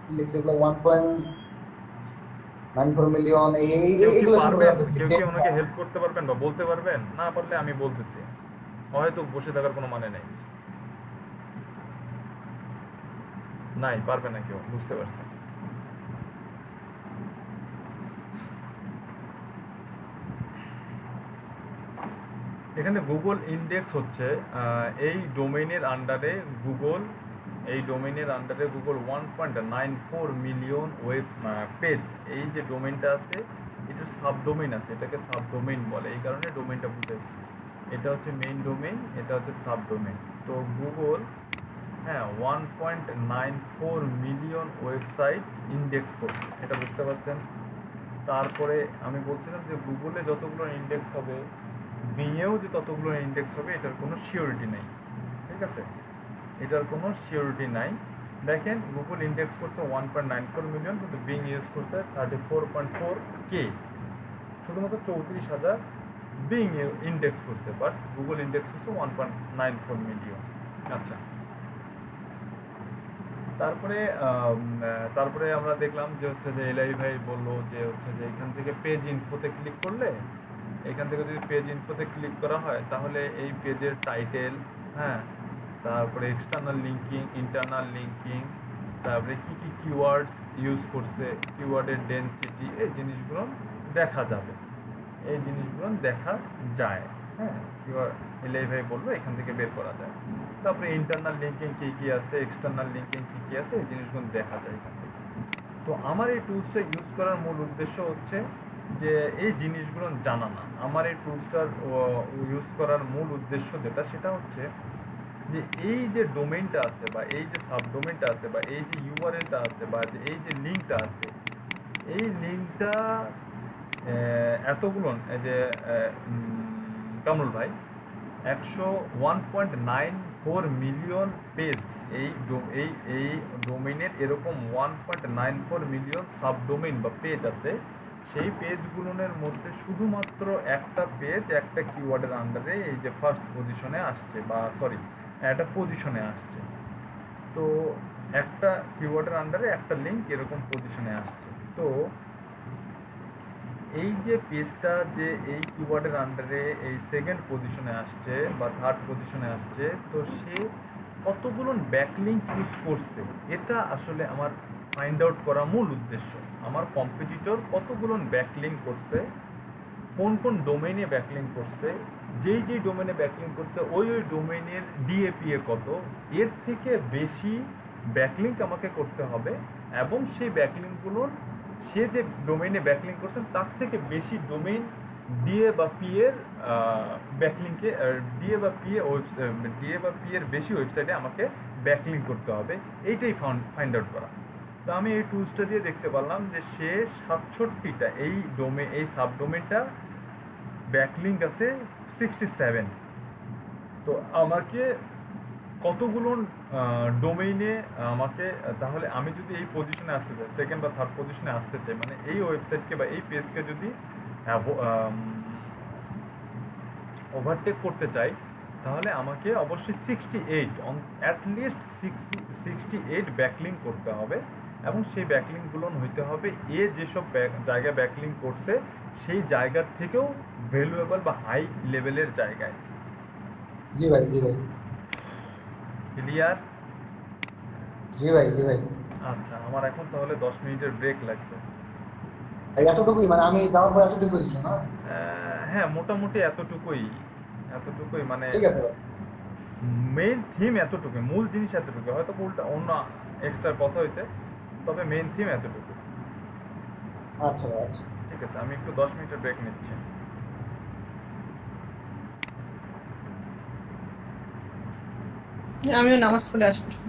কি লিখছে এগুলো, 1.94 মিলিয়ন, এইগুলো সম্পর্কে জানতে কেউ চাচ্ছি। কি ওনাকে হেল্প করতে পারবেন বা বলতে পারবেন? না পারলে আমি বলতেছি, হয়তো বসে থাকার কোনো মানে নেই। নাই, পারবে না কেউ, বুঝতে পারছেন। এখানে গুগল ইন্ডেক্স হচ্ছে এই ডোমেইনের আন্ডারে গুগল 1.94 মিলিয়ন ওয়েব পেজ, এই যে ডোমেইনটা আছে এটার সাবডোমেইন আছে, এটাকে সাবডোমেইন বলে, এই কারণে ডোমেইনটা বুঝেছি। এটা হচ্ছে মেইন ডোমেইন, এটা হচ্ছে সাবডোমেইন। তো গুগল 1.94 মিলিয়ন ওয়েবসাইট ইন্ডেক্স করছে, এটা বুঝতে পারছেন। তারপরে আমি বলছিলাম যে গুগলে যতগুলো ইন্ডেক্স হবে, বিংয়েও যে ততগুলো ইন্ডেক্স হবে, এটার কোনো সিওরিটি নাই। ঠিক আছে, এটার কোনো সিওরিটি নাই। দেখেন গুগল ইন্ডেক্স করছে 1.94 মিলিয়ন, কিন্তু বিং ইউজ করছে 34.4K, শুধুমাত্র 34,000 বিং ইন্ডেক্স করছে, বাট গুগল ইন্ডেক্স করছে 1.94 মিলিয়ন। আচ্ছা, তারপরে আমরা দেখলাম যে হচ্ছে যে এলাই ভাই বললো যে হচ্ছে যে এখান থেকে পেজ ইনফোতে ক্লিক করলে, এখান থেকে যদি পেজ ইনফোতে ক্লিক করা হয় তাহলে এই পেজের টাইটেল, তারপরে এক্সটার্নাল লিঙ্কিং, ইন্টারনাল লিঙ্কিং, তারপরে কি কি কিওয়ার্ডস ইউজ করছে, কিওয়ার্ডের ডেনসিটি, এই জিনিসগুলো দেখা যাবে, এই জিনিসগুলো দেখা যায়। এলাই ভাই বলবো এখান থেকে বের করা যায়। তারপরে ইন্টারনাল লিঙ্কিং কী কী আছে, এক্সটার্নাল লিঙ্কিং কী কী আছে, এই জিনিসগুলো দেখা যায় এখান থেকে। তো আমার এই টুলসটা ইউজ করার মূল উদ্দেশ্য হচ্ছে যে এই জিনিসগুলো জানা না। আমার এই টুলসটার ইউজ করার মূল উদ্দেশ্য যেটা, সেটা হচ্ছে যে এই যে ডোমেইনটা আছে বা এই যে সাবডোমেইনটা আছে বা এই যে ইউআরএলটা আছে বা এই যে লিঙ্কটা আছে, এই লিঙ্কটা এতগুলো এই যে কামরুল ভাই 101.94 মিলিয়ন পেজ এই ডোমেইনের এরকম 1.94 মিলিয়ন সাবডোমেইন বা পেজ আছে। সেই পেজগুলোর মধ্যে শুধুমাত্র একটা পেজ একটা কিওয়ার্ডের আন্ডারে এই যে ফার্স্ট পজিশনে আসছে, বা সরি একটা পজিশনে আসছে। তো একটা কিওয়ার্ডের আন্ডারে একটা লিঙ্ক এরকম পজিশনে আসছে। তো এই যে পেজটা যে এই কিওয়ার্ডের আন্ডারে এই সেকেন্ড পজিশনে আসছে বা থার্ড পজিশনে আসছে, তো সে কতগুলো ব্যাকলিঙ্ক ইউজ করছে এটা আসলে আমার ফাইন্ড আউট করা মূল উদ্দেশ্য। আমার কম্পিটিটর কতগুলো ব্যাকলিঙ্ক করছে, কোন কোন ডোমেইনে ব্যাকলিঙ্ক করছে, যেই ডোমেইনে ব্যাকলিঙ্ক করছে ওই ডোমেইনের ডিএপিএ কত, এর থেকে বেশি ব্যাকলিঙ্ক আমাকে করতে হবে এবং সেই ব্যাকলিঙ্কগুলোর সে যে ডোমেইনে ব্যাকলিঙ্ক করছেন তার থেকে বেশি ডোমেইন ডিএ বা পি এর ব্যাকলিঙ্কে ডিএ বা পি এর বেশি ওয়েবসাইটে আমাকে ব্যাকলিঙ্ক করতে হবে। এইটাই ফাইন্ড আউট করা। তো আমি এই টুলসটা দিয়ে দেখতে পারলাম যে সে 67টা এই সাবডোমেইনটা ব্যাকলিঙ্ক আছে 67। তো আমাকে কতগুলো ডোমেইনে আমাকে, তাহলে আমি যদি এই পজিশনে আসতে চাই, সেকেন্ড বা থার্ড পজিশনে আসতে চাই, মানে এই ওয়েবসাইটকে বা এই পেজকে যদি ওভারটেক করতে চাই, তাহলে আমাকে অবশ্যই 68 অ্যাটলিস্ট 68 ব্যাকলিঙ্ক করতে হবে এবং সেই ব্যাকলিঙ্কগুলো হইতে হবে যেসব জায়গায় ব্যাকলিঙ্ক করছে সেই জায়গার থেকেও ভ্যালুয়েবল বা হাই লেভেলের জায়গায়। জি ভাই, জি ভাই, ক্লিয়ার? জি ভাই, জি ভাই। আচ্ছা, আমার এখন তাহলে 10 মিনিটের ব্রেক লাগবে। এই এতটুকুই, মানে আমি যাওয়ার পর এতটুকুই ছিল না? হ্যাঁ, মোটামুটি এতটুকুই মানে ঠিক আছে ভাই। মেইন থিম এতটুকু, মূল জিনিস এতটুকু, হয়তো উল্টা অন্য এক্সট্রা কথা হয়েছে, তবে মেইন থিম এতটুকু। আচ্ছা ভাই, আচ্ছা। ঠিক আছে, আমি একটু 10 মিনিটের ব্রেক নিচ্ছি। আমিও নামাজ পড়ে আসতেছি।